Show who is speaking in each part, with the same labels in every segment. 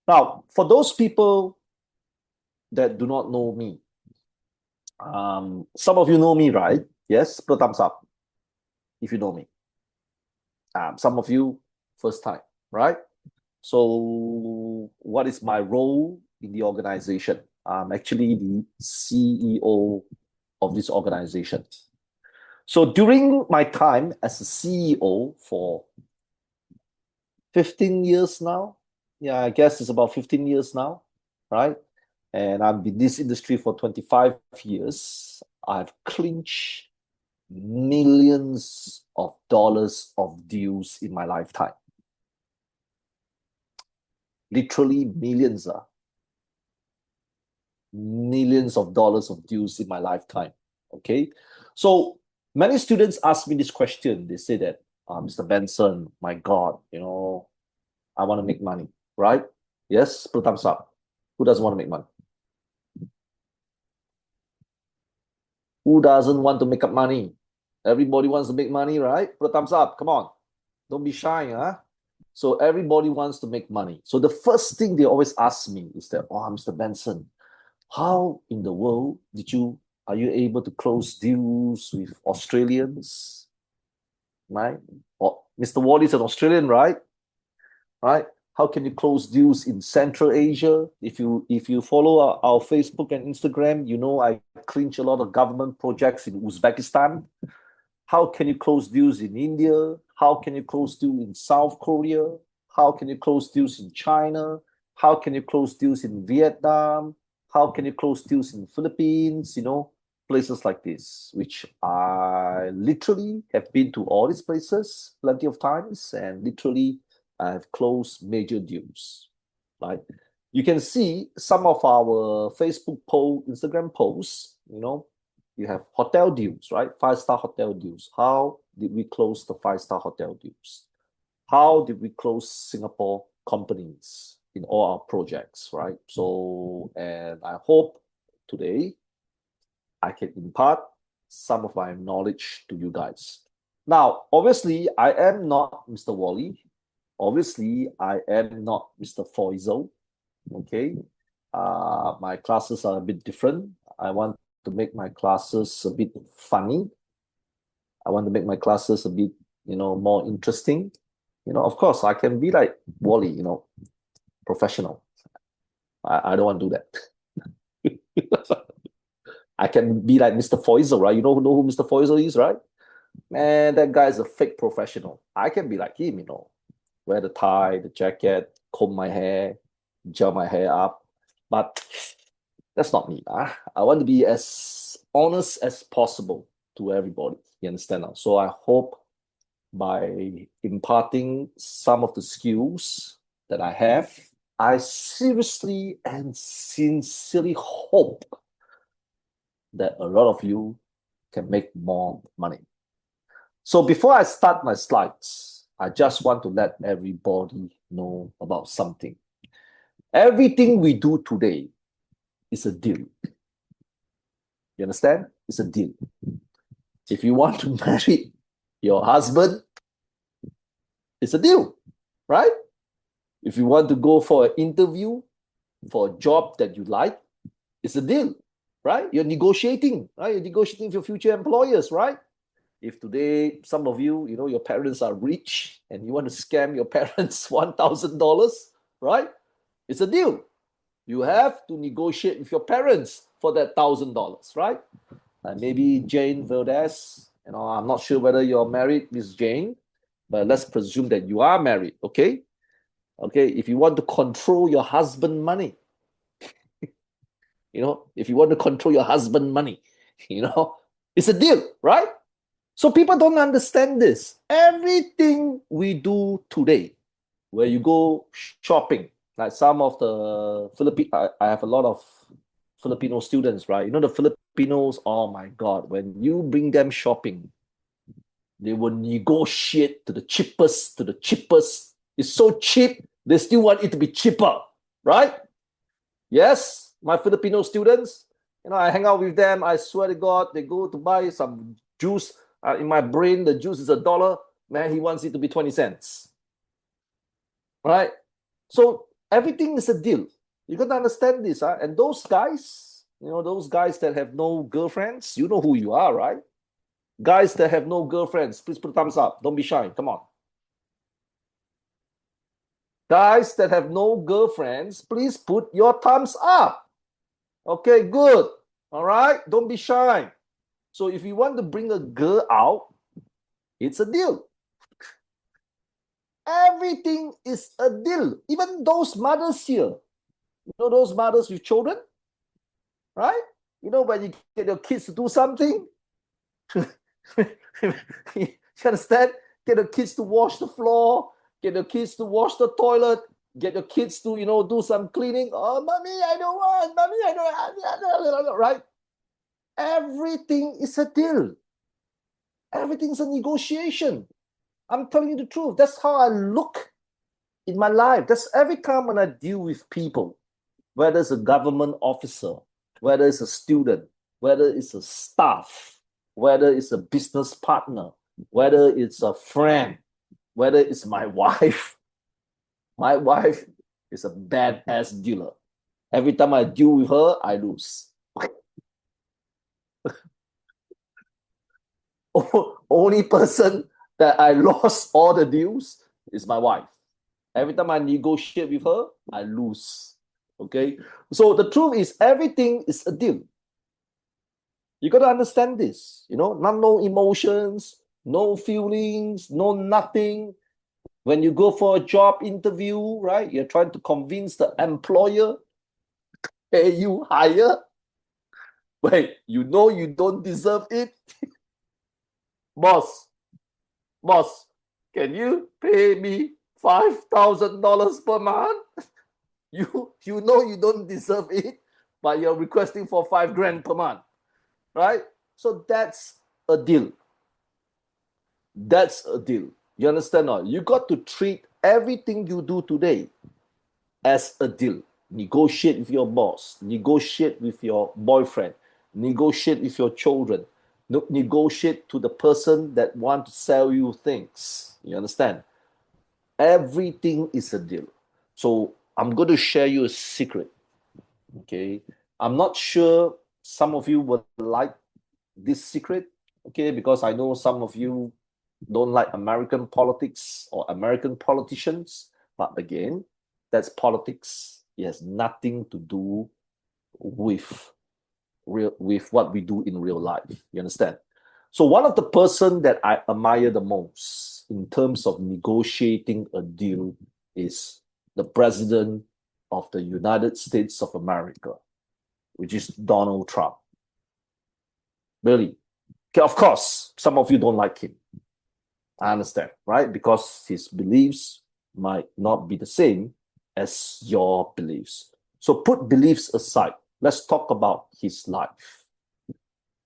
Speaker 1: Now, for those people that do not know me, some of you know me, right? Yes, put a thumbs up if you know me. Some of you, first time, right? So, what is my role in the organization? I'm actually the CEO of this organization. So, during my time as a CEO for 15 years now, yeah, I guess it's about 15 years now, right? And I've been in this industry for 25 years. I've clinched millions of dollars of deals in my lifetime. Literally millions, millions of dollars of deals in my lifetime. Okay. So many students ask me this question. They say that, Mr. Benson, my God, I want to make money, right? Yes, put thumbs up. Who doesn't want to make money? Who doesn't want to make up money? Everybody wants to make money, right? Put a thumbs up. Come on. Don't be shy, huh? So everybody wants to make money. So the first thing they always ask me is that, oh, Mr. Benson, how in the world are you able to close deals with Australians, right? Or Mr. Wally is an Australian, right? Right? How can you close deals in Central Asia? If you follow our Facebook and Instagram, I clinch a lot of government projects in Uzbekistan. How can you close deals in India? How can you close deals in South Korea? How can you close deals in China? How can you close deals in Vietnam? How can you close deals in Philippines? Places like this, which I literally have been to all these places plenty of times, and literally I've closed major deals. Right? You can see some of our Facebook post, Instagram posts. You have hotel deals, right? 5-star hotel deals. How did we close the 5-star hotel deals? How did we close Singapore companies in all our projects, right? So, and I hope today I can impart some of my knowledge to you guys. Now, obviously, I am not Mr. Wally. Obviously, I am not Mr. Foizel. Okay. My classes are a bit different. I want to make my classes a bit funny. I want to make my classes a bit, more interesting. Of course, I can be like Wally, professional. I don't want to do that. I can be like Mr. Foizel, right? You know who Mr. Foizel is, right? Man, that guy is a fake professional. I can be like him, wear the tie, the jacket, comb my hair, gel my hair up. But that's not me. I want to be as honest as possible to everybody. You understand now? So I hope by imparting some of the skills that I have, I seriously and sincerely hope that a lot of you can make more money. So before I start my slides, I just want to let everybody know about something. Everything we do today is a deal. You understand? It's a deal. If you want to marry your husband, it's a deal, right? If you want to go for an interview for a job that you like, it's a deal, right? You're negotiating, right? You're negotiating with your future employers, right? If today some of you, your parents are rich and you want to scam your parents $1,000, right? It's a deal. You have to negotiate with your parents for that $1,000, right? Maybe Jane Valdez, I'm not sure whether you're married, Miss Jane, but let's presume that you are married, okay? Okay, if you want to control your husband money, if you want to control your husband money, it's a deal, right? So people don't understand this. Everything we do today, where you go shopping, like some of the I have a lot of Filipino students, right? The Filipinos, oh my God, when you bring them shopping, they will negotiate to the cheapest, It's so cheap, they still want it to be cheaper, right? Yes, my Filipino students, I hang out with them. I swear to God, they go to buy some juice. In my brain, the juice is $1. Man, he wants it to be 20 cents. Right? So Everything is a deal. You got to understand this, huh? And those guys, those guys that have no girlfriends, you know who you are, right? Guys that have no girlfriends, please put a thumbs up. Don't be shy. Come on. Guys that have no girlfriends, please put your thumbs up. Okay, good. All right, don't be shy. So if you want to bring a girl out, it's a deal. Everything is a deal. Even those mothers here, those mothers with children, right? When you get your kids to do something, you understand? Get the kids to wash the floor, get the kids to wash the toilet, get your kids to, do some cleaning. Oh, mommy, I don't want, mommy, I don't want, right? Everything is a deal. Everything's a negotiation. I'm telling you the truth. That's how I look in my life. That's every time when I deal with people, whether it's a government officer, whether it's a student, whether it's a staff, whether it's a business partner, whether it's a friend, whether it's my wife. My wife is a badass dealer. Every time I deal with her, I lose. Only person that I lost all the deals is my wife. Every time I negotiate with her, I lose. Okay? So the truth is, everything is a deal. You got to understand this. No emotions, no feelings, no nothing. When you go for a job interview, right, you're trying to convince the employer, pay you higher. Wait, you don't deserve it? Boss, can you pay me $5,000 per month? You know you don't deserve it, but you're requesting for $5,000 per month, right? So that's a deal. That's a deal. You understand or not? You got to treat everything you do today as a deal. Negotiate with your boss, negotiate with your boyfriend, negotiate with your children, negotiate to the person that want to sell you things. You understand? Everything is a deal. So I'm going to share you a secret. Okay, I'm not sure some of you would like this secret. Okay, because I know some of you don't like American politics or American politicians. But again, that's politics. It has nothing to do with what we do in real life. You understand? So one of the person that I admire the most in terms of negotiating a deal is the president of the United States of America, which is Donald Trump. Really. Okay, of course, some of you don't like him. I understand, right? Because his beliefs might not be the same as your beliefs. So put beliefs aside. Let's talk about his life.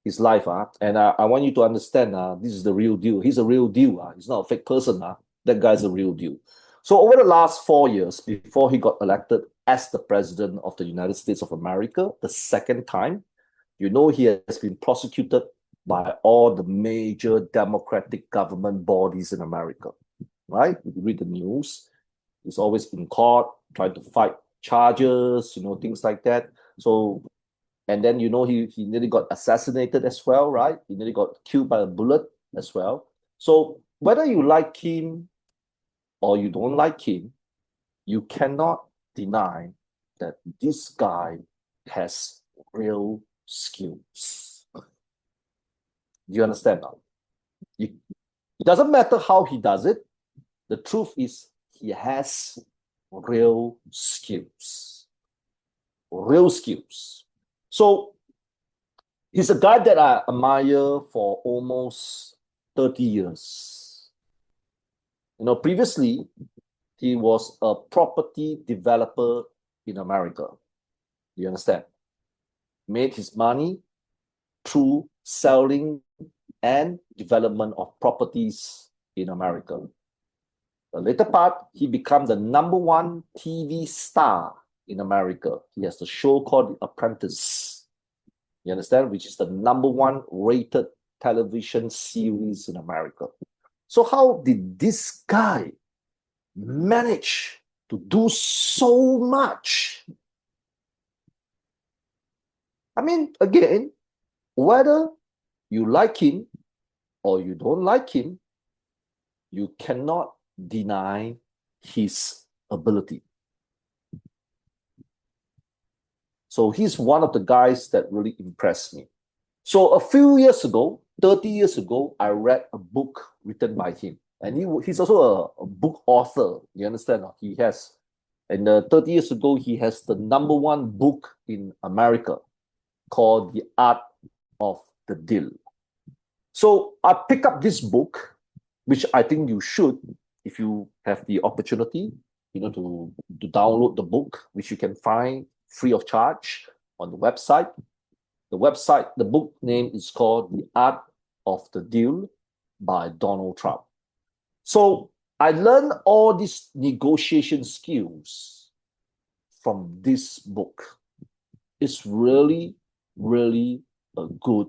Speaker 1: His life, and I want you to understand, this is the real deal. He's a real deal. He's not a fake person. That guy's a real deal. So over the last 4 years, before he got elected as the president of the United States of America, the second time, he has been prosecuted by all the major democratic government bodies in America, right? If you read the news, he's always in court, trying to fight charges, things like that. So, and then, he nearly got assassinated as well, right? He nearly got killed by a bullet as well. So whether you like him or you don't like him, you cannot deny that this guy has real skills. Do you understand now? It doesn't matter how he does it. The truth is he has real skills. Real skills. So he's a guy that I admire for almost 30 years. Previously, he was a property developer in America. You understand? Made his money through selling and development of properties in America. The later part, he became the #1 TV star in America. He has the show called The Apprentice. You understand? Which is the #1 rated television series in America. So how did this guy manage to do so much. I mean, again, whether you like him or you don't like him, you cannot deny his ability. So he's one of the guys that really impressed me. So a few years ago, 30 years ago, I read a book written by him. And he's also a book author. You understand? He has, and 30 years ago, he has the #1 book in America called The Art of the Deal. So I pick up this book, which I think you should, if you have the opportunity, to download the book, which you can find free of charge on the website. The book name is called The Art of the Deal by Donald Trump. So I learned all these negotiation skills from this book. It's really, really a good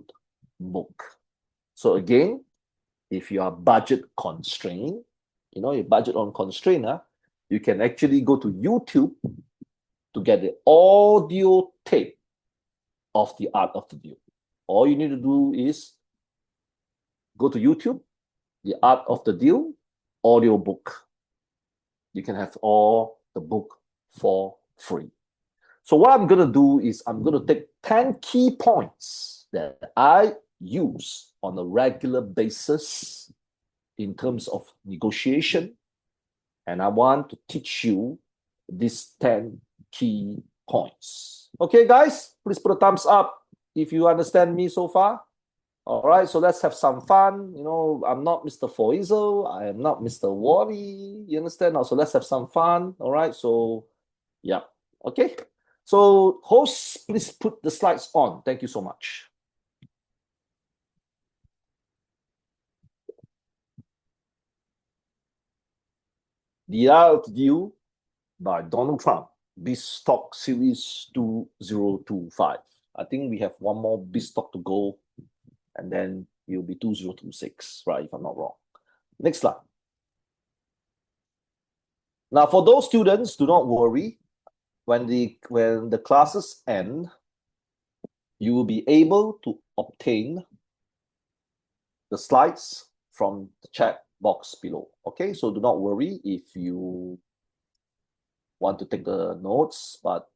Speaker 1: book. So again, if you are budget constrained, your budget on constraint, you can actually go to YouTube to get the audio tape of The Art of the Deal. All you need to do is go to YouTube, The Art of the Deal audio book. You can have all the book for free. So what I'm going to do is I'm going to take 10 key points that I use on a regular basis in terms of negotiation, and I want to teach you these 10 key points. Okay, guys, please put a thumbs up if you understand me so far. All right, so let's have some fun. I'm not Mr. Foizel. I am not Mr. Wally. You understand now? So let's have some fun. All right, so yeah, okay. So hosts, please put the slides on. Thank you so much. The Art of the Deal by Donald Trump, Biz Talk Series 2025. I think we have one more Biz Talk to go, and then it'll be 2026, right, if I'm not wrong. Next slide. Now, for those students, do not worry. When the classes end, you will be able to obtain the slides from the chat box below. Okay, so do not worry if you want to take the notes, but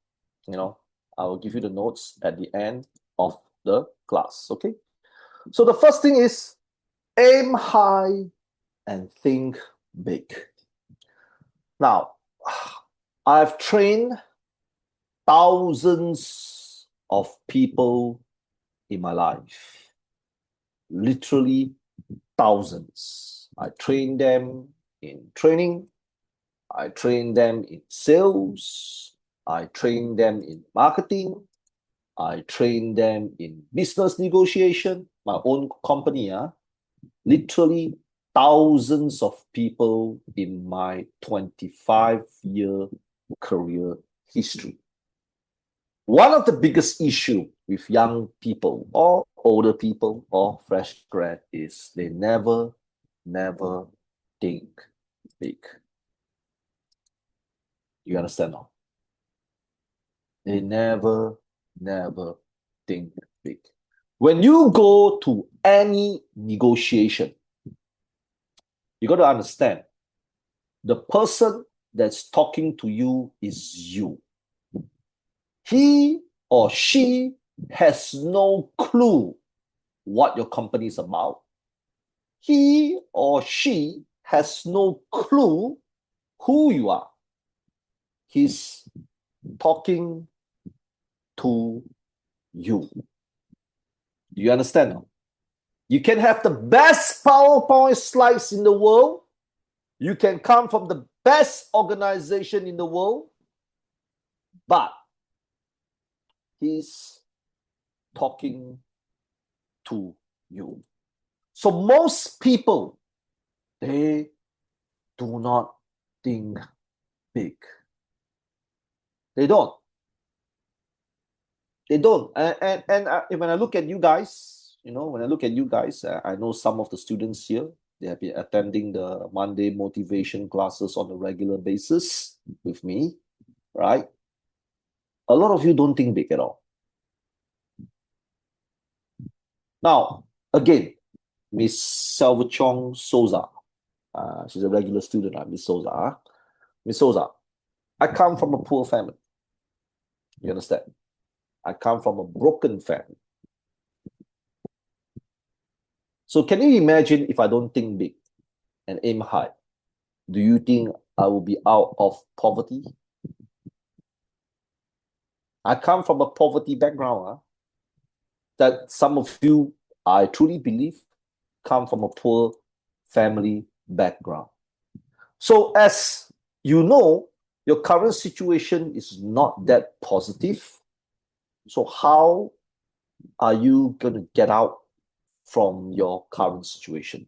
Speaker 1: I will give you the notes at the end of the class. Okay, so the first thing is aim high and think big. Now, I've trained thousands of people in my life, literally thousands. I train them in training, I train them in sales, I train them in marketing, I train them in business negotiation, my own company, literally thousands of people in my 25-year career history. One of the biggest issues with young people or older people or fresh grad is they never think big. You understand now? They never think big. When you go to any negotiation, you got to understand the person that's talking to you is you. He or she has no clue what your company is about. He or she has no clue who you are. He's talking to you. Do you understand now? You can have the best PowerPoint slides in the world. You can come from the best organization in the world, but he's talking to you. So most people, they do not think big. They don't. They don't. And when I look at you guys, I know some of the students here, They have been attending the Monday motivation classes on a regular basis with me, right? A lot of you don't think big at all. Now, again, Miss Salvachong Souza. She's a regular student, Miss Souza. Miss Souza, I come from a poor family. You understand? I come from a broken family. So can you imagine if I don't think big and aim high? Do you think I will be out of poverty? I come from a poverty background. That some of you, I truly believe, come from a poor family background. So as you know, your current situation is not that positive. So how are you going to get out from your current situation?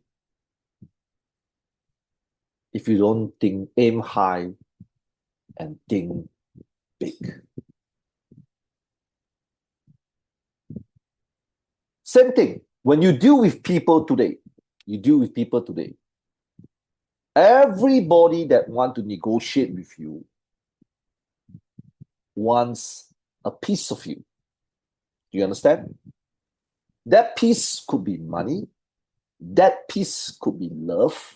Speaker 1: If you don't think, aim high and think big. Same thing. When you deal with people today, everybody that want to negotiate with you wants a piece of you. Do you understand? That piece could be money. That piece could be love.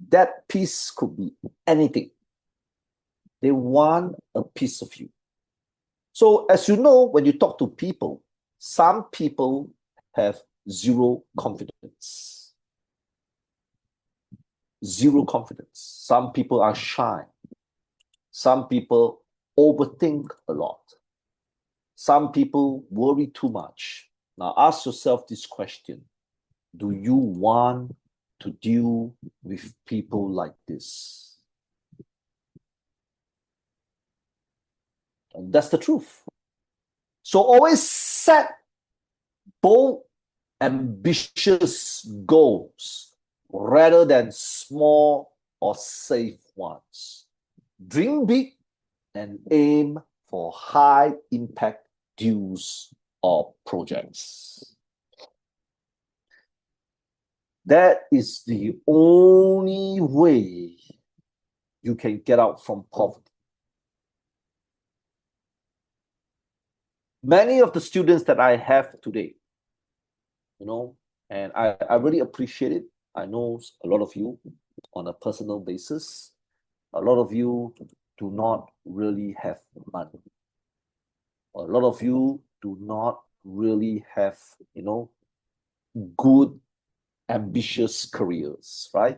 Speaker 1: That piece could be anything. They want a piece of you. So as you know, when you talk to people, some people have zero confidence. Zero confidence. Some people are shy. Some people overthink a lot. Some people worry too much. Now ask yourself this question. Do you want to deal with people like this? And that's the truth. So always set bold, ambitious goals rather than small or safe ones. Dream big and aim for high impact deals or projects. That is the only way you can get out from poverty. Many of the students that I have today, and I really appreciate it. I know a lot of you on a personal basis. A lot of you do not really have money. A lot of you do not really have, good, ambitious careers, right?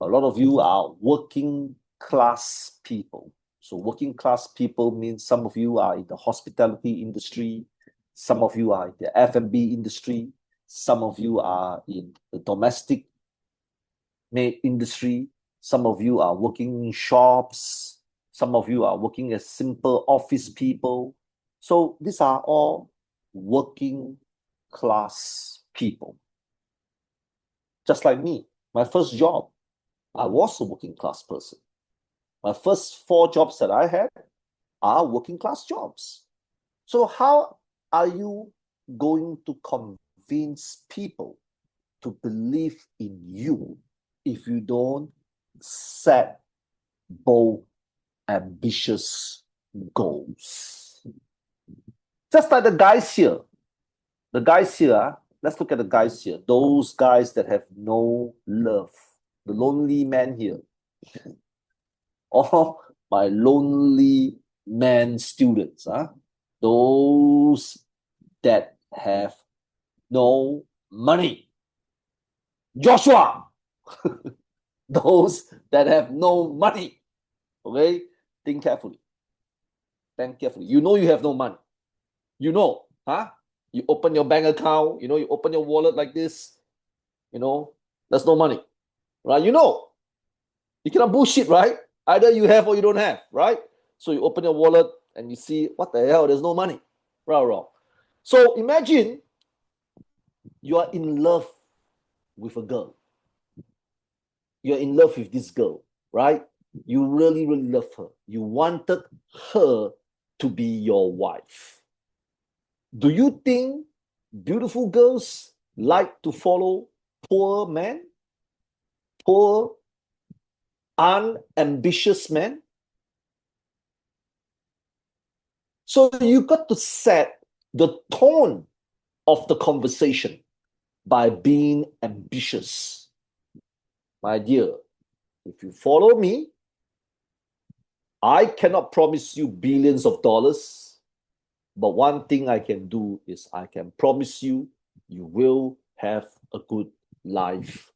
Speaker 1: A lot of you are working class people. So working class people means some of you are in the hospitality industry, some of you are in the F&B industry, some of you are in the domestic maid industry, some of you are working in shops, some of you are working as simple office people. So these are all working class people. Just like me, my first job, I was a working class person. My first 4 jobs that I had are working class jobs. So how are you going to convince people to believe in you if you don't set bold, ambitious goals? Just like the guys here. Let's look at the guys here. Those guys that have no love. The lonely man here. All my lonely man students. Those that have no money. Joshua! Those that have no money. Okay? Think carefully. You know you have no money. You know, You open your bank account, you open your wallet like this, there's no money, right? You cannot bullshit, right? Either you have or you don't have, right? So you open your wallet and you see, what the hell, there's no money, right or wrong? So imagine you are in love with a girl. You're in love with this girl, right? You really, really love her. You wanted her to be your wife. Do you think beautiful girls like to follow poor men? poor, unambitious man. So you got to set the tone of the conversation by being ambitious. My dear, if you follow me, I cannot promise you billions of dollars, but one thing I can do is I can promise you, you will have a good life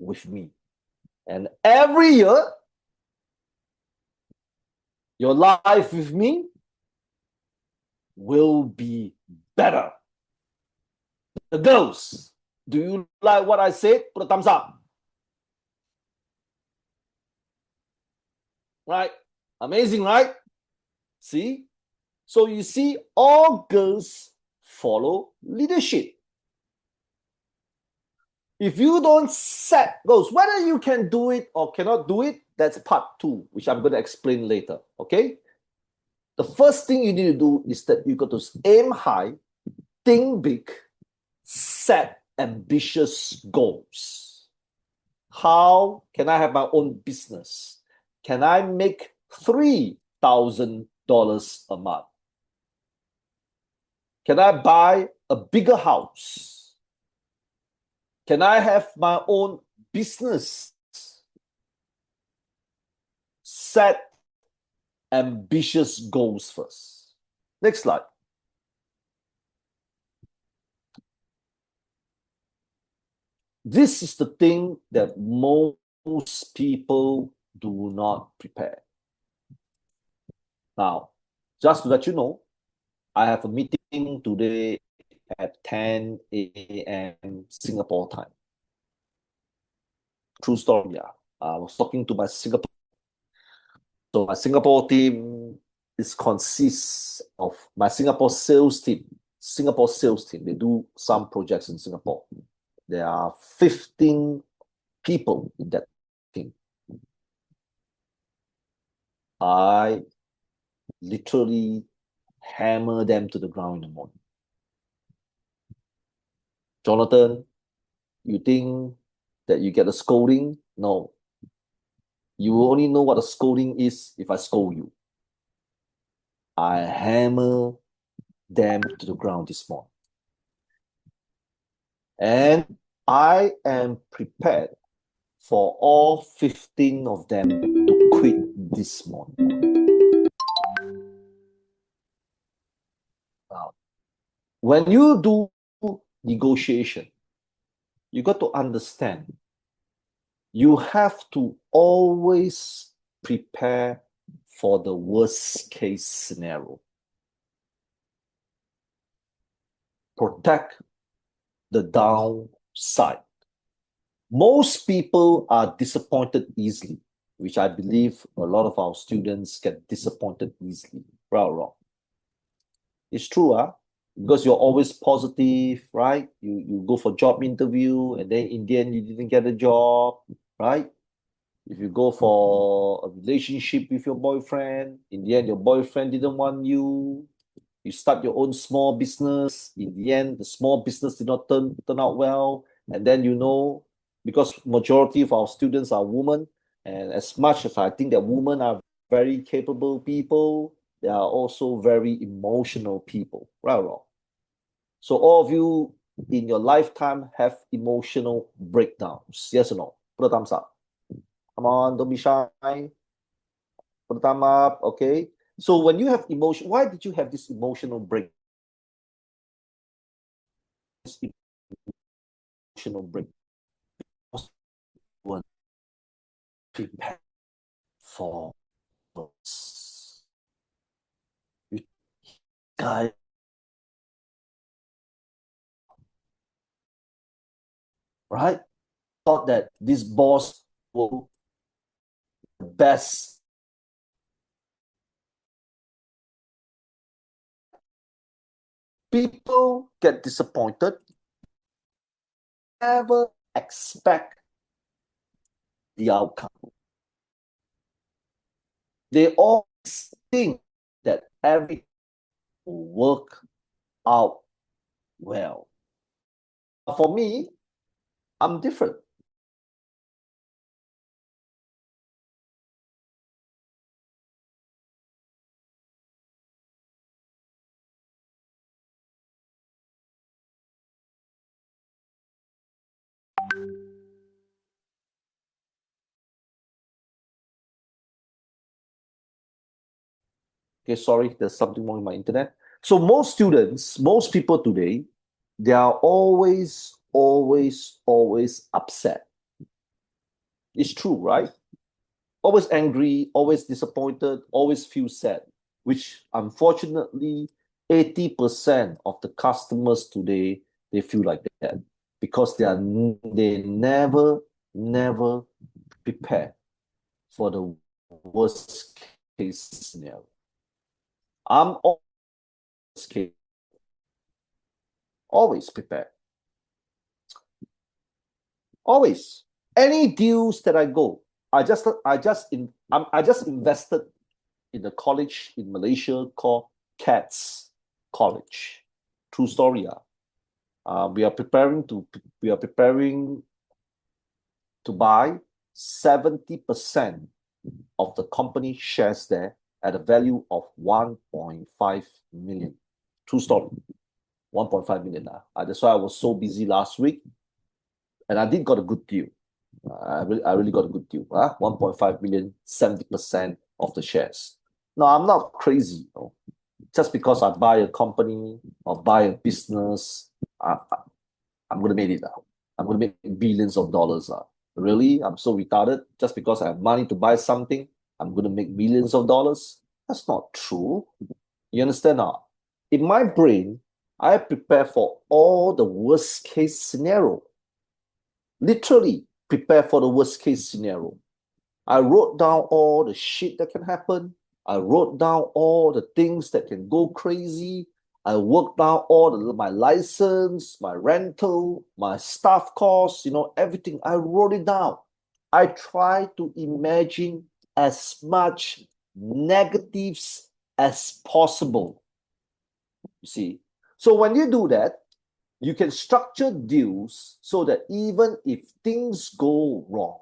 Speaker 1: with me. And every year, your life with me will be better. The girls, do you like what I said? Put a thumbs up. Right? Amazing, right? See? So you see, all girls follow leadership. If you don't set goals, whether you can do it or cannot do it, that's part 2, which I'm going to explain later. Okay? The first thing you need to do is that you got to aim high, think big, set ambitious goals. How can I have my own business? Can I make $3,000 a month? Can I buy a bigger house? Can I have my own business? Set ambitious goals first. Next slide. This is the thing that most people do not prepare. Now, just to let you know, I have a meeting today at 10 a.m. Singapore time. True story, yeah. I was talking to my Singapore. So my Singapore team consists of my Singapore sales team. They do some projects in Singapore. There are 15 people in that team. I literally hammer them to the ground in the morning. Jonathan, you think that you get a scolding? No. You will only know what a scolding is if I scold you. I hammer them to the ground this morning. And I am prepared for all 15 of them to quit this morning. Now, when you do negotiation, you got to understand, you have to always prepare for the worst case scenario. Protect the downside. Most people are disappointed easily, which I believe a lot of our students get disappointed easily. Right or wrong? It's true, huh? Because you're always positive, right? You go for job interview and then in the end you didn't get a job, right? If you go for a relationship with your boyfriend, in the end your boyfriend didn't want you. You start your own small business. In the end, the small business did not turn out well. And then because majority of our students are women, and as much as I think that women are very capable people, they are also very emotional people, right or wrong? So all of you in your lifetime have emotional breakdowns, yes or no? Put a thumbs up. Come on, don't be shy. Put a thumb up, okay? So when you have emotion, why did you have this emotional break? Emotional break. One prepare for us. You guys, right? Thought that this boss will be the best. People get disappointed. Never expect the outcome. They always think that everything will work out well. For me, I'm different. Okay, sorry, there's something wrong with my internet. So most students, most people today, they are always, always, always upset. It's true, right? Always angry, always disappointed, always feel sad, which unfortunately 80% of the customers today, they feel like that because they never prepare for the worst case scenario. I'm always always prepared. Always. Any deals that I go, I just invested in a college in Malaysia called CATS College. True story. We are preparing to buy 70% of the company shares there at a value of 1.5 million. True story. 1.5 million. That's why I was so busy last week. And I did got a good deal. I really got a good deal. 1.5 million, 70% of the shares. No, I'm not crazy. Just because I buy a company or buy a business, I'm going to make it. I'm going to make billions of dollars. Really? I'm so retarded. Just because I have money to buy something, I'm going to make millions of dollars? That's not true. You understand now? In my brain, I prepare for all the worst case scenario. Literally prepare for the worst case scenario. I wrote down all the shit that can happen. I wrote down all the things that can go crazy. I worked down my license, my rental, my staff costs, everything. I wrote it down. I try to imagine as much negatives as possible. You see? So when you do that, you can structure deals so that even if things go wrong,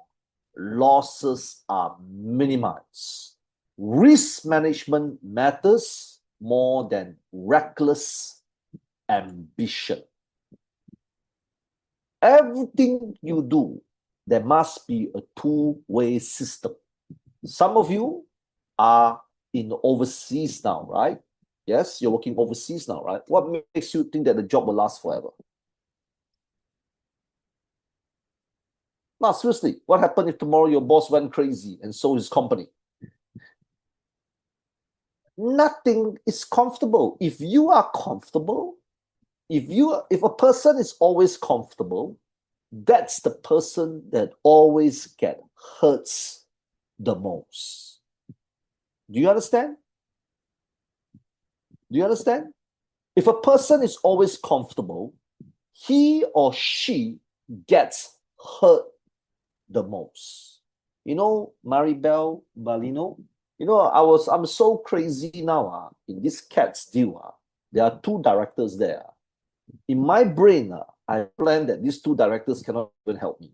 Speaker 1: losses are minimized. Risk management matters more than reckless ambition. Everything you do, there must be a two-way system. Some of you are in overseas now, right? Yes, you're working overseas now, right? What makes you think that the job will last forever? No, seriously, what happened if tomorrow your boss went crazy and sold his company? Nothing is comfortable. If you are comfortable, if a person is always comfortable, that's the person that always get hurts the most. Do you understand? Do you understand? If a person is always comfortable, he or she gets hurt the most. Maribel Balino. I'm so crazy now. In this CATS deal, there are two directors there. In my brain, I plan that these two directors cannot even help me.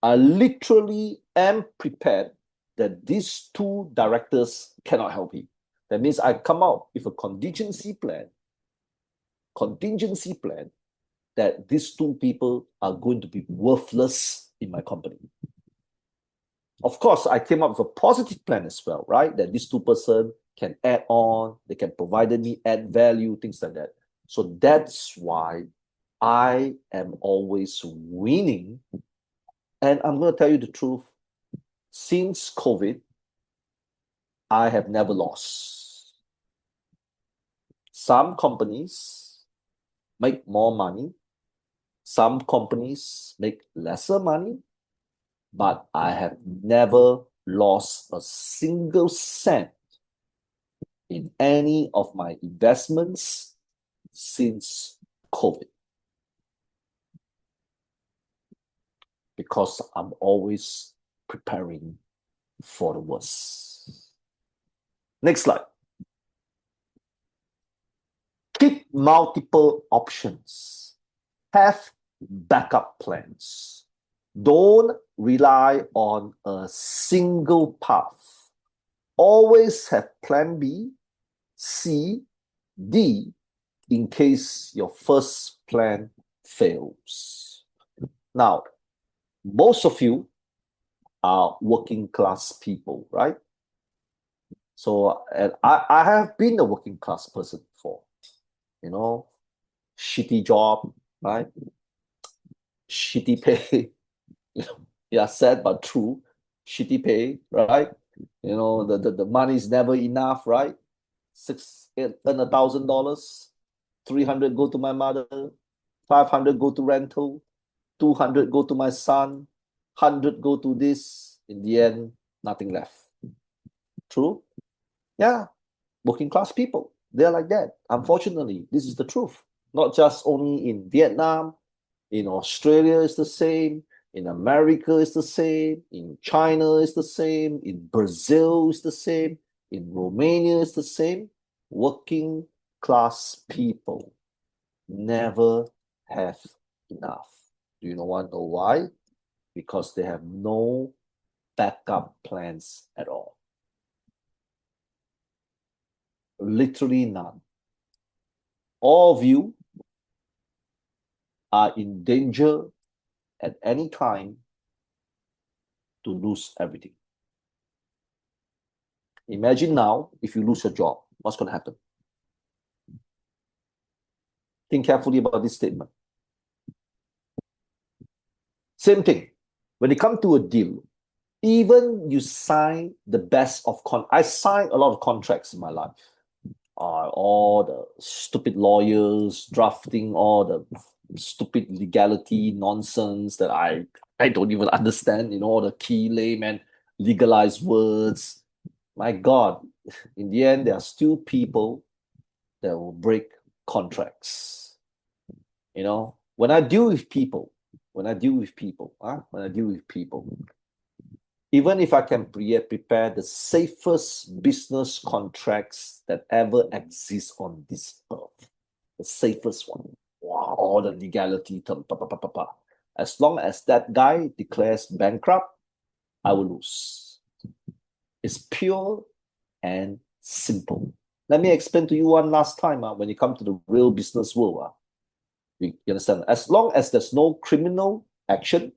Speaker 1: I literally am prepared that these two directors cannot help me. That means I come out with a contingency plan that these two people are going to be worthless in my company. Of course, I came up with a positive plan as well, right? That these two person can add on, they can provide me, add value, things like that. So that's why I am always winning. And I'm going to tell you the truth. Since COVID, I have never lost. Some companies make more money. Some companies make lesser money. But I have never lost a single cent in any of my investments since COVID. Because I'm always preparing for the worst. Next slide. Keep multiple options. Have backup plans. Don't rely on a single path. Always have plan B, C, D in case your first plan fails. Now, most of you are working class people, right? So, and I have been a working class person before, you know, shitty job, right? Shitty pay, yeah, sad but true. Shitty pay, right? The money is never enough, right? Six, eight, earn $1,000, 300 go to my mother, 500 go to rental, 200 go to my son, 100 go to this. In the end, nothing left. True? Yeah, working class people. They're like that. Unfortunately, this is the truth. Not just only in Vietnam, in Australia it's the same, in America it's the same, in China it's the same, in Brazil it's the same, in Romania it's the same. Working class people never have enough. Do you want to know why? Because they have no backup plans at all. Literally none. All of you are in danger at any time to lose everything. Imagine now if you lose your job, what's going to happen? Think carefully about this statement. Same thing. When it comes to a deal, even you sign the best of I signed a lot of contracts in my life. All the stupid lawyers drafting all the stupid legality nonsense that I don't even understand, all the key layman legalized words. My God, in the end, there are still people that will break contracts. When I deal with people, even if I can prepare the safest business contracts that ever exist on this earth, the safest one, wow, all the legality term, as long as that guy declares bankrupt, I will lose. It's pure and simple. Let me explain to you one last time when you come to the real business world. You understand? As long as there's no criminal action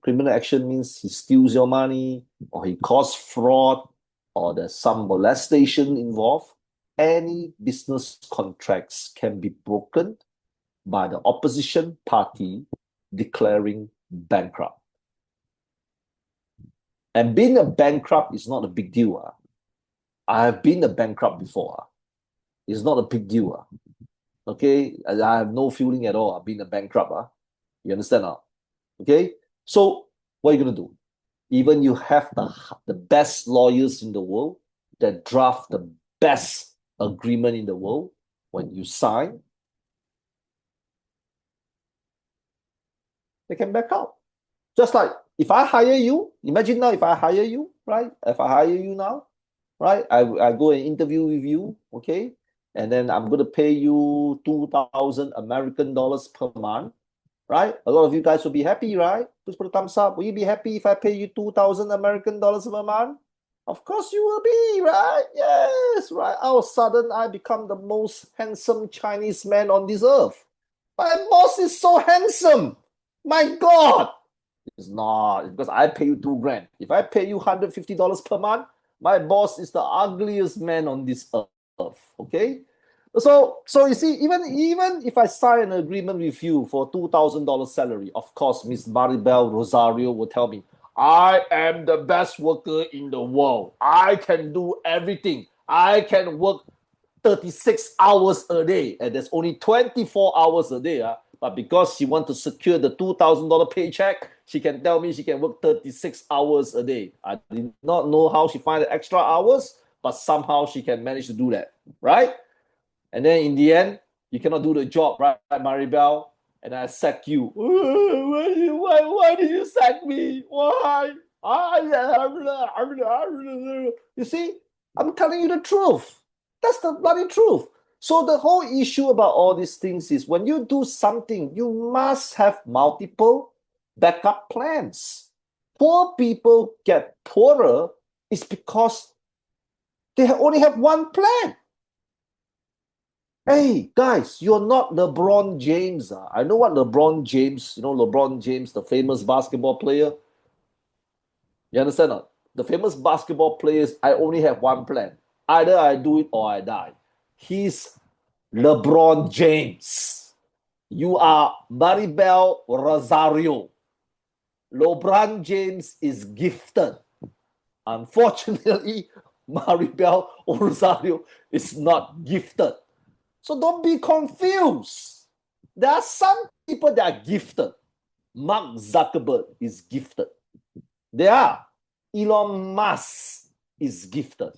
Speaker 1: means he steals your money or he caused fraud or there's some molestation involved, any business contracts can be broken by the opposition party declaring bankrupt. And being a bankrupt is not a big deal. I have been a bankrupt before. It's not a big deal. Okay, I have no feeling at all being a bankrupt. You understand? Okay, so what are you going to do? Even you have the best lawyers in the world that draft the best agreement in the world, when you sign, they can back out. Just like if I hire you, imagine now if I hire you, right? If I hire you now, right? I go and interview with you, okay? And then I'm going to pay you 2,000 American dollars per month, right? A lot of you guys will be happy, right? Please put a thumbs up. Will you be happy if I pay you 2,000 American dollars per month? Of course you will be, right? Yes, right. All of a sudden, I become the most handsome Chinese man on this earth. My boss is so handsome. My God. It's not. It's because I pay you $2,000. If I pay you $150 per month, my boss is the ugliest man on this earth. Okay? So you see, even if I sign an agreement with you for $2,000 salary, of course, Miss Maribel Rosario will tell me, I am the best worker in the world. I can do everything. I can work 36 hours a day, and there's only 24 hours a day. But because she wants to secure the $2,000 paycheck, she can tell me she can work 36 hours a day. I did not know how she finds the extra hours, but somehow she can manage to do that, right? And then in the end, you cannot do the job, right, Maribel? And I sack you. Why did you sack me? Why? You see, I'm telling you the truth. That's the bloody truth. So the whole issue about all these things is when you do something, you must have multiple backup plans. Poor people get poorer is because they only have one plan. Hey, guys, you're not LeBron James. I know what LeBron James, LeBron James, the famous basketball player. You understand? The famous basketball players, I only have one plan. Either I do it or I die. He's LeBron James. You are Maribel Rosario. LeBron James is gifted. Unfortunately, Maribel Rosario is not gifted. So don't be confused. There are some people that are gifted. Mark Zuckerberg is gifted. There are. Elon Musk is gifted.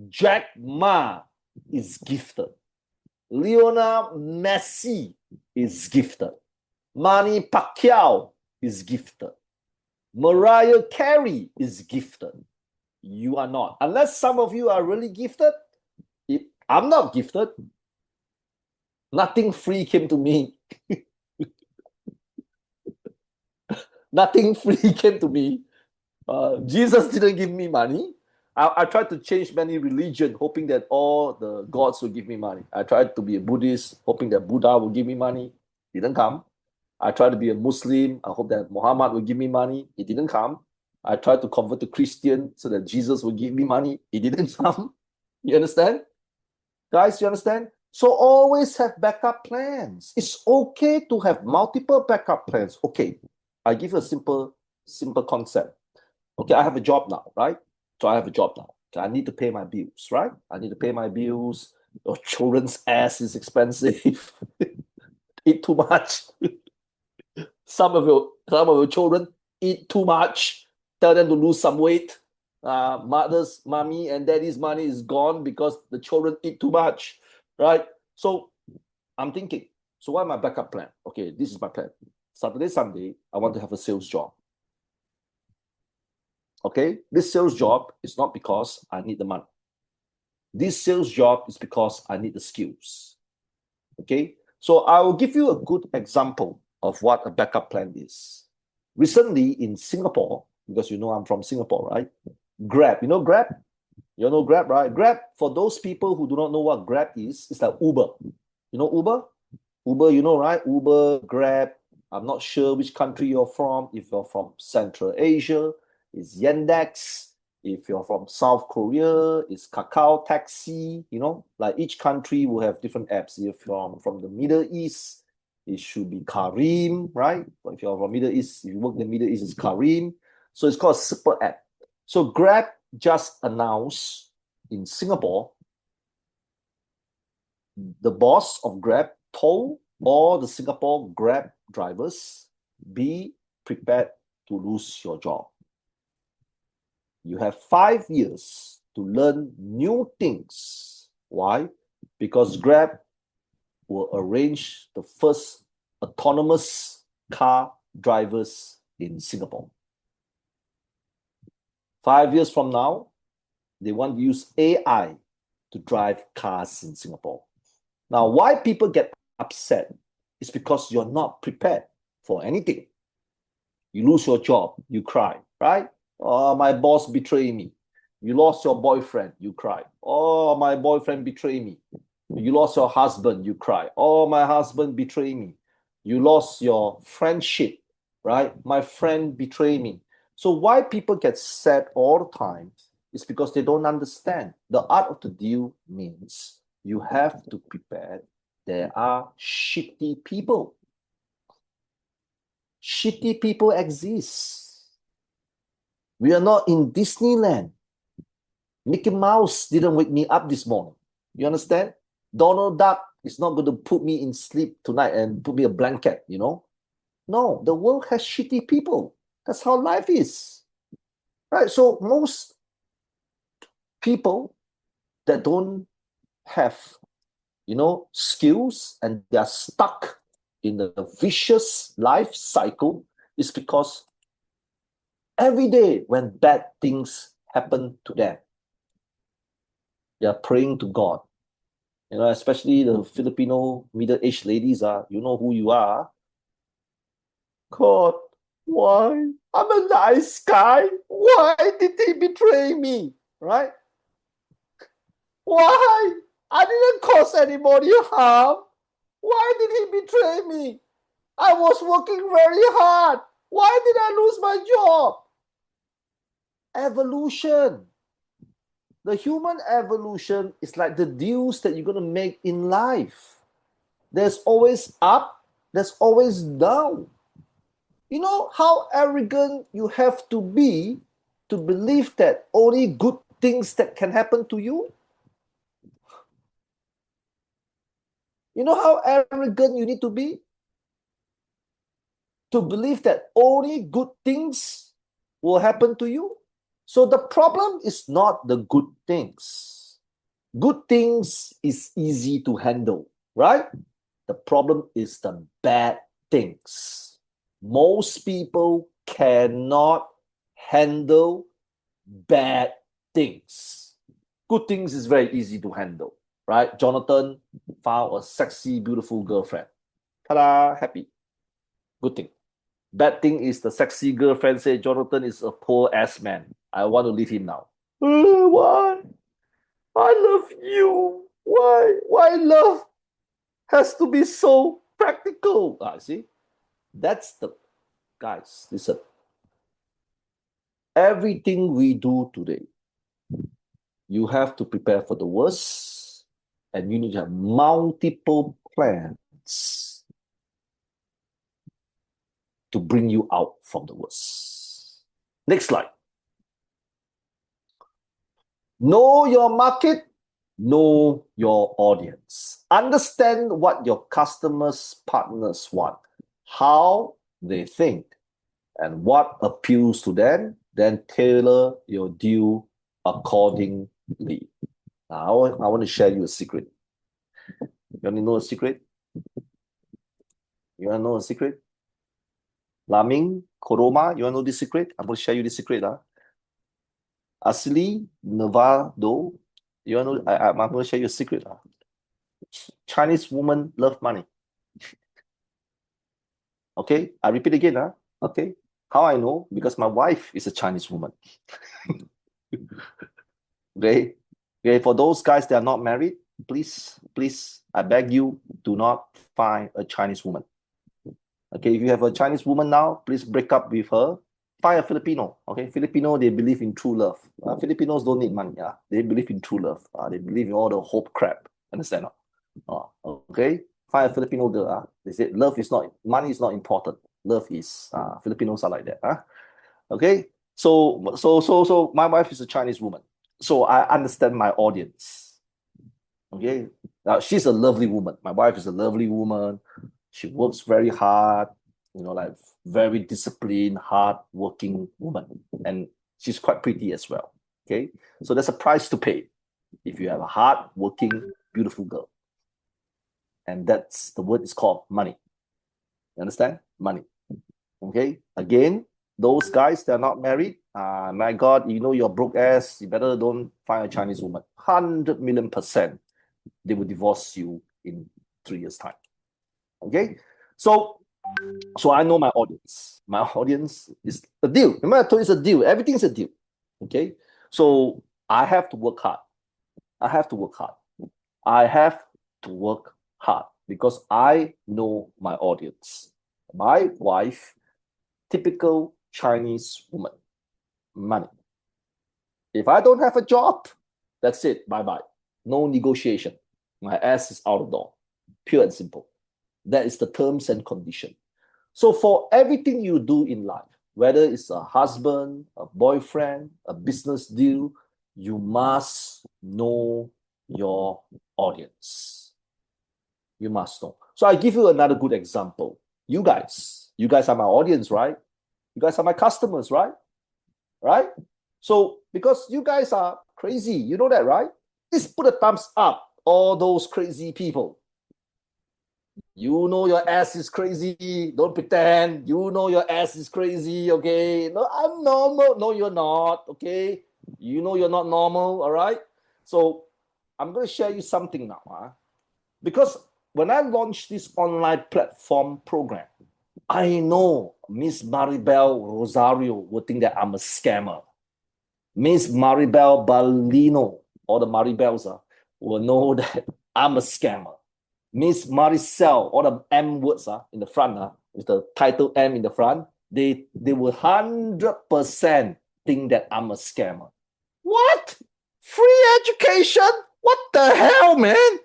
Speaker 1: Jack Ma is gifted. Lionel Messi is gifted. Manny Pacquiao is gifted. Mariah Carey is gifted. You are not. Unless some of you are really gifted, I'm not gifted. Nothing free came to me. Nothing free came to me. Jesus didn't give me money. I tried to change many religions, hoping that all the gods will give me money. I tried to be a Buddhist, hoping that Buddha will give me money. Didn't come. I tried to be a Muslim. I hope that Muhammad will give me money. It didn't come. I tried to convert to Christian so that Jesus will give me money. It didn't come. You understand? Guys, you understand? So always have backup plans. It's okay to have multiple backup plans. Okay, I give you a simple concept. Okay, I have a job now, right? So I have a job now. Okay, I need to pay my bills, right? I need to pay my bills. Your children's ass is expensive. Eat too much. Some of your children eat too much. Tell them to lose some weight. Mommy and daddy's money is gone because the children eat too much, right? So I'm thinking, so what is my backup plan? Okay, this is my plan. Saturday, Sunday, I want to have a sales job. Okay, this sales job is not because I need the money. This sales job is because I need the skills. Okay, so I will give you a good example of what a backup plan is. Recently in Singapore, because you know I'm from Singapore, right? Grab, you know Grab? You know Grab, right? Grab, for those people who do not know what Grab is, it's like Uber. You know Uber? Uber, you know, right? Uber, Grab. I'm not sure which country you're from. If you're from Central Asia, it's Yandex. If you're from South Korea, it's Kakao Taxi. You know, like each country will have different apps. If you're from the Middle East, it should be Kareem, right? If you're from Middle East, if you work in the Middle East, it's Kareem. So it's called a super app. So Grab just announced in Singapore, the boss of Grab told all the Singapore Grab drivers, be prepared to lose your job. You have 5 years to learn new things. Why? Because Grab will arrange the first autonomous car drivers in Singapore. 5 years from now, they want to use AI to drive cars in Singapore. Now, why people get upset is because you're not prepared for anything. You lose your job, you cry, right? Oh, my boss betrayed me. You lost your boyfriend, you cry. Oh, my boyfriend betrayed me. You lost your husband, you cry. Oh, my husband betrayed me. You lost your friendship, right? My friend betrayed me. So why people get sad all the time is because they don't understand. The art of the deal means you have to prepare. There are shitty people. Shitty people exist. We are not in Disneyland. Mickey Mouse didn't wake me up this morning. You understand? Donald Duck is not going to put me in sleep tonight and put me a blanket, you know? No, the world has shitty people. That's how life is. Right? So most people that don't have, you know, skills and they are stuck in the vicious life cycle is because every day when bad things happen to them, they are praying to God. You know, especially the Filipino middle-aged ladies are, you know who you are. God, why? I'm a nice guy. Why did he betray me? Right? Why? I didn't cause anybody harm. Why did he betray me? I was working very hard. Why did I lose my job? evolution. The human evolution is like the deals that you're going to make in life. There's always up, there's always down. You know how arrogant you have to be to believe that only good things that can happen to you? You know how arrogant you need to be to believe that only good things will happen to you? So the problem is not the good things. Good things is easy to handle, right? The problem is the bad things. Most people cannot handle bad things. Good things is very easy to handle, right? Jonathan found a sexy, beautiful girlfriend. Ta-da, happy. Good thing. Bad thing is the sexy girlfriend said Jonathan is a poor ass man. I want to leave him now. Why? I love you. Why? Why love has to be so practical? See? That's the guys, listen. Everything we do today, you have to prepare for the worst, and you need to have multiple plans to bring you out from the worst. Next slide. Know your market, know your audience. Understand what your customers, partners want, how they think, and what appeals to them, then tailor your deal accordingly. Now, I want to share you a secret. You want to know a secret? You want to know a secret? Laming, Koroma, you want to know this secret? I'm going to share you this secret. Asli, Nevado, you want to know, I'm going to share you a secret. Chinese women love money. Okay, I repeat again. Okay, how I know? Because my wife is a Chinese woman. Okay, for those guys that are not married, please, I beg you, do not find a Chinese woman. Okay, if you have a Chinese woman now, please break up with her. Find a Filipino. Okay, Filipino, they believe in true love. Filipinos don't need money. They believe in true love. They believe in all the hope crap. Understand? Okay, find a Filipino girl. They say love is not, money is not important. Love is, Filipinos are like that. Okay, so my wife is a Chinese woman. So I understand my audience. Okay, now she's a lovely woman. My wife is a lovely woman. She works very hard, like very disciplined, hard-working woman. And she's quite pretty as well. Okay, so there's a price to pay if you have a hard-working, beautiful girl. And that's the word is called money. You understand? Money. Okay, again, those guys that are not married, my God, you're broke ass, you better don't find a Chinese woman. 100 million%, they will divorce you in 3 years' time. Okay, so I know my audience. My audience is a deal. Remember, I told you it's a deal. Everything's a deal. Okay, so I have to work hard. I have to work hard because I know my audience. My wife, typical Chinese woman, money. If I don't have a job, that's it. Bye-bye. No negotiation. My ass is out the door. Pure and simple. That is the terms and condition. So for everything you do in life, whether it's a husband, a boyfriend, a business deal, you must know your audience. You must know. So I give you another good example. You guys are my audience, right? You guys are my customers, right? Right? So because you guys are crazy, you know that, right? Please put a thumbs up, all those crazy people. You know your ass is crazy. Don't pretend. You know your ass is crazy, okay? No, I'm normal. No, you're not, okay? You know you're not normal, all right? So I'm going to share you something now. Because when I launched this online platform program, I know Miss Maribel Rosario will think that I'm a scammer. Miss Maribel Balino, all the Maribels will know that I'm a scammer. Miss Maricel, all the M words in the front, with the title M in the front, they will 100% think that I'm a scammer. What? Free education? What the hell, man?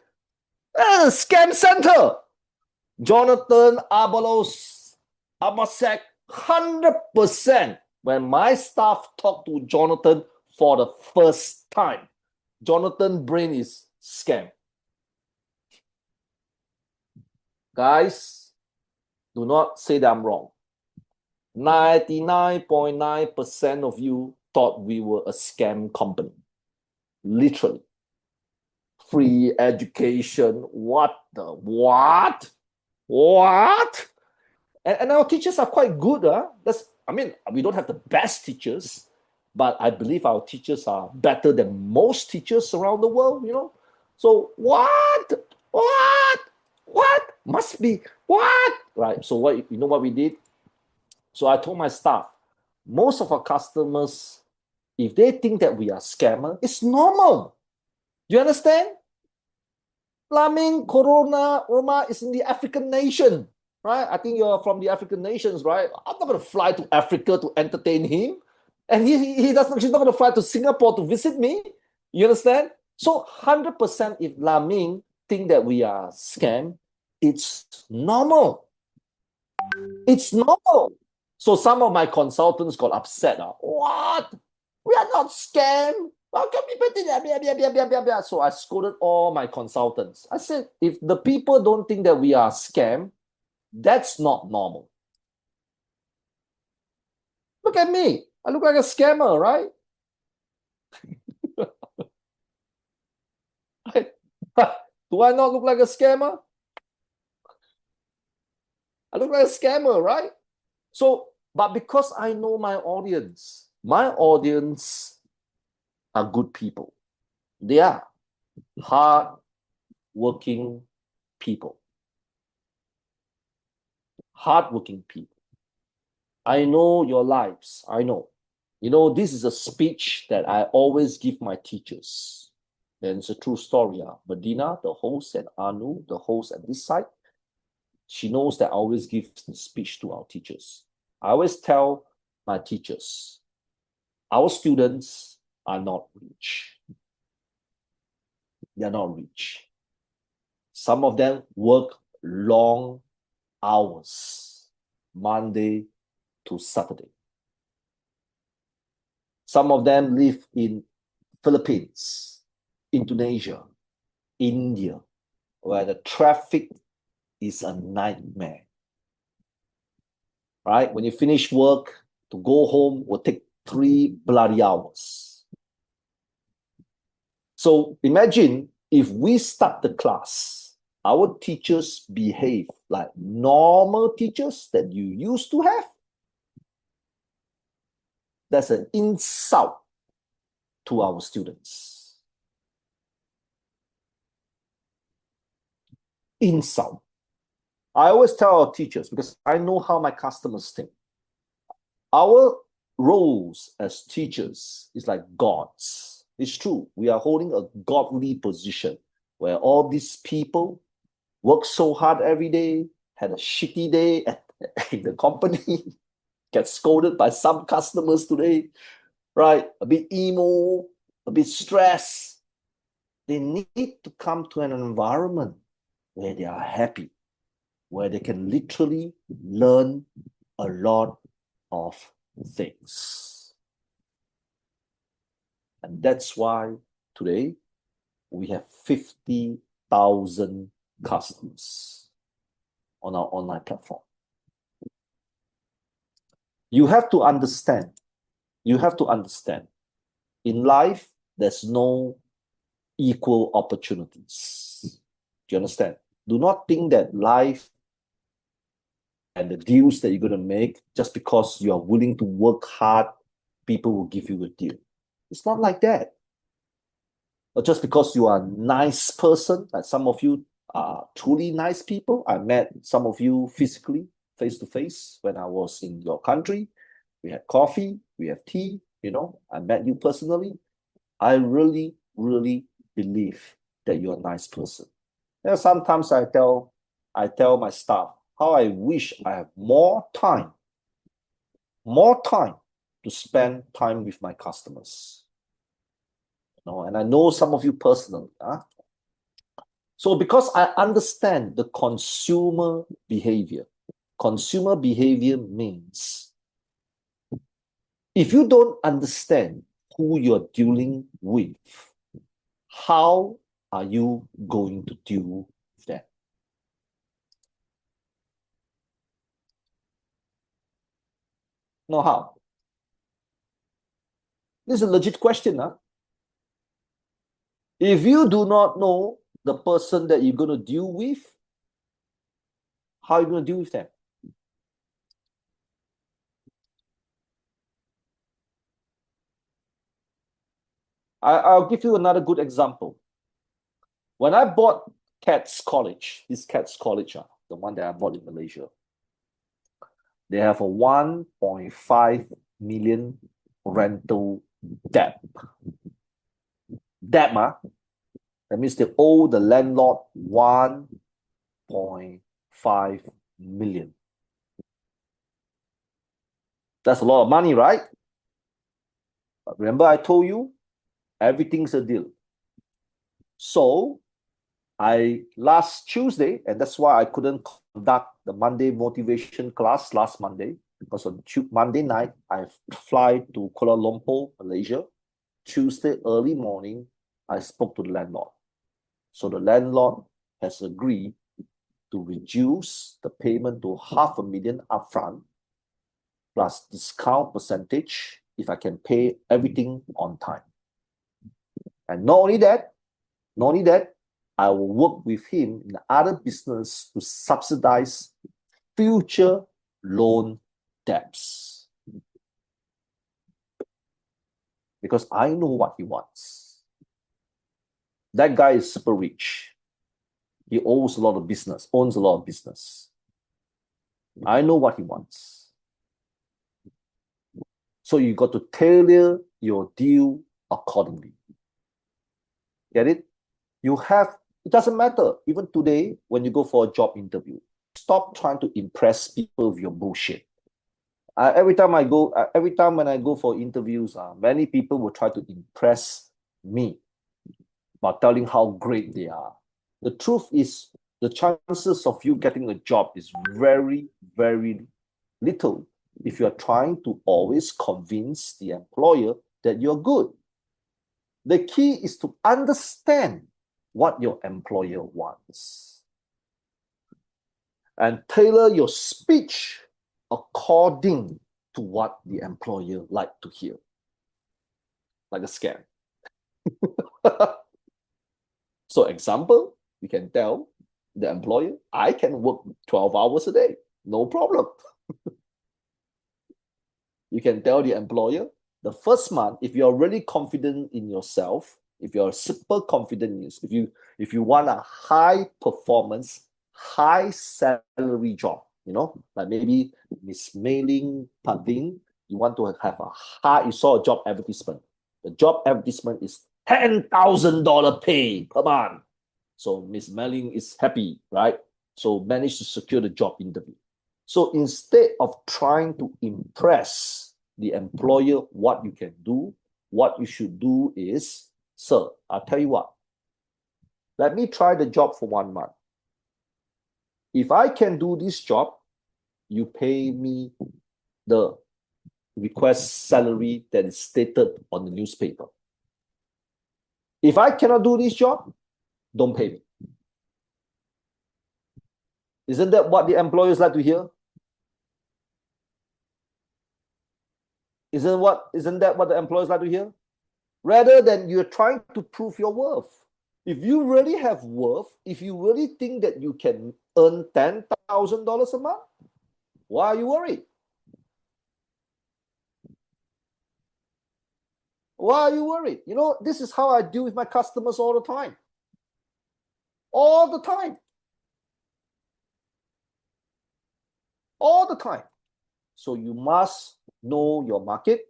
Speaker 1: That's a scam center. Jonathan Abalos, Amasek, 100%. When my staff talk to Jonathan for the first time, Jonathan brain is scam. Guys, do not say that I'm wrong. 99.9% of you thought we were a scam company. Literally. Free education. What the what? What? And our teachers are quite good. We don't have the best teachers, but I believe our teachers are better than most teachers around the world, So what? What? What? Must be what? Right. So what we did? So I told my staff, most of our customers, if they think that we are scammer, it's normal. Do you understand? Laming, Corona, Roma is in the African nation, right? I think you're from the African nations, right? I'm not going to fly to Africa to entertain him. And he's not going to fly to Singapore to visit me. You understand? So 100% if Laming think that we are scam, it's normal. It's normal. So some of my consultants got upset. What? We are not scam. How can people think that? Blah, blah, blah, blah, blah, blah. So I scolded all my consultants. I said, if the people don't think that we are scam, that's not normal. Look at me. I look like a scammer, right? Do I not look like a scammer? I look like a scammer, right? So, but because I know my audience are good people. They are hard-working people. Hard-working people. I know your lives. I know. This is a speech that I always give my teachers. And it's a true story. Medina, the host, and Anu, the host at this side, she knows that I always give the speech to our teachers. I always tell my teachers, our students are not rich. They're not rich. Some of them work long hours, Monday to Saturday. Some of them live in Philippines, Indonesia, India, where the traffic is a nightmare. Right? When you finish work, to go home will take 3 bloody hours. So imagine if we start the class, our teachers behave like normal teachers that you used to have. That's an insult to our students. Insult. I always tell our teachers, because I know how my customers think. Our roles as teachers is like gods. It's true. We are holding a godly position where all these people work so hard every day, had a shitty day in the company, get scolded by some customers today, right? A bit emo, a bit stressed. They need to come to an environment where they are happy, where they can literally learn a lot of things. And that's why today we have 50,000 customers on our online platform. You have to understand, in life, there's no equal opportunities. Do you understand? Do not think that life and the deals that you're going to make, just because you are willing to work hard, people will give you a deal. It's not like that. Or just because you are a nice person, like some of you are truly nice people. I met some of you physically, face to face, when I was in your country. We had coffee, we have tea, I met you personally. I really, really believe that you're a nice person. And sometimes I tell my staff how I wish I have more time to spend time with my customers. And I know some of you personally. So because I understand the consumer behavior means if you don't understand who you're dealing with, how are you going to deal with that? No, how? This is a legit question. If you do not know the person that you're going to deal with, how are you going to deal with them? I'll give you another good example. When I bought Cat's College, the one that I bought in Malaysia, they have a 1.5 million rental debt. That means they owe the landlord 1.5 million. That's a lot of money, right? But remember I told you, everything's a deal. So last Tuesday, and that's why I couldn't conduct the Monday motivation class last Monday, because on Monday night, I fly to Kuala Lumpur, Malaysia. Tuesday early morning, I spoke to the landlord. So the landlord has agreed to reduce the payment to 500,000 upfront, plus discount percentage if I can pay everything on time. And not only that, I will work with him in other business to subsidize future loan debts. Because I know what he wants. That guy is super rich. He owns a lot of business. I know what he wants. So you got to tailor your deal accordingly. Get it? It doesn't matter. Even today, when you go for a job interview, stop trying to impress people with your bullshit. Every time when I go for interviews, many people will try to impress me by telling how great they are. The truth is, the chances of you getting a job is very, very little if you are trying to always convince the employer that you're good. The key is to understand what your employer wants and tailor your speech according to what the employer like to hear. Like a scam. So example, you can tell the employer, I can work 12 hours a day, no problem. You can tell the employer, the first month, if you're really confident in yourself, if you're super confident in yourself, if you want a high performance, high salary job, like maybe Miss Mailing Pading, you want to have you saw a job advertisement. The job advertisement is $10,000 pay per month. So Miss Mailing is happy, right? So managed to secure the job interview. So instead of trying to impress the employer what you can do, what you should do is, sir, I'll tell you what, let me try the job for 1 month. If I can do this job, you pay me the request salary that is stated on the newspaper. If I cannot do this job, don't pay me. Isn't that what the employers like to hear? Isn't that what the employers like to hear? Rather than you're trying to prove your worth. If you really have worth, if you really think that you can earn $10,000 a month, why are you worried? Why are you worried? This is how I deal with my customers all the time. All the time. All the time. So you must know your market.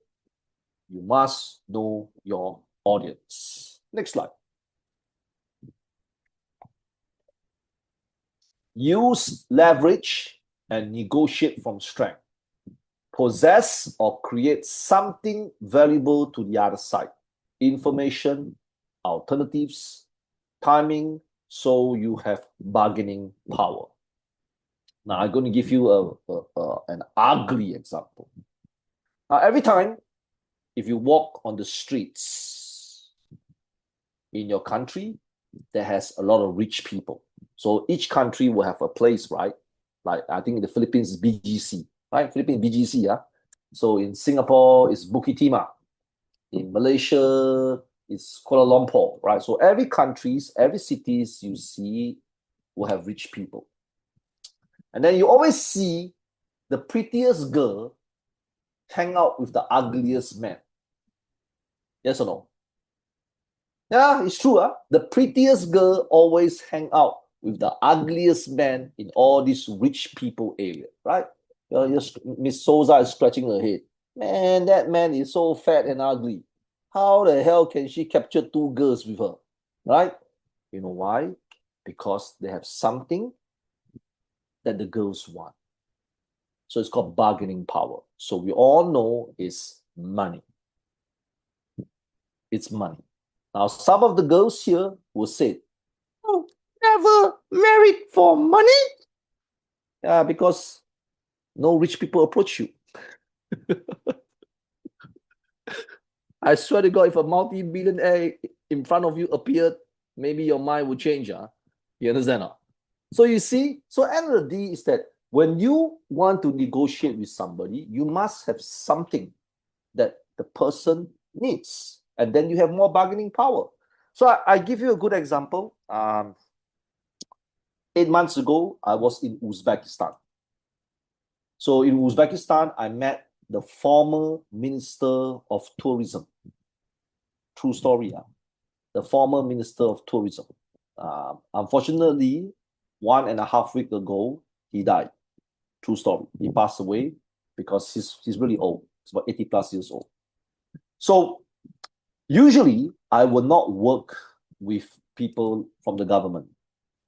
Speaker 1: You must know your audience. Next slide. Use leverage and negotiate from strength. possess or create something valuable to the other side. Information, alternatives, timing, so you have bargaining power. Now, I'm going to give you an ugly example. Now, every time if you walk on the streets in your country, that has a lot of rich people. So each country will have a place, right? Like I think in the Philippines is BGC, right? Philippines BGC, yeah. So in Singapore it's Bukit Timah. In Malaysia it's Kuala Lumpur, right? So every countries, every cities you see will have rich people. And then you always see the prettiest girl hang out with the ugliest man. Yes or no? Yeah, it's true. The prettiest girl always hang out with the ugliest man in all these rich people area, right? Miss Souza is scratching her head. Man, that man is so fat and ugly. How the hell can she capture two girls with her? Right? You know why? Because they have something that the girls want. So it's called bargaining power. So we all know it's money. It's money. Now, some of the girls here will say, oh, never married for money? Yeah, because no rich people approach you. I swear to God, if a multi-billionaire in front of you appeared, maybe your mind would change. You understand? So you see, so end of the day is that when you want to negotiate with somebody, you must have something that the person needs. And then you have more bargaining power. So I give you a good example. 8 months ago, I was in Uzbekistan. So in Uzbekistan, I met the former Minister of Tourism. True story. The former Minister of Tourism. Unfortunately, 1.5 weeks ago, he died. True story. He passed away because he's really old. He's about 80 plus years old. So usually, I will not work with people from the government.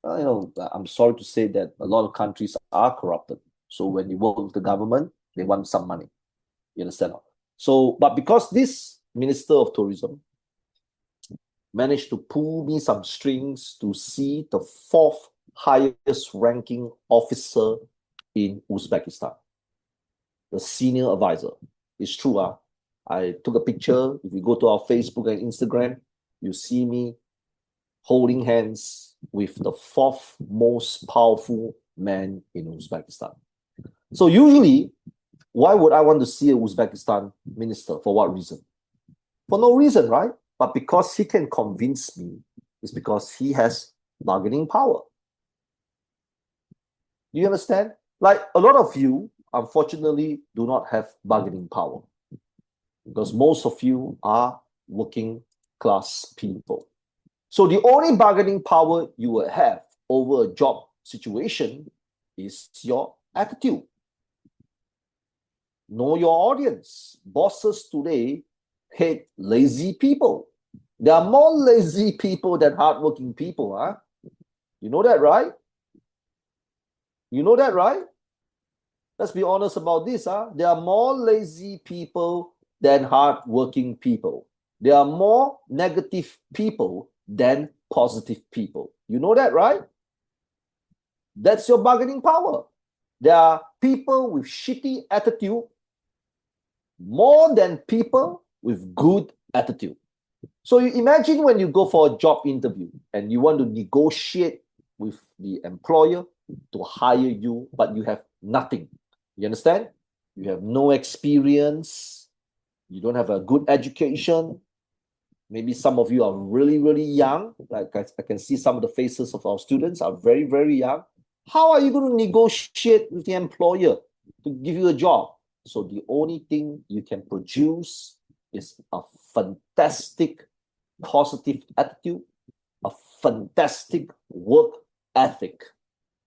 Speaker 1: I'm sorry to say that a lot of countries are corrupted. So when you work with the government, they want some money. You understand? So, but because this Minister of Tourism managed to pull me some strings to see the fourth highest ranking officer in Uzbekistan, the senior advisor. It's true. I took a picture. If you go to our Facebook and Instagram, you see me holding hands with the fourth most powerful man in Uzbekistan. So usually, why would I want to see a Uzbekistan minister? For what reason? For no reason, right? But because he can convince me, it's because he has bargaining power. Do you understand? Like a lot of you, unfortunately, do not have bargaining power because most of you are working class people. So the only bargaining power you will have over a job situation is your attitude. Know your audience. Bosses today hate lazy people. There are more lazy people than hardworking people. You know that, right? You know that, right? Let's be honest about this. There are more lazy people than hardworking people. There are more negative people than positive people. You know that, right? That's your bargaining power. There are people with shitty attitude more than people with good attitude. So you imagine when you go for a job interview and you want to negotiate with the employer to hire you, but you have nothing. You understand? You have no experience. You don't have a good education. Maybe some of you are really, really young. Like I can see some of the faces of our students are very, very young. How are you going to negotiate with the employer to give you a job? So the only thing you can produce is a fantastic positive attitude, a fantastic work ethic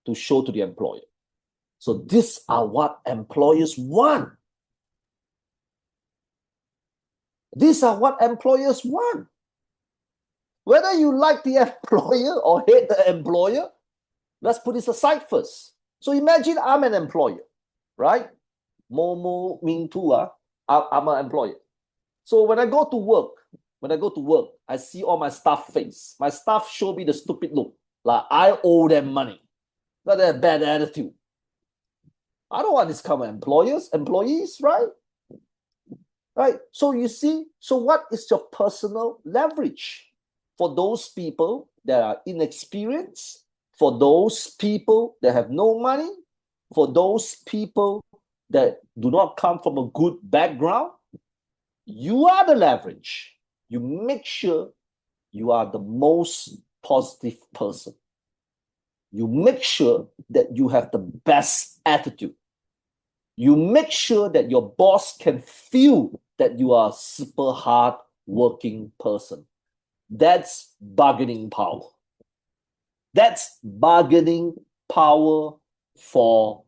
Speaker 1: to show to the employer. So these are what employers want. These are what employers want. Whether you like the employer or hate the employer, let's put this aside first. So imagine I'm an employer, right? Momo Ming too. I'm an employer. So when I go to work, I see all my staff face. My staff show me the stupid look. Like I owe them money. Got that bad attitude. I don't want this kind of employees, right? Right. So you see, so what is your personal leverage for those people that are inexperienced, for those people that have no money, for those people that do not come from a good background? You are the leverage. You make sure you are the most positive person. You make sure that you have the best attitude. You make sure that your boss can feel that you are a super hard working person. That's bargaining power. That's bargaining power for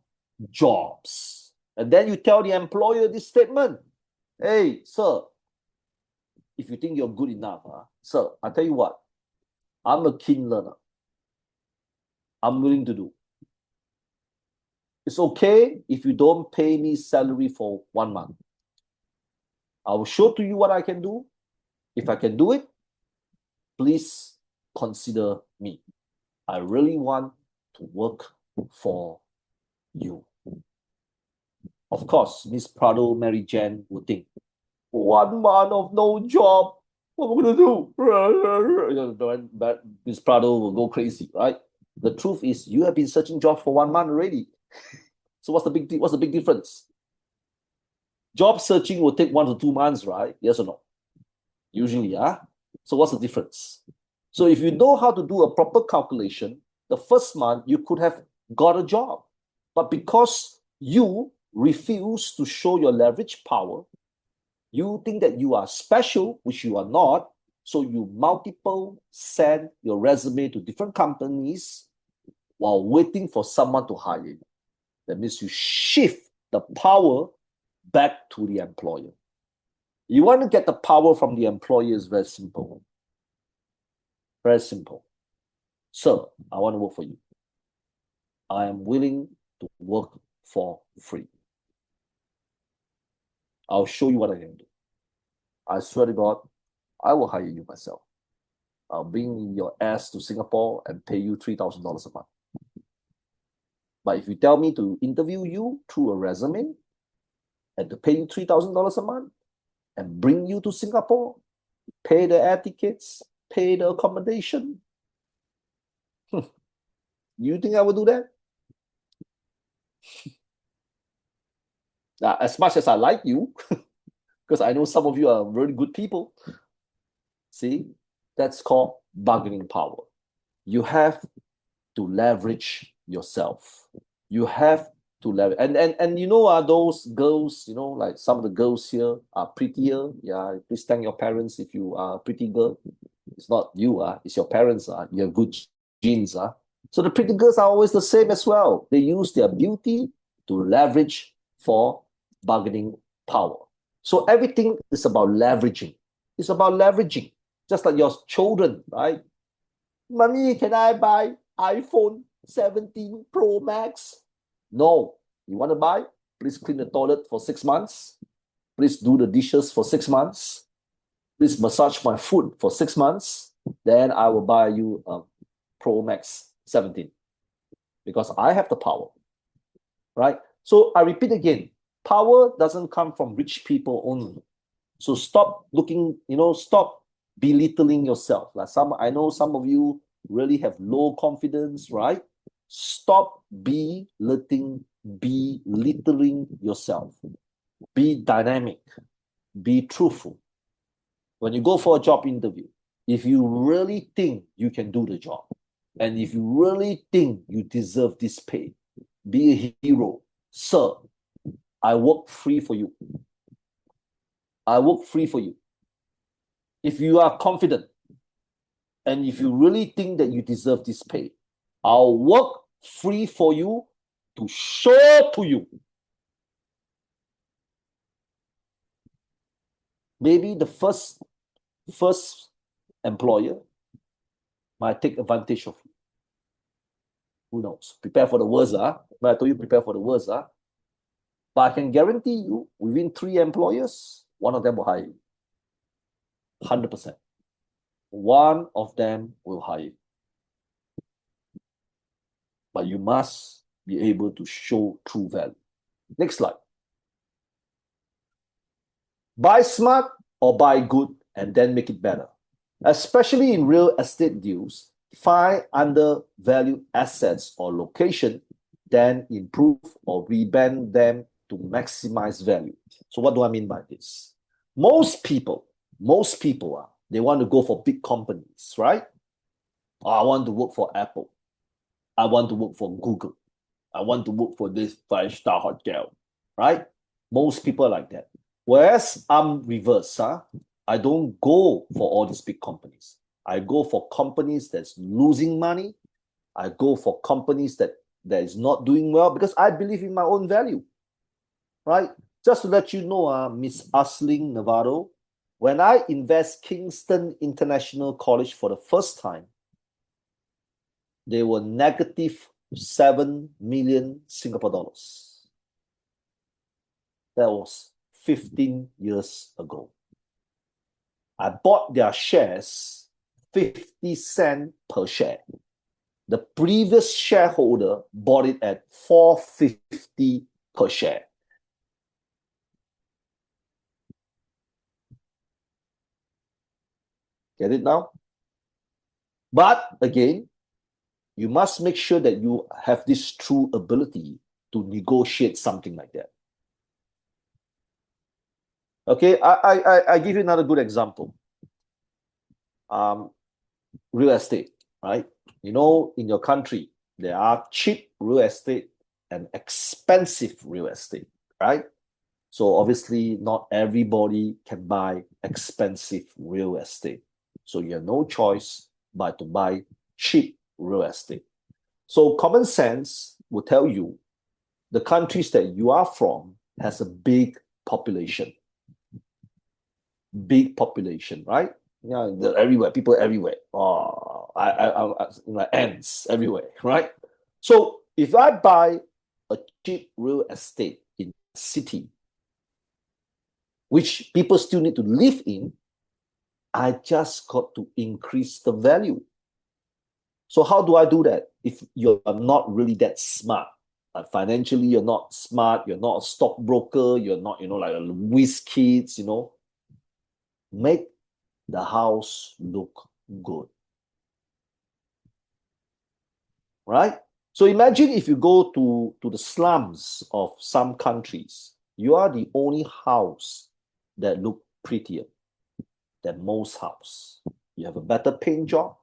Speaker 1: jobs. And then you tell the employer this statement. Hey, sir, if you think you're good enough, sir, I tell you what, I'm a keen learner. I'm willing to do. It's okay if you don't pay me salary for 1 month. I will show to you what I can do. If I can do it, please consider me. I really want to work for you. Of course, Miss Prado, Mary Jane would think, 1 month of no job, what am I going to do? But Miss Prado will go crazy, right? The truth is, you have been searching jobs for 1 month already. So what's the big difference? Job searching will take 1 to 2 months, right? Yes or no? Usually, So what's the difference? So if you know how to do a proper calculation, the first month you could have got a job. But because you refuse to show your leverage power, you think that you are special, which you are not, so you multiple send your resume to different companies while waiting for someone to hire you. That means you shift the power back to the employer. You want to get the power from the employer is very simple. Very simple. Sir, I want to work for you. I am willing to work for free. I'll show you what I can do. I swear to God, I will hire you myself. I'll bring your ass to Singapore and pay you $3,000 a month. But if you tell me to interview you through a resume and to pay you $3,000 a month and bring you to Singapore, pay the air tickets, pay the accommodation, you think I will do that? As much as I like you, because I know some of you are very good people. See, that's called bargaining power. You have to leverage yourself. You have to leverage. And you know, those girls, you know, like some of the girls here are prettier. Yeah, please thank your parents if you are a pretty girl. It's not you, it's your parents. You have good genes. So the pretty girls are always the same as well. They use their beauty to leverage for bargaining power. So everything is about leveraging. It's about leveraging. Just like your children, right? Mommy, can I buy iPhone 17 Pro Max? No. You want to buy? Please clean the toilet for 6 months. Please do the dishes for 6 months. Please massage my foot for 6 months. Then I will buy you a Pro Max 17. Because I have the power. Right? So I repeat again, power doesn't come from rich people only. So stop looking, stop belittling yourself. Like I know some of you really have low confidence, right? Stop belittling yourself. Be dynamic. Be truthful. When you go for a job interview, if you really think you can do the job, and if you really think you deserve this pay, be a hero. Sir, I work free for you. I work free for you. If you are confident, and if you really think that you deserve this pay, I'll work free for you to show to you. Maybe the first employer might take advantage of you. Who knows? Prepare for the worst, But I told you prepare for the worst, But I can guarantee you, within 3 employers, one of them will hire you. 100%. One of them will hire you. But you must be able to show true value. Next slide. Buy smart or buy good and then make it better. Especially in real estate deals, find undervalued assets or location, then improve or revamp them to maximize value. So what do I mean by this? Most people they want to go for big companies, right? Oh, I want to work for Apple. I want to work for Google. I want to work for this 5-star hotel, right? Most people are like that. Whereas I'm reverse, I don't go for all these big companies. I go for companies that's losing money. I go for companies that is not doing well because I believe in my own value, right? Just to let you know, Miss Asling Navarro, when I invest Kingston International College for the first time, they were negative 7 million Singapore dollars. That was 15 years ago. I bought their shares 50 cents per share. The previous shareholder bought it at 4.50 per share. Get it now? But again, you must make sure that you have this true ability to negotiate something like that. Okay, I give you another good example. Real estate, right? You know, in your country, there are cheap real estate and expensive real estate, right? So obviously, not everybody can buy expensive real estate. So you have no choice but to buy cheap real estate. So common sense will tell you the countries that you are from has a big population. Big population, right? Yeah, they're everywhere, people everywhere. Oh, ants everywhere, right? So if I buy a cheap real estate in a city, which people still need to live in, I just got to increase the value. So how do I do that? If you're not really that smart, financially, you're not smart, you're not a stockbroker, you're not, like a whiz kids, make the house look good. Right? So imagine if you go to the slums of some countries, you are the only house that look prettier than most house. You have a better paint job.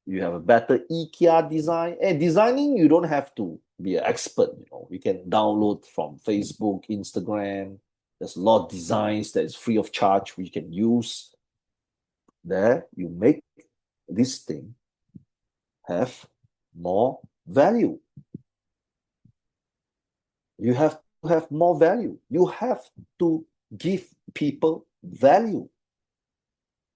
Speaker 1: You have a better IKEA design. And designing, you don't have to be an expert. You can download from Facebook, Instagram. There's a lot of designs that is free of charge which you can use. There, you make this thing have more value. You have to have more value. You have to give people value.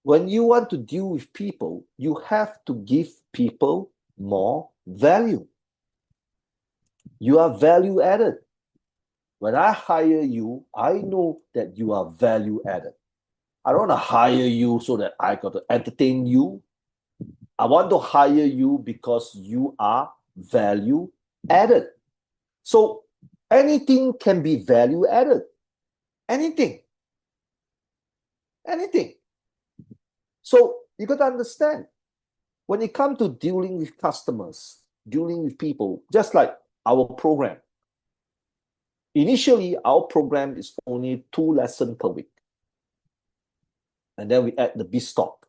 Speaker 1: When you want to deal with people, you have to give people more value. You are value added. When I hire you, I know that you are value added. I don't want to hire you so that I got to entertain you. I want to hire you because you are value added. So anything can be value added. Anything. Anything. So you got to understand, when it comes to dealing with customers, dealing with people, just like our program, initially our program is only 2 lessons per week. And then we add the Biz Talk.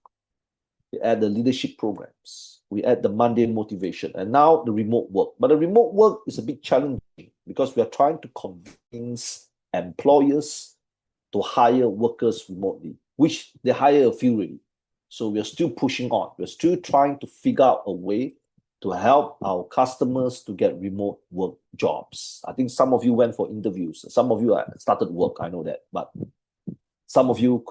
Speaker 1: We add the leadership programs. We add the Monday motivation. And now the remote work. But the remote work is a bit challenging because we are trying to convince employers to hire workers remotely, which they hire a few already. So we are still pushing on. We're still trying to figure out a way to help our customers to get remote work jobs. I think some of you went for interviews. Some of you started work, I know that. But some of you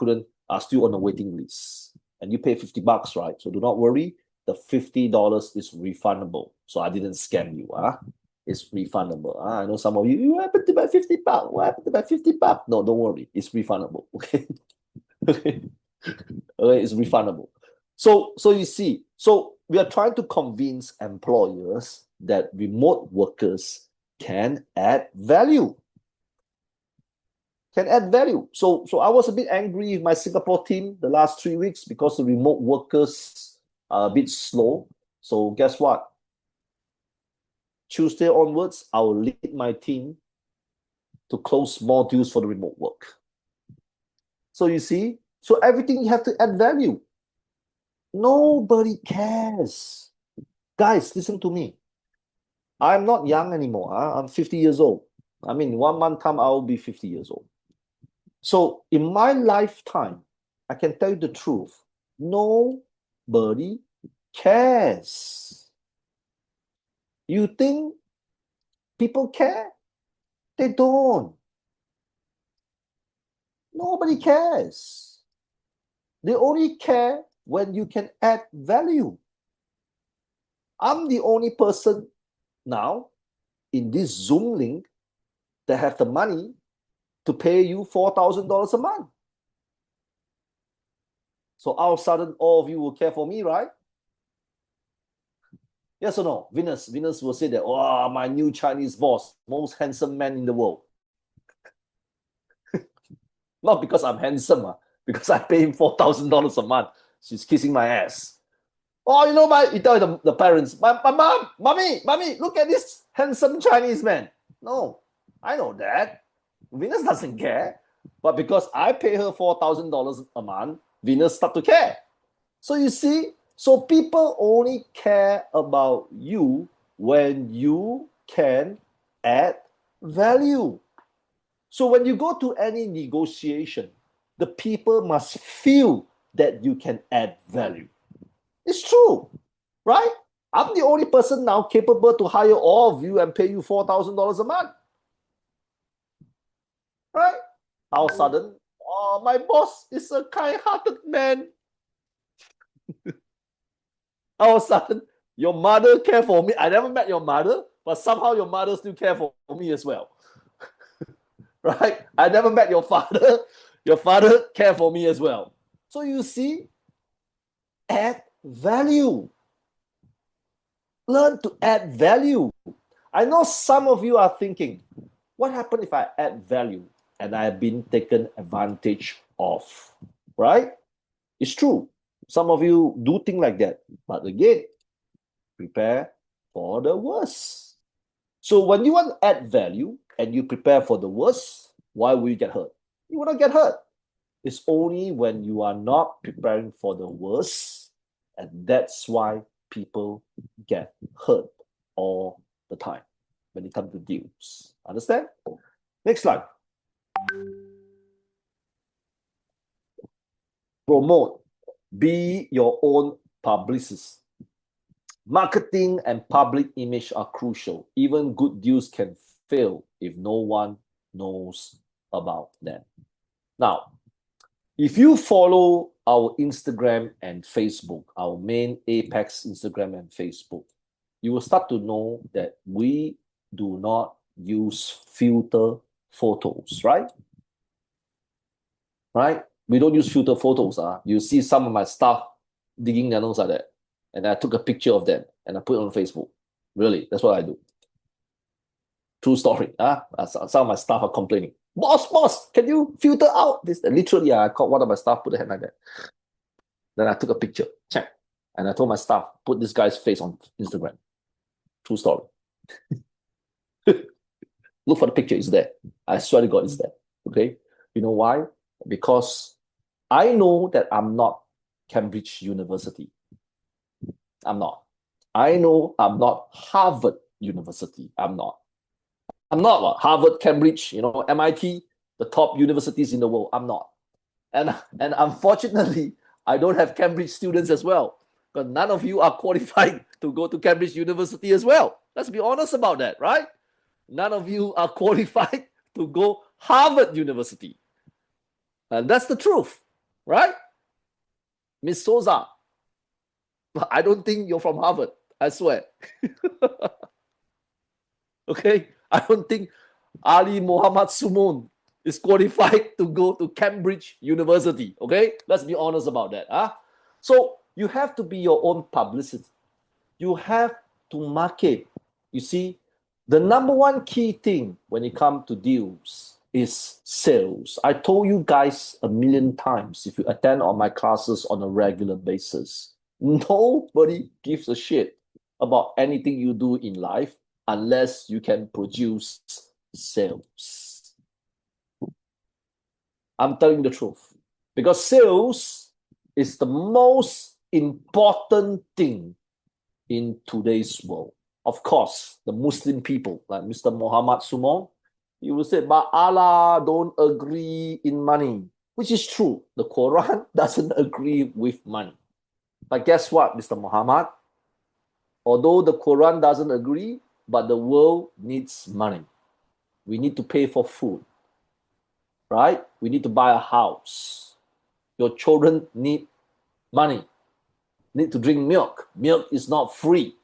Speaker 1: are still on the waiting list. And you pay $50, right? So do not worry. The $50 is refundable. So I didn't scam you. It's refundable. I know some of you, what happened to my 50 bucks? What happened to my 50 bucks? No, don't worry. It's refundable. Okay. Okay. Okay, it's refundable. So you see, so we are trying to convince employers that remote workers can add value. Can add value. So I was a bit angry with my Singapore team the last 3 weeks because the remote workers are a bit slow. So guess what? Tuesday onwards, I will lead my team to close more deals for the remote work. So you see, so everything you have to add value. Nobody cares. Guys, listen to me. I'm not young anymore. I'm 50 years old. I mean, 1 month time, I'll be 50 years old. So in my lifetime, I can tell you the truth. Nobody cares. You think people care? They don't. Nobody cares. They only care when you can add value. I'm the only person now in this Zoom link that have the money to pay you $4,000 a month. So all of a sudden, all of you will care for me, right? Yes or no? Venus will say that, oh, my new Chinese boss, most handsome man in the world. Not because I'm handsome, because I pay him $4,000 a month. She's kissing my ass. Oh, you tell the parents, my mom, mommy, look at this handsome Chinese man. No, I know that. Venus doesn't care. But because I pay her $4,000 a month, Venus start to care. So you see, so people only care about you when you can add value. So when you go to any negotiation, the people must feel that you can add value. It's true, right? I'm the only person now capable to hire all of you and pay you $4,000 a month. Right? All of a sudden, oh, my boss is a kind-hearted man. All of a sudden, your mother care for me. I never met your mother, but somehow your mother still care for me as well. Right? I never met your father. Your father care for me as well. So you see, add value. Learn to add value. I know some of you are thinking, what happens if I add value and I have been taken advantage of? Right? It's true. Some of you do think like that. But again, prepare for the worst. So when you want to add value and you prepare for the worst, why will you get hurt? You will not get hurt. It's only when you are not preparing for the worst, and that's why people get hurt all the time when it comes to deals. Understand? Next slide. Promote. Be your own publicist. Marketing and public image are crucial. Even good deals can fail if no one knows about them. Now, if you follow our Instagram and Facebook, our main Apex Instagram and Facebook, you will start to know that we do not use filter photos, right? Right? We don't use filter photos. You see some of my staff digging their nose like that. And I took a picture of them and I put it on Facebook. Really, that's what I do. True story. Some of my staff are complaining. Boss, can you filter out this? Literally, I caught one of my staff, put a hand like that. Then I took a picture, check. And I told my staff, put this guy's face on Instagram. True story. Look for the picture, it's there. I swear to God, it's there. Okay? You know why? Because I know that I'm not Cambridge University. I'm not. I know I'm not Harvard University. I'm not Harvard, Cambridge, MIT, the top universities in the world. I'm not. And unfortunately, I don't have Cambridge students as well. But none of you are qualified to go to Cambridge University as well. Let's be honest about that, right? None of you are qualified to go Harvard University. And that's the truth, right? Miss Souza, I don't think you're from Harvard. I swear. Okay? I don't think Ali Muhammad Sumon is qualified to go to Cambridge University. Okay? Let's be honest about that. Huh? So you have to be your own publicity. You have to market. You see, the number one key thing when it comes to deals is sales. I told you guys a million times if you attend all my classes on a regular basis, nobody gives a shit about anything you do in life unless you can produce sales. I'm telling the truth. Because sales is the most important thing in today's world. Of course, the Muslim people, like Mr. Muhammad Sumon, he will say, but Allah don't agree in money, which is true. The Quran doesn't agree with money. But guess what, Mr. Muhammad? Although the Quran doesn't agree, but the world needs money. We need to pay for food, right? We need to buy a house. Your children need money, need to drink milk. Milk is not free,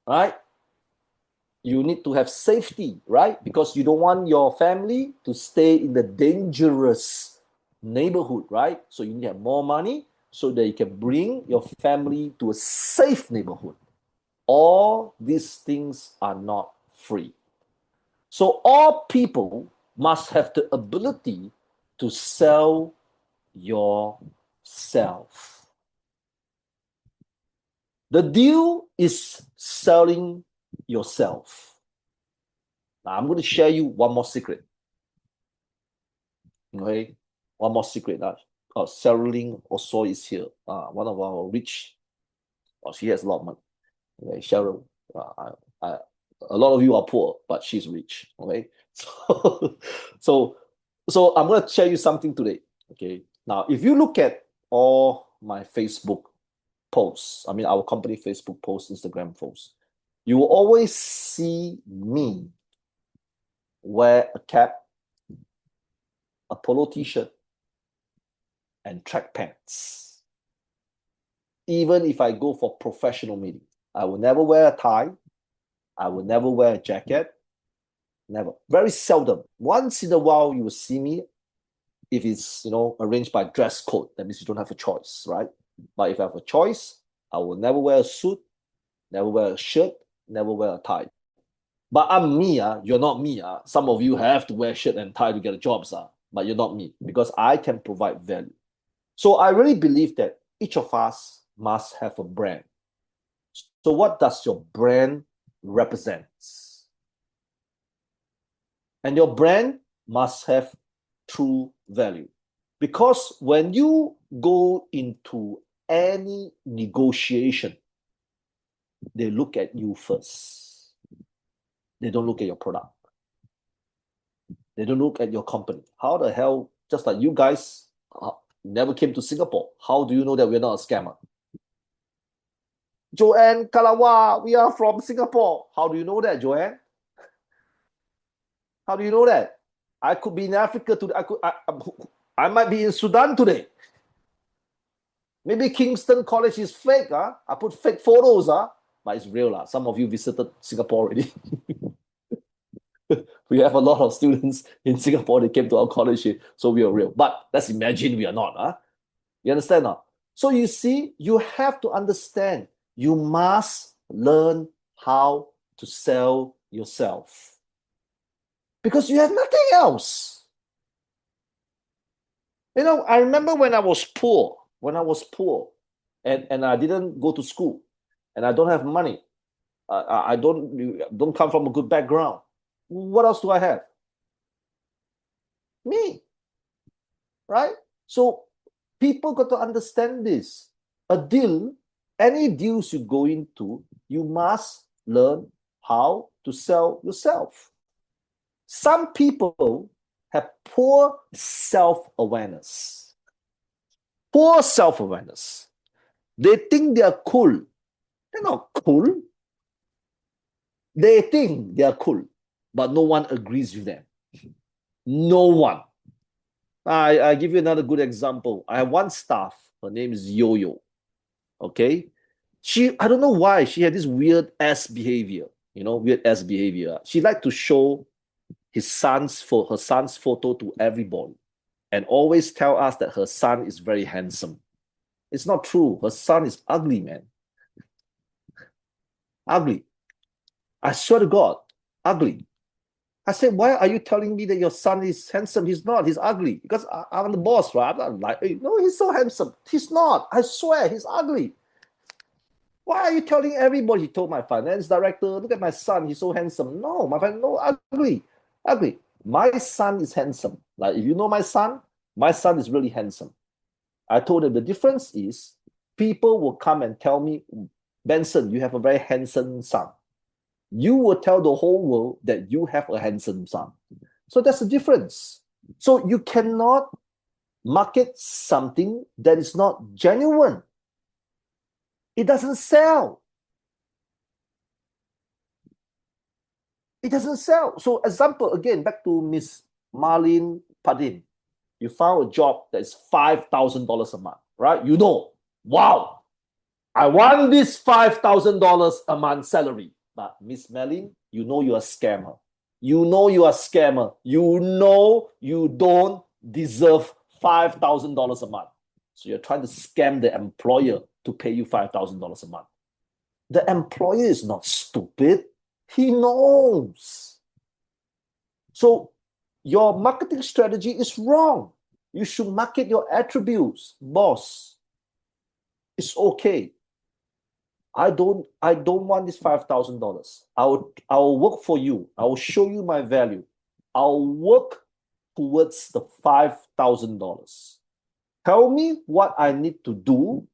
Speaker 1: right? You need to have safety, right? Because you don't want your family to stay in the dangerous neighborhood, right? So you need to have more money so that you can bring your family to a safe neighborhood. All these things are not free. So all people must have the ability to sell yourself. The deal is selling yourself. Now, I'm going to share you one more secret. Okay, one more secret. Cheryl also is here. One of our rich. She has a lot of money. Okay, Cheryl. A lot of you are poor, but she's rich. Okay, so I'm going to share you something today. Okay, now if you look at all my Facebook posts, I mean our company Facebook posts, Instagram posts, you will always see me wear a cap, a polo t-shirt, and track pants. Even if I go for professional meeting, I will never wear a tie. I will never wear a jacket. Never. Very seldom. Once in a while, you will see me if it's arranged by dress code. That means you don't have a choice, right? But if I have a choice, I will never wear a suit, never wear a shirt, never wear a tie. But I'm me. You're not me. Some of you have to wear shirt and tie to get a job, but you're not me because I can provide value. So I really believe that each of us must have a brand. So what does your brand represent? And your brand must have true value. Because when you go into any negotiation, they look at you first. They don't look at your product. They don't look at your company. How the hell, just like you guys never came to Singapore, how do you know that we're not a scammer? Joanne Kalawa, we are from Singapore. How do you know that, Joanne? How do you know that? I could be in Africa today. I might be in Sudan today. Maybe Kingston College is fake. I put fake photos, but it's real. Some of you visited Singapore already. We have a lot of students in Singapore that came to our college here, so we are real. But let's imagine we are not. You understand now? So you see, you have to understand. You must learn how to sell yourself. Because you have nothing else. I remember when I was poor, and I didn't go to school, and I don't have money. I don't come from a good background. What else do I have? Me. Right? So people got to understand this. Any deals you go into, you must learn how to sell yourself. Some people have poor self-awareness. Poor self-awareness. They think they are cool. They're not cool. They think they are cool, but no one agrees with them. No one. I give you another good example. I have one staff. Her name is Yo-Yo. Okay? I don't know why she had this weird ass behavior. weird ass behavior. She liked to show her son's photo to everybody and always tell us that her son is very handsome. It's not true. Her son is ugly, man. Ugly. I swear to God, ugly. I said, why are you telling me that your son is handsome? He's not. He's ugly. Because I'm the boss, right? I'm not like, hey, no, he's so handsome. He's not. I swear, he's ugly. Why are you telling everybody? He told my finance director, look at my son. He's so handsome. No, my friend, no, ugly. Ugly. My son is handsome. Like, if you know my son is really handsome. I told him the difference is people will come and tell me, Benson, you have a very handsome son. You will tell the whole world that you have a handsome son. So that's the difference. So you cannot market something that is not genuine. It doesn't sell. It doesn't sell. So example, again, back to Miss Marlene Padin. You found a job that is $5,000 a month, right? Wow, I want this $5,000 a month salary. But Miss Marlene, you're a scammer. You are a scammer. You don't deserve $5,000 a month. So you're trying to scam the employer to pay you $5,000 a month. The employer is not stupid. He knows. So your marketing strategy is wrong. You should market your attributes. Boss, it's okay. I don't want this $5,000. I'll work for you. I will show you my value. I'll work towards the $5,000. Tell me what I need to do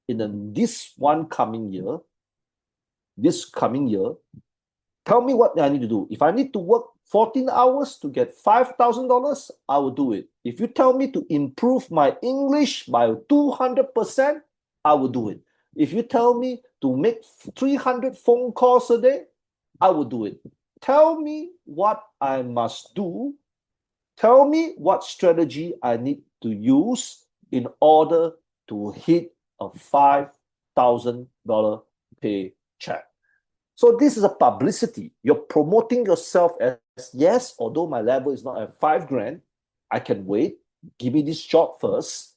Speaker 1: in this coming year. Tell me what I need to do. If I need to work 14 hours to get $5,000, I will do it. If you tell me to improve my English by 200%, I will do it. If you tell me to make 300 phone calls a day, I will do it. Tell me what I must do. Tell me what strategy I need to use in order to hit a $5,000 paycheck. So this is a publicity. You're promoting yourself as, yes, although my level is not at $5,000, I can wait. Give me this job first.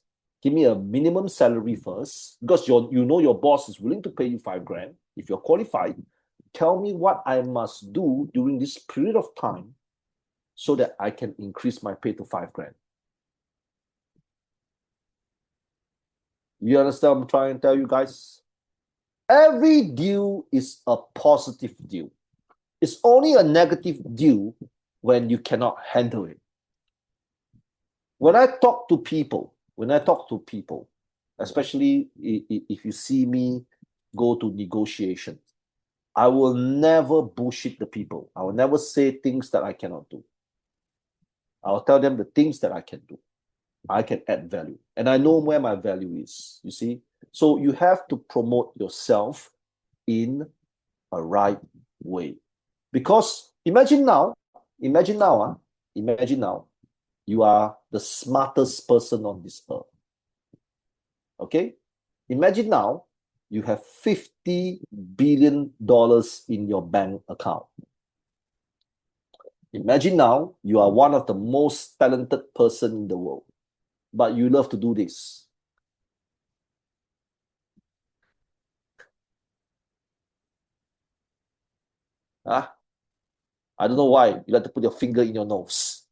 Speaker 1: Give me a minimum salary first, because your boss is willing to pay you $5,000 if you're qualified. Tell me what I must do during this period of time so that I can increase my pay to $5,000. You understand what I'm trying to tell you guys? Every deal is a positive deal. It's only a negative deal when you cannot handle it. When I talk to people, especially if you see me go to negotiations, I will never bullshit the people. I will never say things that I cannot do. I'll tell them the things that I can do. I can add value. And I know where my value is, you see? So you have to promote yourself in a right way. Because imagine now, you are the smartest person on this earth. Okay? Imagine now you have $50 billion in your bank account. Imagine now you are one of the most talented person in the world, but you love to do this. Huh? I don't know why you like to put your finger in your nose.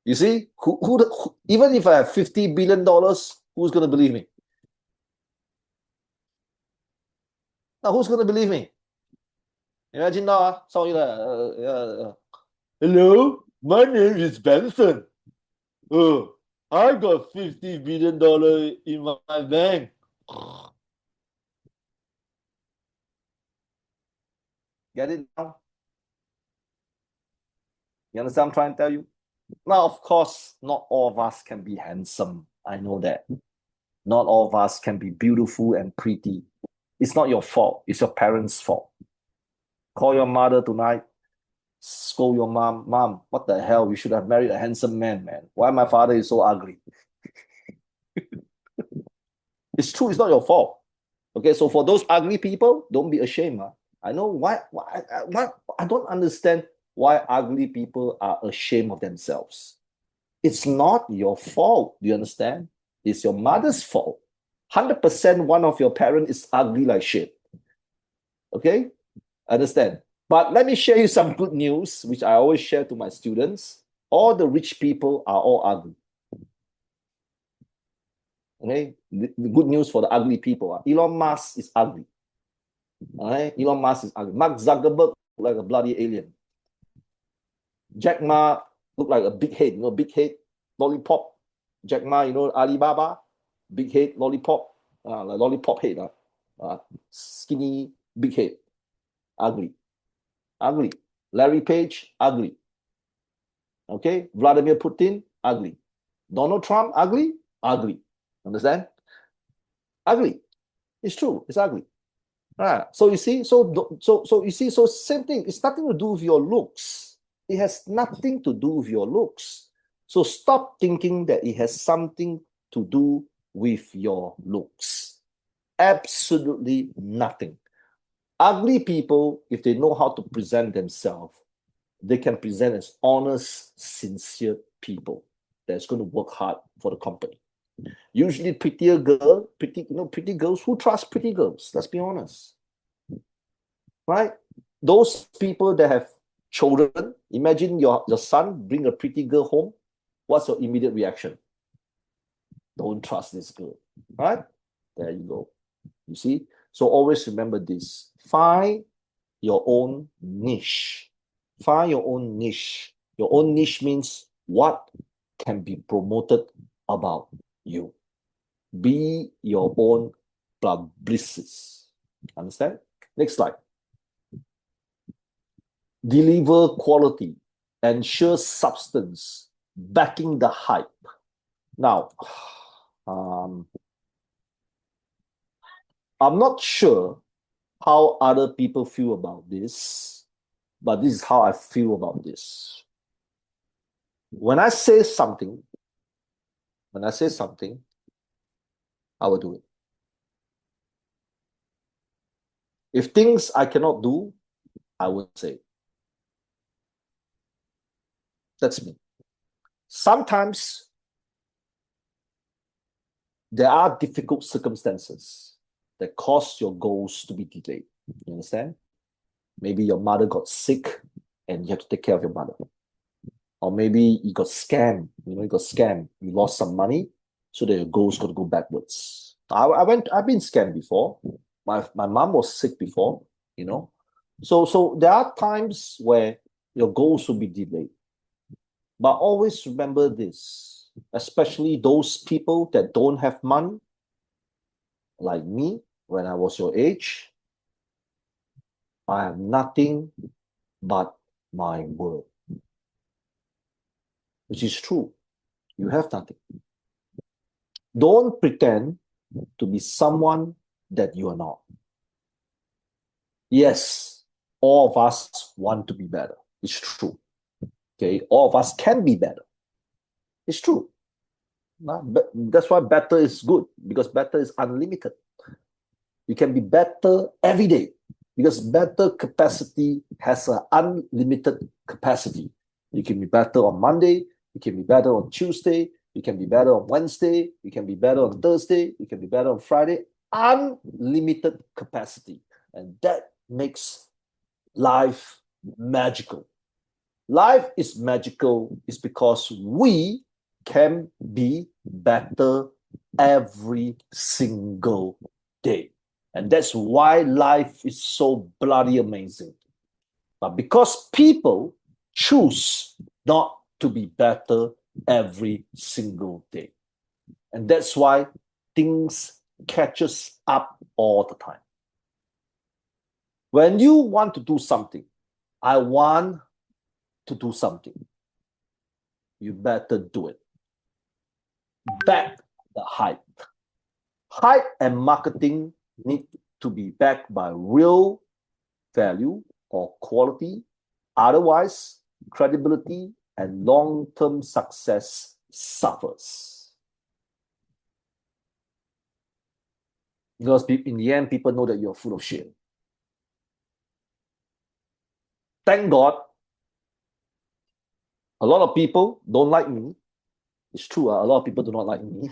Speaker 1: You see, even if I have $50 billion, who's going to believe me? Now, who's going to believe me? Imagine now, hello, my name is Benson. I got $50 billion in my bank. Get it now? You understand what I'm trying to tell you? Now, of course, not all of us can be handsome. I know that. Not all of us can be beautiful and pretty. It's not your fault. It's your parents' fault. Call your mother tonight. Scold your mom. Mom, what the hell? You should have married a handsome man. Why my father is so ugly? It's true. It's not your fault. Okay, so for those ugly people, don't be ashamed. I know why I don't understand why ugly people are ashamed of themselves. It's not your fault. Do you understand? It's your mother's fault. 100% one of your parents is ugly like shit. Okay? Understand? But let me share you some good news, which I always share to my students. All the rich people are all ugly. Okay? The good news for the ugly people. Elon Musk is ugly. All right? Elon Musk is ugly. Mark Zuckerberg like a bloody alien. Jack Ma look like a big head, big head, lollipop. Jack Ma, Alibaba, big head, lollipop, like lollipop head, skinny, big head, ugly, ugly. Larry Page, ugly. Okay, Vladimir Putin, ugly. Donald Trump, ugly, ugly. Understand? Ugly. It's true. It's ugly. So you see, so same thing. It's nothing to do with your looks. It has nothing to do with your looks. So stop thinking that it has something to do with your looks. Absolutely nothing. Ugly people, if they know how to present themselves, they can present as honest, sincere people that's going to work hard for the company. Usually pretty girls, who trust pretty girls? Let's be honest. Right? Those people that have children, imagine your son bring a pretty girl home. What's your immediate reaction? Don't trust this girl. Right? There you go. You see? So always remember this. Find your own niche. Find your own niche. Your own niche means what can be promoted about you. Be your own publicist. Understand? Next slide. Deliver quality, ensure substance, backing the hype. Now, I'm not sure how other people feel about this, but this is how I feel about this. When I say something, I will do it. If things I cannot do, I won't say. That's me. Sometimes there are difficult circumstances that cause your goals to be delayed. You understand? Maybe your mother got sick and you have to take care of your mother. Or maybe you got scammed. You lost some money, so that your goals got to go backwards. I've been scammed before. My mom was sick before, So there are times where your goals will be delayed. But always remember this, especially those people that don't have money, like me, when I was your age, I have nothing but my word. Which is true. You have nothing. Don't pretend to be someone that you are not. Yes, all of us want to be better. It's true. Okay, all of us can be better. It's true. But that's why better is good, because better is unlimited. You can be better every day, because better capacity has an unlimited capacity. You can be better on Monday, you can be better on Tuesday, you can be better on Wednesday, you can be better on Thursday, you can be better on Friday. Unlimited capacity. And that makes life magical. Life is magical is because we can be better every single day. And that's why life is so bloody amazing. But because people choose not to be better every single day. And that's why things catches up all the time. When you want to do something, I want to do something, you better do it. Back the hype. Hype and marketing need to be backed by real value or quality. Otherwise, credibility and long-term success suffers. Because in the end, people know that you're full of shit. Thank God, a lot of people don't like me. It's true, a lot of people do not like me.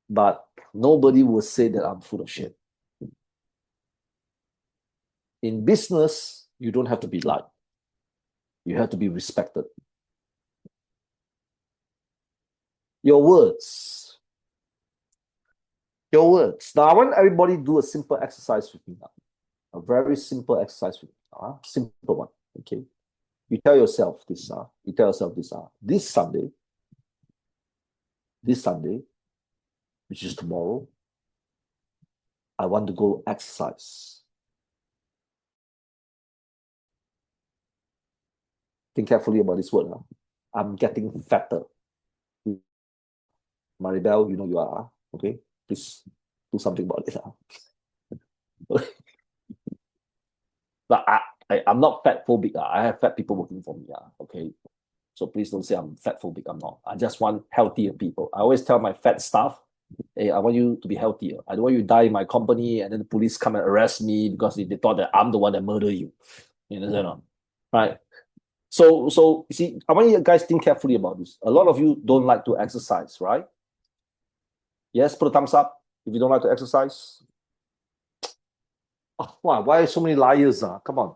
Speaker 1: But nobody will say that I'm full of shit. In business, you don't have to be liked. You have to be respected. Your words. Your words. Now, I want everybody to do a simple exercise with me now. A very simple exercise with me. Simple one. Okay. You tell yourself this. You tell yourself this. This Sunday, which is tomorrow, I want to go exercise. Think carefully about this word. I'm getting fatter. Maribel, you know you are. Okay. Please do something about it. But I'm not fat phobic. I have fat people working for me. Okay. So please don't say I'm fat phobic. I'm not. I just want healthier people. I always tell my fat staff, hey, I want you to be healthier. I don't want you to die in my company and then the police come and arrest me because they thought that I'm the one that murdered you. You know, right? So you see, I want you guys think carefully about this. A lot of you don't like to exercise, right? Yes, put a thumbs up if you don't like to exercise. Oh, why so many liars? Come on.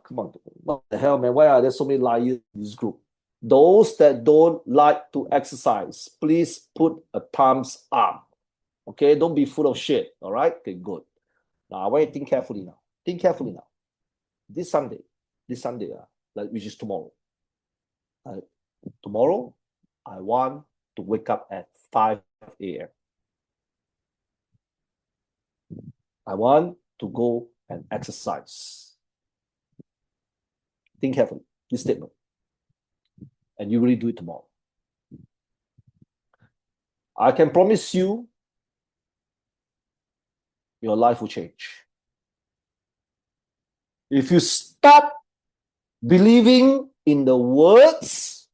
Speaker 1: What the hell, man? Why are there so many liars in this group? Those that don't like to exercise, please put a thumbs up. Okay, don't be full of shit. All right, okay, good. Now I want you to think carefully now. Think carefully now. This Sunday, like which is tomorrow. Tomorrow, I want to wake up at 5 a.m. I want to go and exercise. Think carefully, this statement. And you really do it tomorrow. I can promise you, your life will change. If you start believing in the words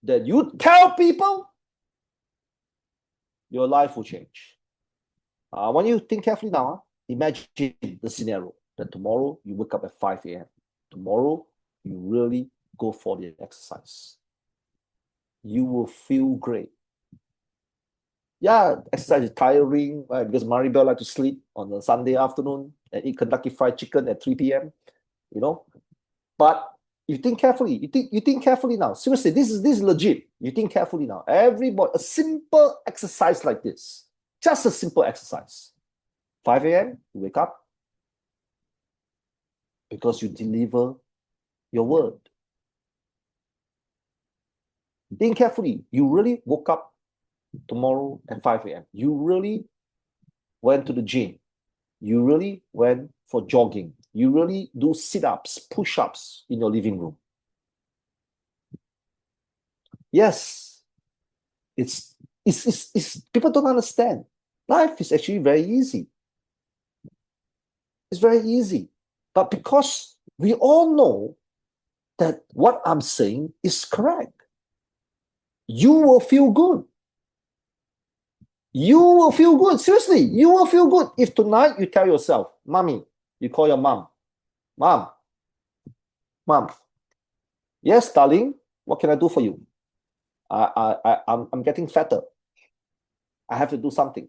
Speaker 1: that you tell people, your life will change. I want you to think carefully now. Imagine the scenario that tomorrow you wake up at 5 a.m. Tomorrow, you really go for the exercise. You will feel great. Yeah, exercise is tiring, right? Because Maribel like to sleep on a Sunday afternoon and eat Kentucky Fried Chicken at 3 p.m. You know, but you think carefully. You think carefully now. Seriously, this is legit. You think carefully now. Everybody, a simple exercise like this, just a simple exercise. 5 a.m. you wake up because you deliver your word. Think carefully. You really woke up tomorrow at 5 a.m. You really went to the gym. You really went for jogging. You really do sit-ups, push-ups in your living room. Yes, it's people don't understand. Life is actually very easy. It's very easy. But because we all know that what I'm saying is correct, you will feel good. You will feel good. Seriously, you will feel good. If tonight you tell yourself, Mommy, you call your mom, Mom, yes, darling, what can I do for you? I'm getting fatter. I have to do something.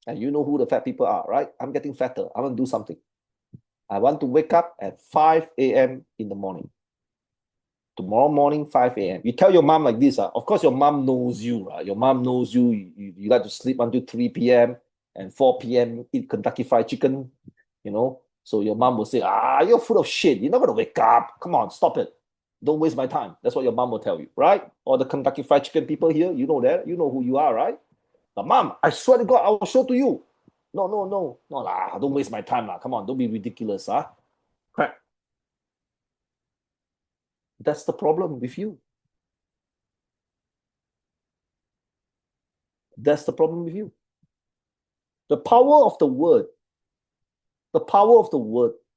Speaker 1: And you know who the fat people are, right? I'm getting fatter. I want to do something. I want to wake up at 5 a.m. in the morning. Tomorrow morning, 5 a.m. You tell your mom like this. Of course, your mom knows you. Right? Your mom knows you. You like to sleep until 3 p.m. and 4 p.m. eat Kentucky Fried Chicken. You know, so your mom will say, you're full of shit. You're not going to wake up. Come on, stop it. Don't waste my time. That's what your mom will tell you, right? All the Kentucky Fried Chicken people here, you know that. You know who you are, right? But Mom, I swear to God, I will show to you. No, don't waste my time. Come on, don't be ridiculous. Crap. That's the problem with you. That's the problem with you. The power of the word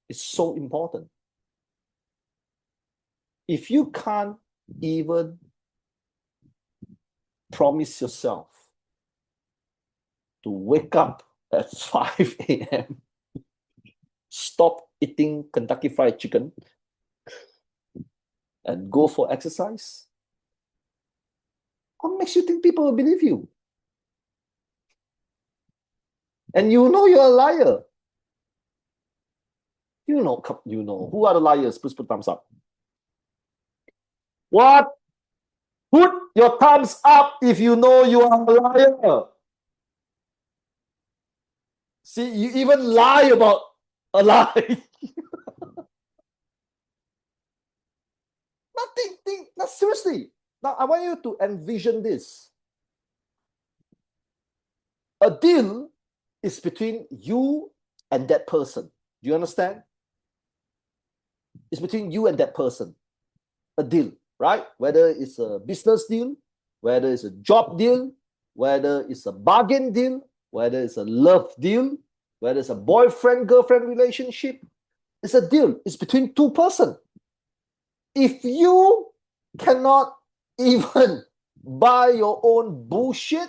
Speaker 1: is so important. If you can't even promise yourself to wake up at 5 a.m., stop eating Kentucky Fried Chicken and go for exercise? What makes you think people will believe you? And you know you're a liar. You know. Who are the liars? Please put thumbs up. What? Put your thumbs up if you know you are a liar. See, you even lie about a lie. Nothing. No, seriously. Now, I want you to envision this. A deal is between you and that person. Do you understand? It's between you and that person. A deal, right? Whether it's a business deal, whether it's a job deal, whether it's a bargain deal, whether it's a love deal, whether it's a boyfriend-girlfriend relationship, it's a deal. It's between two persons. If you cannot even buy your own bullshit,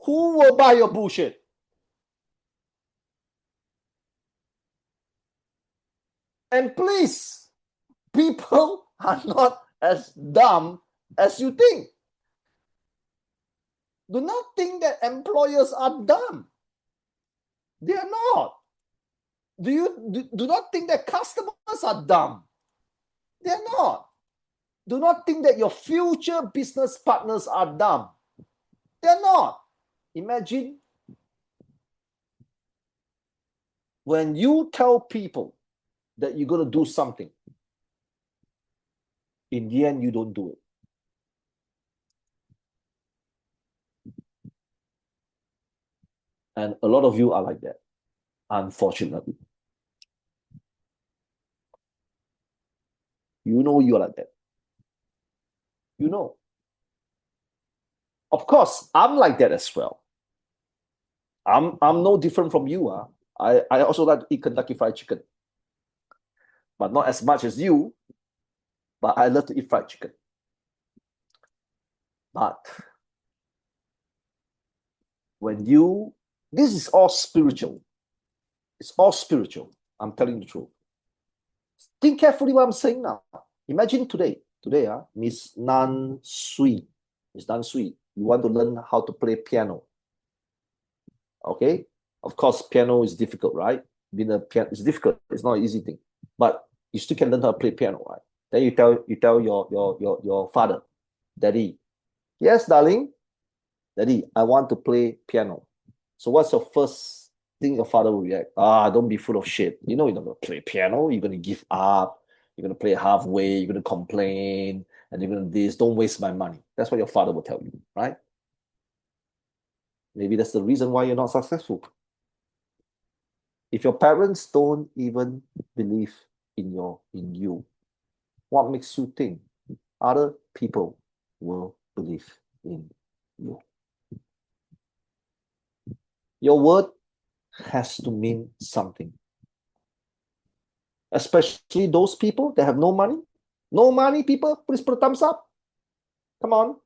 Speaker 1: who will buy your bullshit? And please, people are not as dumb as you think. Do not think that employers are dumb. They are not. Do not think that customers are dumb. They are not. Do not think that your future business partners are dumb. They are not. Imagine when you tell people that you're going to do something, in the end, you don't do it. And a lot of you are like that, unfortunately. You know you're like that. You know. Of course, I'm like that as well. I'm no different from you. I also like to eat Kentucky Fried Chicken. But not as much as you. But I love to eat fried chicken. But when this is all spiritual. It's all spiritual. I'm telling the truth. Think carefully what I'm saying now. Imagine today, Miss Nan Sui. Miss Nan Sui, you want to learn how to play piano. Okay? Of course, piano is difficult, right? It's difficult. It's not an easy thing. But you still can learn how to play piano, right? Then you tell your father, Daddy, yes, darling, Daddy, I want to play piano. So what's your first thing your father will react? Don't be full of shit. You know you're not going to play piano. You're going to give up. You're going to play halfway. You're going to complain. And you're going to this. Don't waste my money. That's what your father will tell you, right? Maybe that's the reason why you're not successful. If your parents don't even believe in you, what makes you think other people will believe in you? Your word has to mean something. Especially those people that have no money. No money, people, please put a thumbs up. Come on.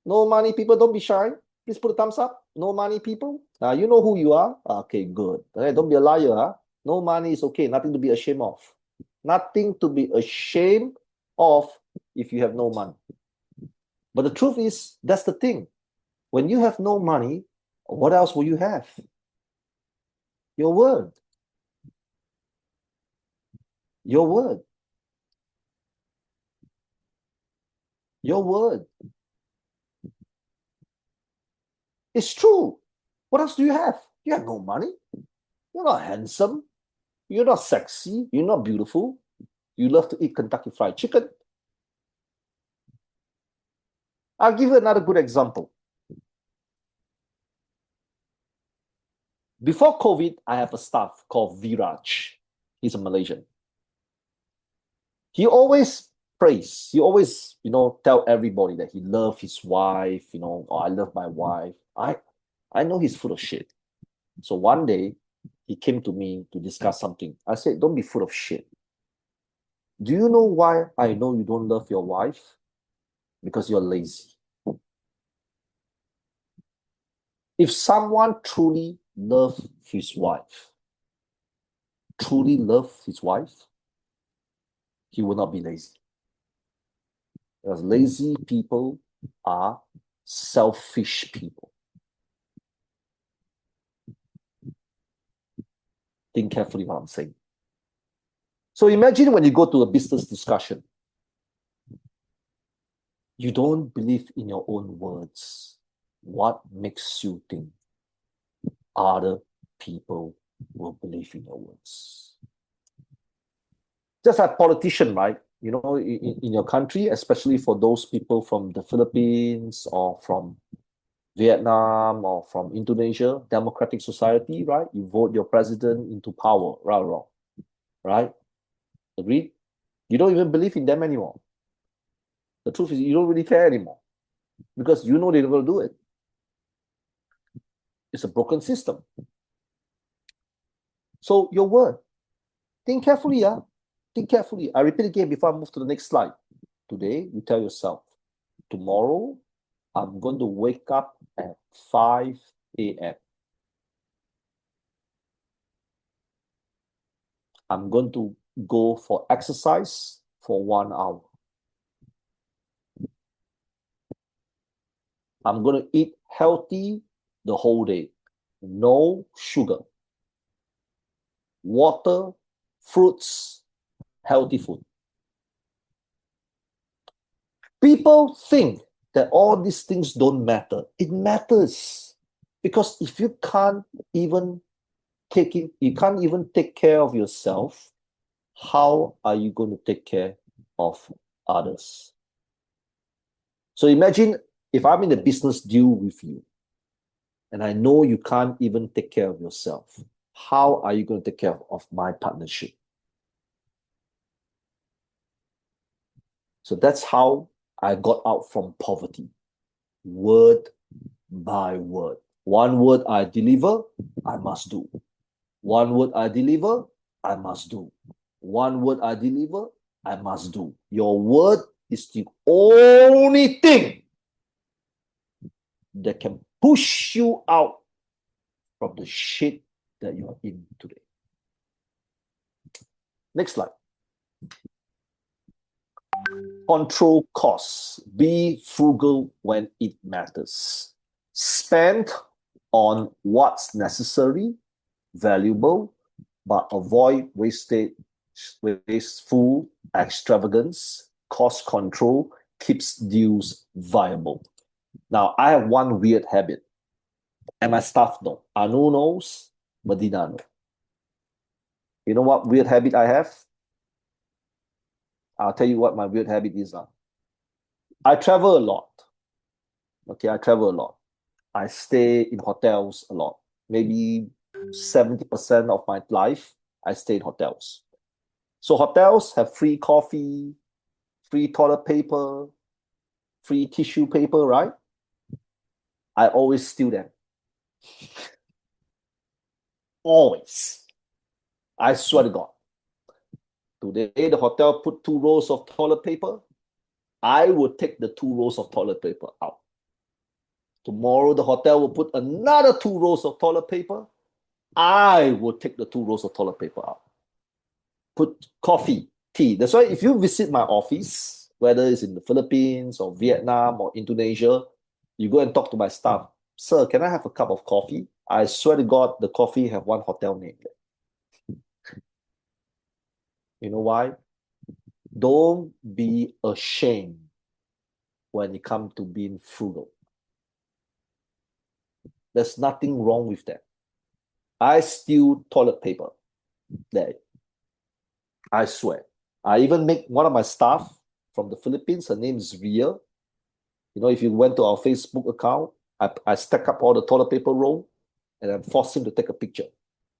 Speaker 1: No money, people, don't be shy. Please put a thumbs up. No money, people. You know who you are. Okay, good. Okay, don't be a liar. Huh? No money is okay. Nothing to be ashamed of. Nothing to be ashamed of if you have no money. But the truth is, that's the thing. When you have no money, what else will you have? Your word. Your word. Your word. It's true. What else do you have? You have no money. You're not handsome. You're not sexy. You're not beautiful. You love to eat Kentucky Fried Chicken. I'll give you another good example. Before COVID, I have a staff called Viraj. He's a Malaysian. He always praise. He always, tell everybody that he loves his wife, I love my wife. I know he's full of shit. So one day, he came to me to discuss something. I said, don't be full of shit. Do you know why I know you don't love your wife? Because you're lazy. If someone truly loves his wife, truly loves his wife, he will not be lazy. Because lazy people are selfish people. Think carefully what I'm saying. So imagine when you go to a business discussion, you don't believe in your own words. What makes you think other people will believe in your words? Just like politician, right? You know, in your country, especially for those people from the Philippines or from Vietnam or from Indonesia, democratic society, right? You vote your president into power, right or wrong, right? Agreed? You don't even believe in them anymore. The truth is, you don't really care anymore because you know they're going to do it. It's a broken system. So your word, think carefully, yeah. Think carefully. I repeat again before I move to the next slide. Today, you tell yourself, tomorrow, I'm going to wake up at 5 a.m. I'm going to go for exercise for 1 hour. I'm going to eat healthy the whole day. No sugar. Water, fruits, healthy food. People think that all these things don't matter. It matters. Because if you can't even you can't even take care of yourself, how are you going to take care of others? So imagine if I'm in a business deal with you and I know you can't even take care of yourself, how are you going to take care of my partnership? So that's how I got out from poverty, word by word. One word I deliver, I must do. One word I deliver, I must do. One word I deliver, I must do. Your word is the only thing that can push you out from the shit that you are in today. Next slide. Control costs. Be frugal when it matters. Spend on what's necessary, valuable, but avoid wasteful extravagance. Cost control keeps deals viable. Now, I have one weird habit, and my staff know. Anu knows, Medina knows. You know what weird habit I have? I'll tell you what my weird habit is now. I travel a lot. Okay, I travel a lot. I stay in hotels a lot. Maybe 70% of my life, I stay in hotels. So hotels have free coffee, free toilet paper, free tissue paper, right? I always steal them. Always. I swear to God. Today, the hotel put 2 rolls of toilet paper. I will take the 2 rolls of toilet paper out. Tomorrow, the hotel will put another 2 rolls of toilet paper. I will take the 2 rolls of toilet paper out. Put coffee, tea. That's why if you visit my office, whether it's in the Philippines or Vietnam or Indonesia, you go and talk to my staff. Sir, can I have a cup of coffee? I swear to God, the coffee have one hotel name there. You know why? Don't be ashamed when it comes to being frugal. There's nothing wrong with that. I steal toilet paper. There. I swear. I even make one of my staff from the Philippines, her name is Ria. You know, if you went to our Facebook account, I stack up all the toilet paper roll and I force him to take a picture.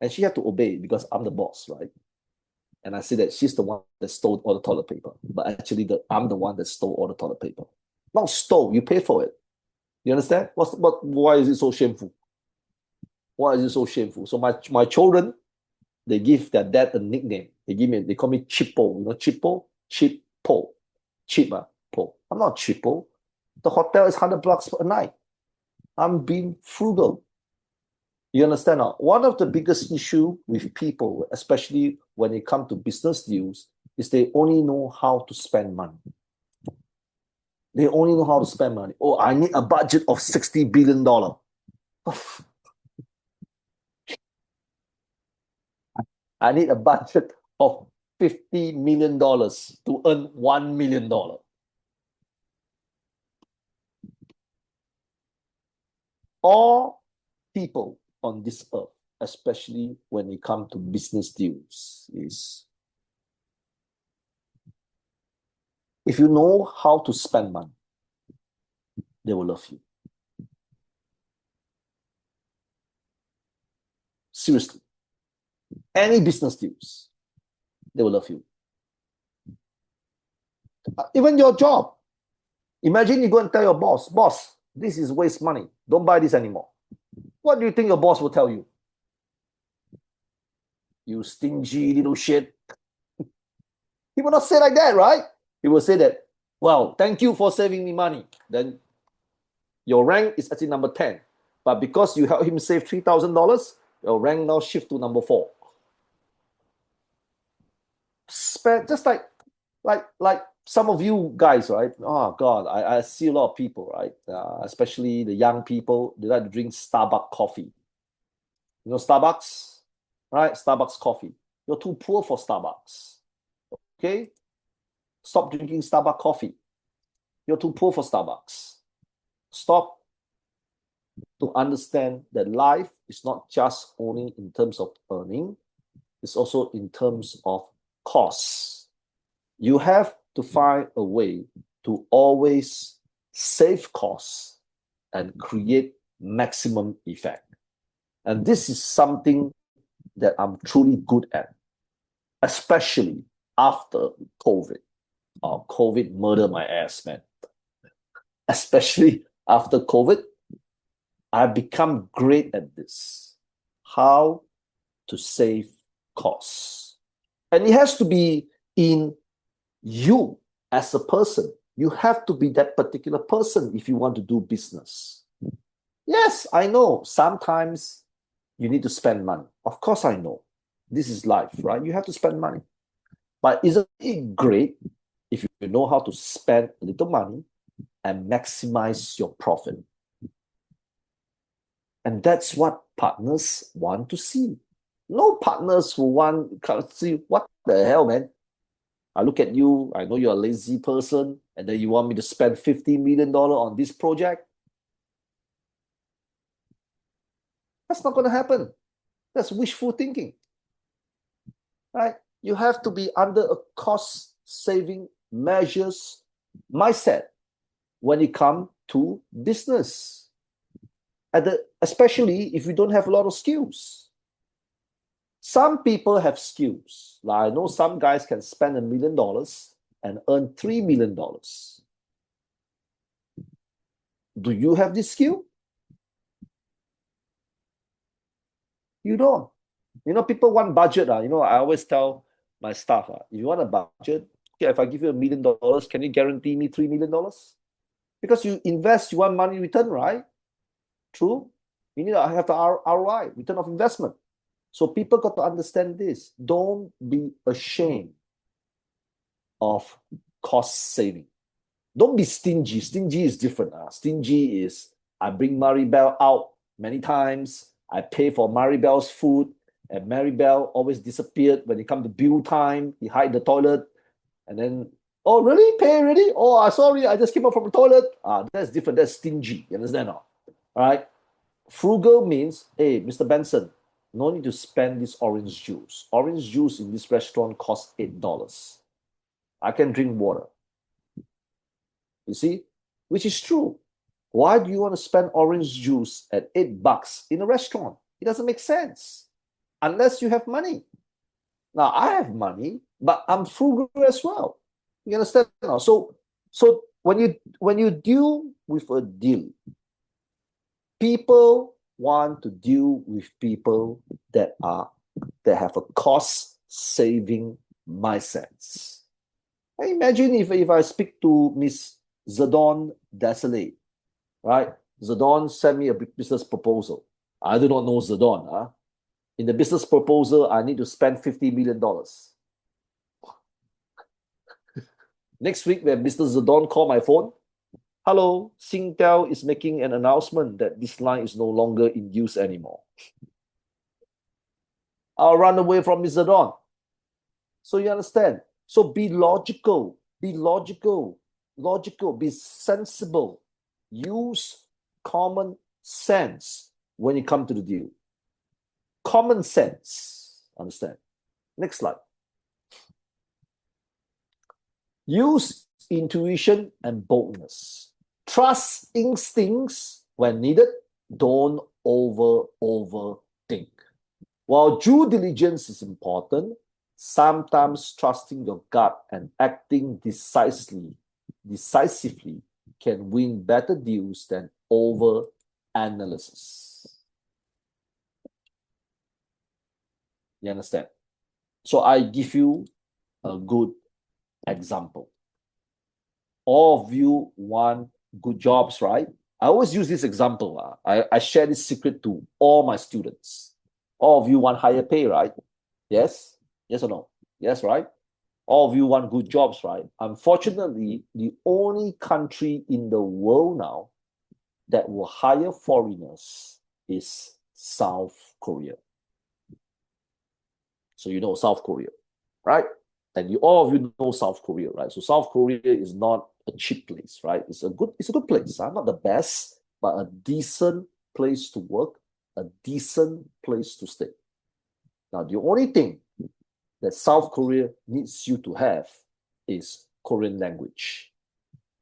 Speaker 1: And she had to obey because I'm the boss, right? And I see that she's the one that stole all the toilet paper. But actually, I'm the one that stole all the toilet paper. Not stole, you pay for it. You understand? Why is it so shameful? Why is it so shameful? So my children, they give their dad a nickname. They call me Chippo. You know Chippo? Chippo. Chip, po. I'm not Chippo. The hotel is $100 a night. I'm being frugal. You understand now? One of the biggest issue with people, especially when it comes to business deals, is they only know how to spend money. They only know how to spend money. Oh, I need a budget of $60 billion. I need a budget of $50 million to earn $1 million. All people on this earth, especially when it comes to business deals, is if you know how to spend money, they will love you. Seriously. Any business deals, they will love you. Even your job. Imagine you go and tell your boss, this is waste money. Don't buy this anymore. What do you think your boss will tell you? You stingy little shit. He will not say like that, right? He will say that, well, thank you for saving me money. Then your rank is actually number 10. But because you helped him save $3,000, your rank now shift to number 4. Spend just like some of you guys, right? Oh God, I see a lot of people, right? Especially the young people, they like to drink Starbucks coffee. You know Starbucks, right? Starbucks coffee. You're too poor for Starbucks. Okay? Stop drinking Starbucks coffee. You're too poor for Starbucks. Stop to understand that life is not just only in terms of earning, it's also in terms of costs. You have to find a way to always save costs and create maximum effect. And this is something that I'm truly good at, especially after COVID. Oh, COVID murdered my ass, man. Especially after COVID, I've become great at this. How to save costs. And it has to be in you as a person. You have to be that particular person if you want to do business. Yes, I know sometimes you need to spend money. Of course, I know. This is life, right? You have to spend money. But isn't it great if you know how to spend a little money and maximize your profit? And that's what partners want to see. No partners who want to see, what the hell, man? I look at you, I know you're a lazy person, and then you want me to spend $50 million on this project? That's not going to happen. That's wishful thinking, right? You have to be under a cost-saving measures mindset when it comes to business, especially if you don't have a lot of skills. Some people have skills. Like I know some guys can spend $1 million and earn $3 million. Do you have this skill? You don't. You know, people want budget. You know, I always tell my staff, if you want a budget, okay, if I give you $1 million, can you guarantee me $3 million? Because you invest, you want money return, right? True. You need to have the ROI, return of investment. So people got to understand this. Don't be ashamed of cost saving. Don't be stingy. Stingy is different. Stingy is I bring Maribel out many times. I pay for Maribel's food, and Maribel always disappeared when it come to bill time. He hide the toilet, and then oh really pay already? Oh sorry, I just came out from the toilet. That's different. That's stingy. You understand now? All right. Frugal means, hey, Mr. Benson, no need to spend this orange juice. Orange juice in this restaurant costs $8. I can drink water. You see, which is true. Why do you want to spend orange juice at $8 in a restaurant? It doesn't make sense unless you have money. Now I have money, but I'm frugal as well. You understand now? So when you deal with a deal, people want to deal with people that have a cost saving mindset. Imagine if I speak to Miss Zedon Desolate, right? Zedon sent me a business proposal. I do not know Zedon. Huh? In the business proposal, I need to spend $50 million. Next week, when Mr. Zedon called my phone, hello, Singtel is making an announcement that this line is no longer in use anymore. I'll run away from Mr. Don. So you understand? So be logical, be sensible. Use common sense when you come to the deal. Common sense. Understand? Next slide. Use intuition and boldness. Trust instincts when needed. Don't overthink. While due diligence is important, sometimes trusting your gut and acting decisively can win better deals than over analysis. You understand? So I give you a good example. All of you want good jobs, right? I always use this example. I share this secret to all my students. All of you want higher pay, right? Yes? Yes or no? Yes, right? All of you want good jobs, right? Unfortunately, the only country in the world now that will hire foreigners is South Korea. So you know South Korea, right? And all of you know South Korea, right? So South Korea is not a cheap place, right? It's a good place. Not the best, but a decent place to work, a decent place to stay. Now, the only thing that South Korea needs you to have is Korean language.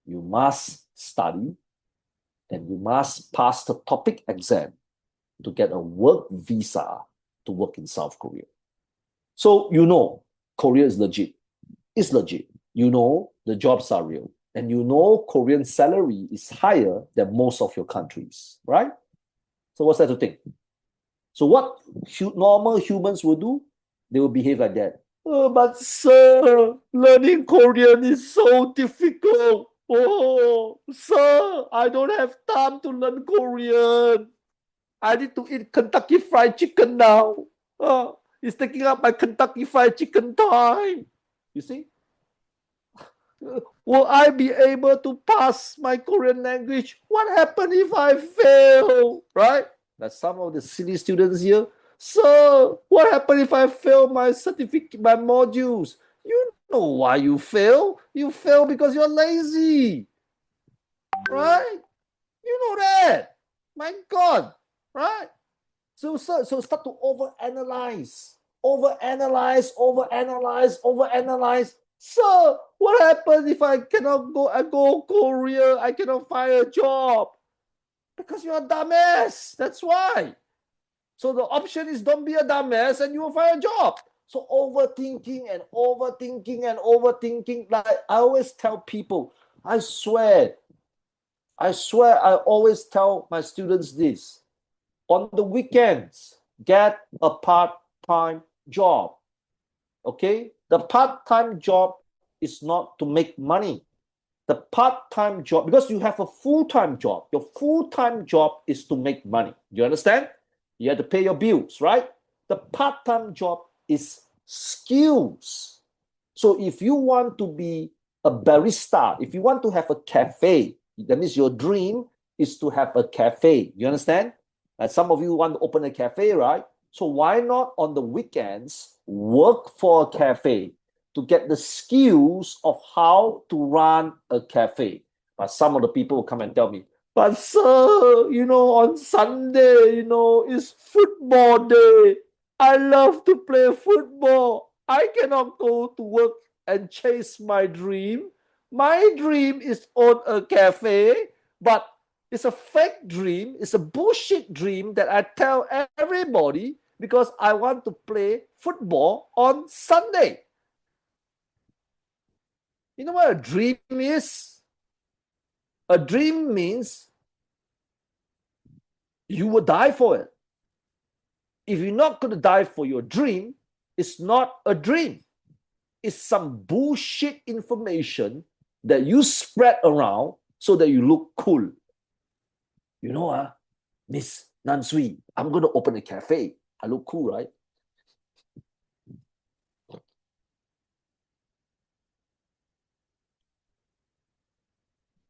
Speaker 1: You must study and you must pass the TOPIK exam to get a work visa to work in South Korea. So you know Korea is legit. It's legit. You know the jobs are real. And you know Korean salary is higher than most of your countries, right? So what's that to think? So what normal humans will do? They will behave like that. Oh, but sir, learning Korean is so difficult. Oh, sir, I don't have time to learn Korean. I need to eat Kentucky Fried Chicken now. It's taking up my Kentucky Fried Chicken time. You see? Will I be able to pass my Korean language? What happens if I fail? Right? That's some of the silly students here. Sir, what happens if I fail my certificate, my modules? You know why you fail. You fail because you're lazy. Right? You know that. My God. Right? So start to overanalyze. Overanalyze. Sir, what happens if I cannot go Korea? I cannot find a job. Because you're a dumbass. That's why. So the option is don't be a dumbass and you will find a job. So overthinking. Like I always tell people, I swear, I always tell my students this. On the weekends, get a part-time job. Okay? The part-time job is not to make money. The part-time job, because you have a full-time job, your full-time job is to make money. You understand? You have to pay your bills, right? The part-time job is skills. So if you want to be a barista, if you want to have a cafe, that means your dream is to have a cafe. You understand? Some of you want to open a cafe, right? So why not on the weekends work for a cafe to get the skills of how to run a cafe? But some of the people will come and tell me, but sir, on Sunday, it's football day. I love to play football. I cannot go to work and chase my dream. My dream is own a cafe, but it's a fake dream. It's a bullshit dream that I tell everybody because I want to play football on Sunday. You know what a dream is? A dream means you will die for it. If you're not going to die for your dream, it's not a dream. It's some bullshit information that you spread around so that you look cool. You know, Miss Nansui, I'm going to open a cafe. I look cool, right?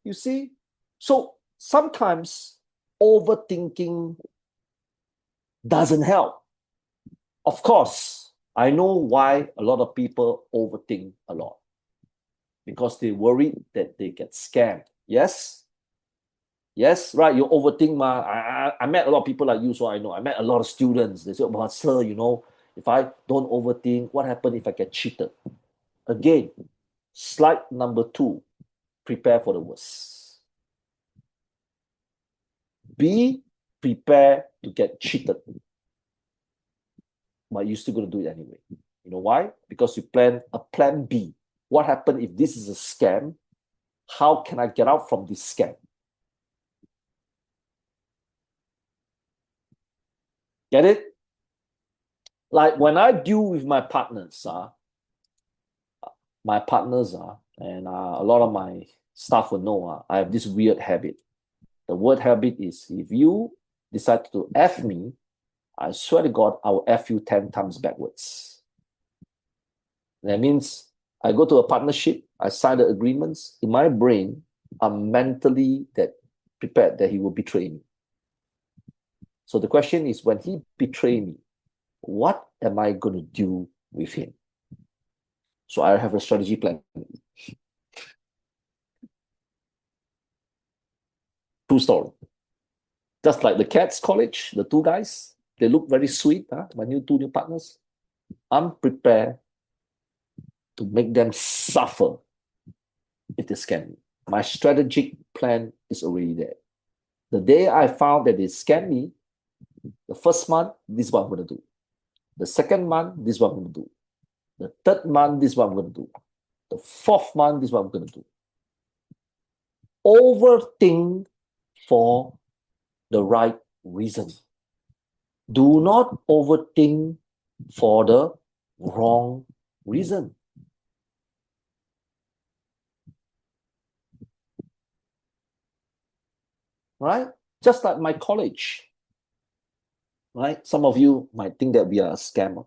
Speaker 1: You see? So sometimes overthinking doesn't help. Of course, I know why a lot of people overthink a lot because they worry that they get scammed. Yes? Yes, right. You overthink, ma. I met a lot of people like you, so I know. I met a lot of students. They said, "But sir, if I don't overthink, what happens if I get cheated?" Again, slide number 2, prepare for the worst. Be prepared to get cheated, but you're still going to do it anyway. You know why? Because you plan a plan B. What happens if this is a scam? How can I get out from this scam? Get it? Like when I deal with my partners, and a lot of my staff will know, I have this weird habit. The word habit is if you decide to F me, I swear to God, I will F you 10 times backwards. That means I go to a partnership, I sign the agreements. In my brain, I'm mentally prepared that he will betray me. So the question is, when he betray me, what am I going to do with him? So I have a strategy plan. True story. Just like the Cats College, the 2 guys, they look very sweet, my 2 new partners. I'm prepared to make them suffer if they scam me. My strategic plan is already there. The day I found that they scam me, the first month, this is what I'm going to do. The second month, this is what I'm going to do. The third month, this is what I'm going to do. The fourth month, this is what I'm going to do. Overthink for the right reason. Do not overthink for the wrong reason. Right? Just like my college. Right? Some of you might think that we are a scammer.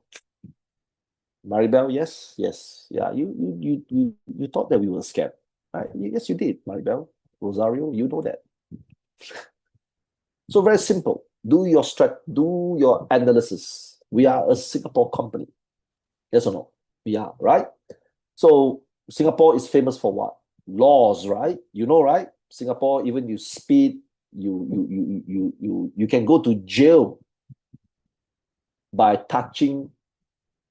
Speaker 1: Maribel, yes, yes. Yeah, you thought that we were a scam. Right? Yes, you did, Maribel. Rosario, you know that. So very simple. Do your analysis. We are a Singapore company. Yes or no? We are, right? So Singapore is famous for what? Laws, right? You know, right? Singapore, even you speed, you can go to jail by touching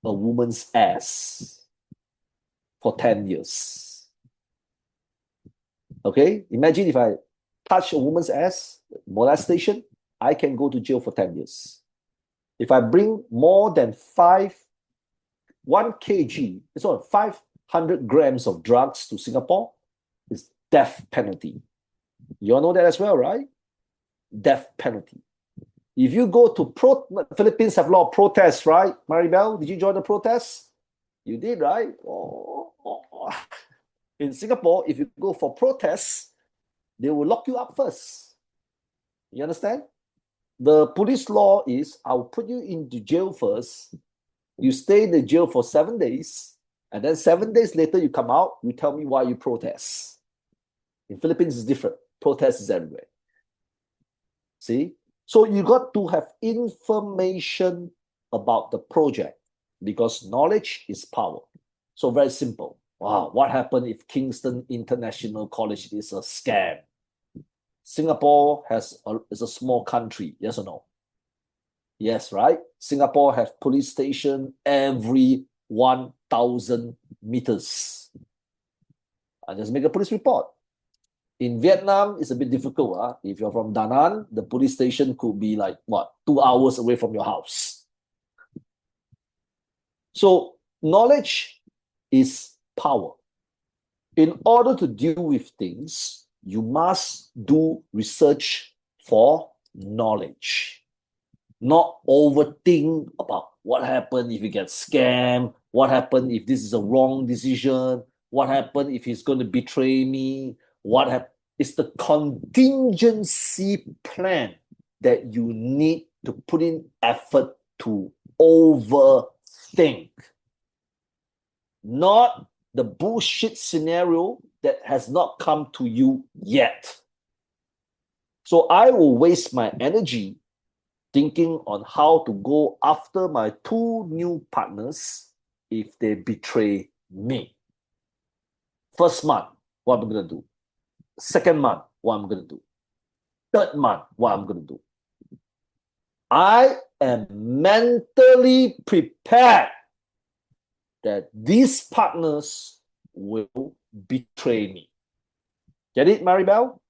Speaker 1: a woman's ass for 10 years. Okay? Imagine if I touch a woman's ass, molestation, I can go to jail for 10 years. If I bring more than 1 kg, it's on 500 grams of drugs to Singapore, it's death penalty. You all know that as well, right? Death penalty. If you go to Philippines have a lot of protests, right? Maribel, did you join the protests? You did, right? In Singapore, if you go for protests, they will lock you up first. You understand? The police law is I'll put you into jail first. You stay in the jail for 7 days, and then 7 days later you come out, you tell me why you protest. In Philippines, it's different. Protest is everywhere. See? So you got to have information about the project because knowledge is power. So very simple. Wow, what happened if Kingston International College is a scam? Singapore is a small country, yes or no? Yes, right? Singapore has police station every 1,000 meters. I just make a police report. In Vietnam, it's a bit difficult. If you're from Da Nang, the police station could be like, 2 hours away from your house. So knowledge is power. In order to deal with things, you must do research for knowledge. Not overthink about what happened if you get scammed, what happened if this is a wrong decision, what happened if he's going to betray me, is the contingency plan that you need to put in effort to overthink. Not the bullshit scenario that has not come to you yet. So I will waste my energy thinking on how to go after my two new partners if they betray me. First month, what I'm going to do. Second month, what I'm going to do. Third month, what I'm going to do. I am mentally prepared that these partners will betray me. Get it, Maribel?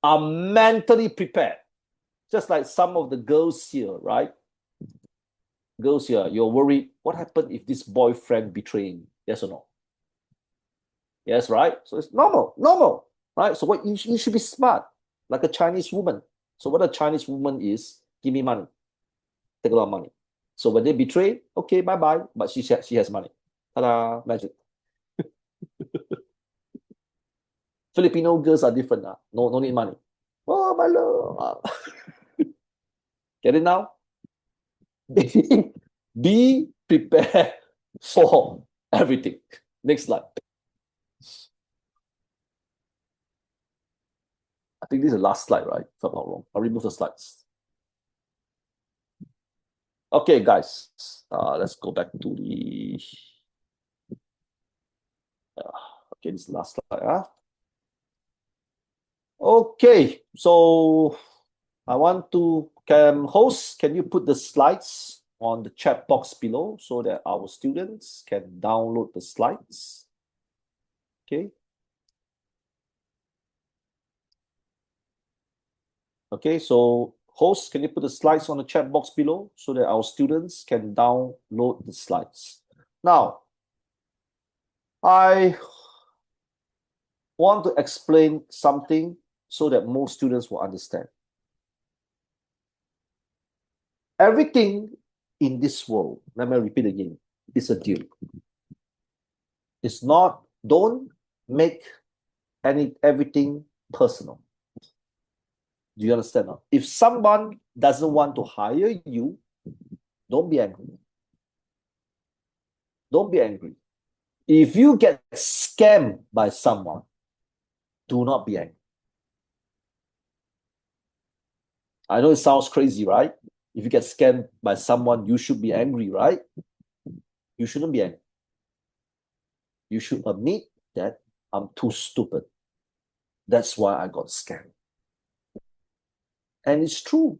Speaker 1: I'm mentally prepared. Just like some of the girls here, right? Girls here, you're worried, what happened if this boyfriend betrayed me? Yes or no? Yes, right? So it's normal, right? So what you should be smart, like a Chinese woman. So what a Chinese woman is, give me money. Take a lot of money. So when they betray, okay, bye-bye. But she has money. Ta-da, magic. Filipino girls are different. No need money. Oh, my love. Get it now? Be prepared for everything. Next slide. I think this is the last slide, right? If I'm not wrong. I'll remove the slides. Okay, guys. Let's go back to the... okay, this is the last slide. Okay, so I want to... host, can you put the slides on the chat box below so that our students can download the slides? Okay. Okay, so host, can you put the slides on the chat box below so that our students can download the slides? Now, I want to explain something so that most students will understand. Everything in this world, let me repeat again, is a deal. It's not, don't make everything personal. Do you understand now? If someone doesn't want to hire you, don't be angry. Don't be angry. If you get scammed by someone, do not be angry. I know it sounds crazy, right? If you get scammed by someone, you should be angry, right? You shouldn't be angry. You should admit that I'm too stupid. That's why I got scammed. And it's true.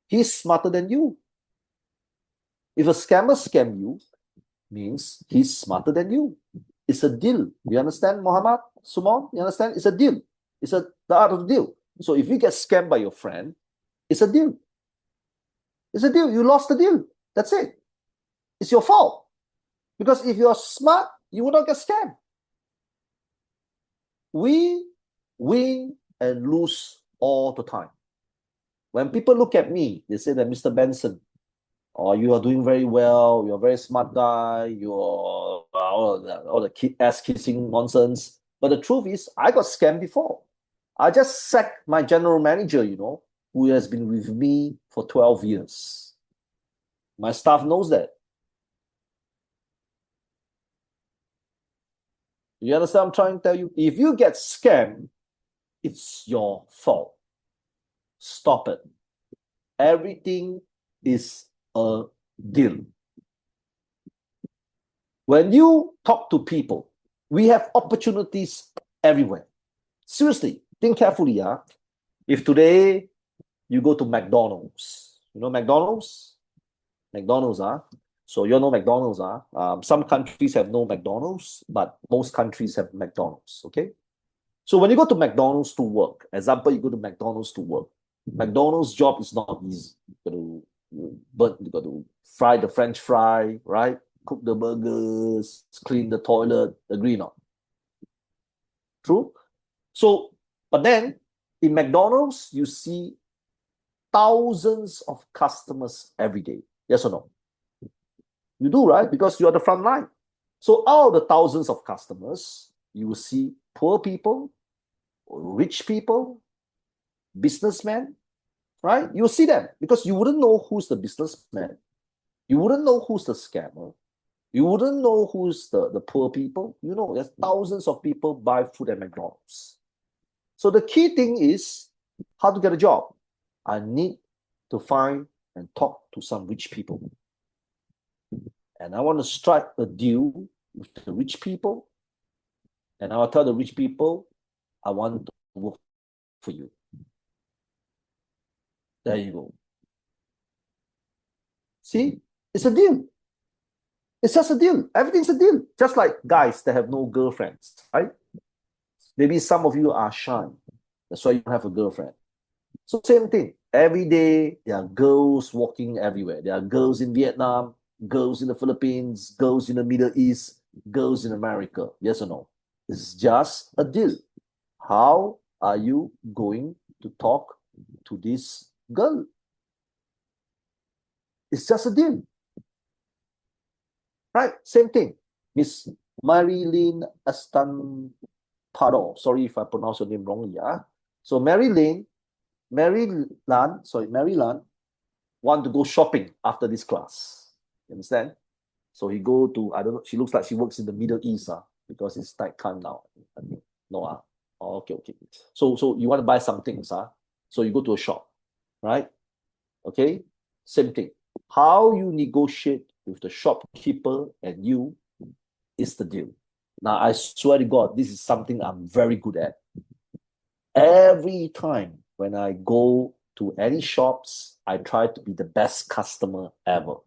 Speaker 1: He's smarter than you. If a scammer scam you, means he's smarter than you. It's a deal. You understand, Muhammad? Sumon? You understand? It's a deal. It's the art of the deal. So if you get scammed by your friend, it's a deal. It's a deal. You lost the deal. That's it. It's your fault. Because if you're smart, you will not get scammed. We win and lose all the time. When people look at me, they say that Mr. Benson, or you are doing very well, you're a very smart guy, you're all the ass kissing nonsense. But the truth is, I got scammed before. I just sacked my general manager, who has been with me for 12 years. My staff knows that. You understand what I'm trying to tell you? If you get scammed, it's your fault. Stop it. Everything is a deal. When you talk to people, we have opportunities everywhere. Seriously, think carefully. If today you go to McDonald's, you know McDonald's? McDonald's, so you know McDonald's, some countries have no McDonald's, but most countries have McDonald's, okay? So when you go to McDonald's to work, example, you go to McDonald's to work, McDonald's job is not easy. You got to fry the French fry, right? Cook the burgers, clean the toilet, agree or not? True? So, but then in McDonald's, you see thousands of customers every day. Yes or no? You do, right? Because you're the front line. So out of the thousands of customers, you will see poor people, rich people, businessmen, right? You'll see them because you wouldn't know who's the businessman. You wouldn't know who's the scammer. You wouldn't know who's the poor people. You know, there's thousands of people buy food at McDonald's. So the key thing is how to get a job. I need to find and talk to some rich people. And I want to strike a deal with the rich people. And I'll tell the rich people, I want to work for you. There you go. See, it's a deal. It's just a deal. Everything's a deal. Just like guys that have no girlfriends, right? Maybe some of you are shy. That's why you don't have a girlfriend. So same thing. Every day, there are girls walking everywhere. There are girls in Vietnam, girls in the Philippines, girls in the Middle East, girls in America. Yes or no? It's just a deal. How are you going to talk to this girl? It's just a deal. Right? Same thing. Miss Marilyn Estampado. Sorry if I pronounce your name wrongly. So Mary Lan want to go shopping after this class. You understand? So he go to, I don't know, she looks like she works in the Middle East because it's nighttime now. I think. No, oh, okay. So you want to buy some things, so you go to a shop, right? Okay, same thing. How you negotiate with the shopkeeper and you is the deal. Now, I swear to God, this is something I'm very good at. Every time when I go to any shops, I try to be the best customer ever.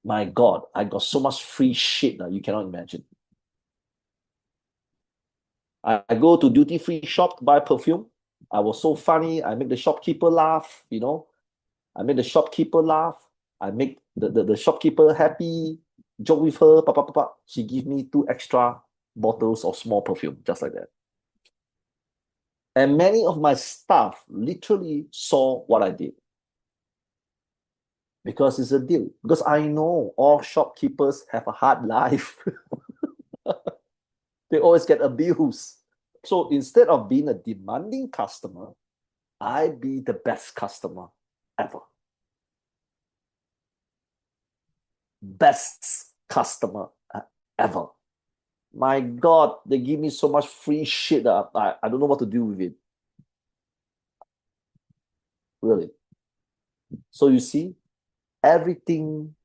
Speaker 1: My God, I got so much free shit that you cannot imagine. I go to duty-free shop to buy perfume. I was so funny. I make the shopkeeper laugh, you know. I make the shopkeeper laugh. I make the shopkeeper happy, joke with her. She give me 2 extra bottles of small perfume, just like that. And many of my staff literally saw what I did. Because it's a deal. Because I know all shopkeepers have a hard life. They always get abused. So instead of being a demanding customer, I be the best customer ever. Best customer ever. My God, they give me so much free shit that I don't know what to do with it. Really. So you see, everything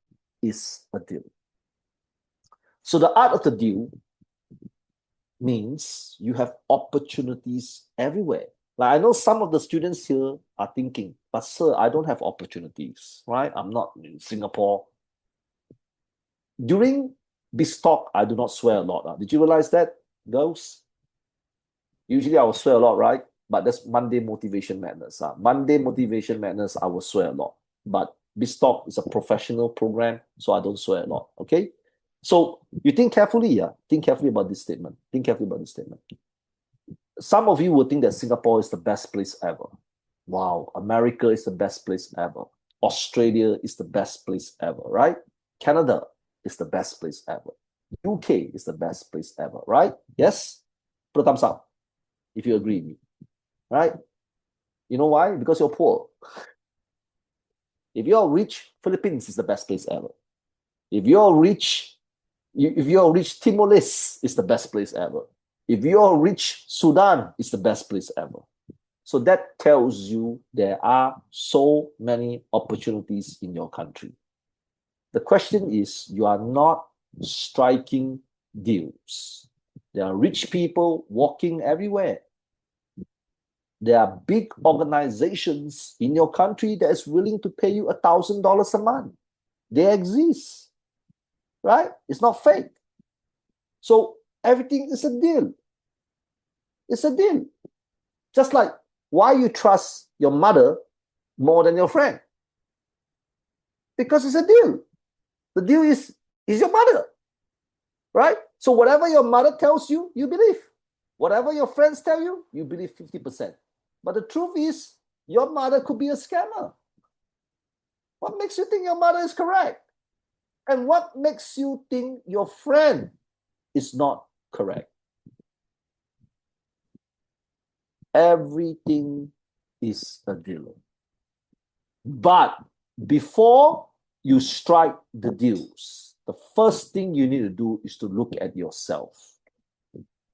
Speaker 1: is a deal. So the art of the deal means you have opportunities everywhere. Like I know some of the students here are thinking, but sir, I don't have opportunities, right? I'm not in Singapore. During Biz Talk, I do not swear a lot. Did you realize that, girls? Usually I will swear a lot, right? But that's Monday Motivation Madness. Monday Motivation Madness, I will swear a lot. But Biz Talk is a professional program, so I don't swear a lot, okay? So you think carefully, Think carefully about this statement. Think carefully about this statement. Some of you will think that Singapore is the best place ever. Wow, America is the best place ever. Australia is the best place ever, right? Canada is the best place ever. UK is the best place ever, right? Yes? Put a thumbs up if you agree with me, right? You know why? Because you're poor. If you're rich, Philippines is the best place ever. If you're rich, Timor-Leste is the best place ever. If you're rich, Sudan is the best place ever. So that tells you there are so many opportunities in your country. The question is, you are not striking deals. There are rich people walking everywhere. There are big organizations in your country that is willing to pay you $1,000 a month. They exist, right? It's not fake. So everything is a deal. It's a deal. Just like why you trust your mother more than your friend. Because it's a deal. The deal is your mother, right? So whatever your mother tells you, you believe. Whatever your friends tell you, you believe 50%. But the truth is, your mother could be a scammer. What makes you think your mother is correct? And what makes you think your friend is not correct. Everything is a deal. But before you strike the deals, the first thing you need to do is to look at yourself.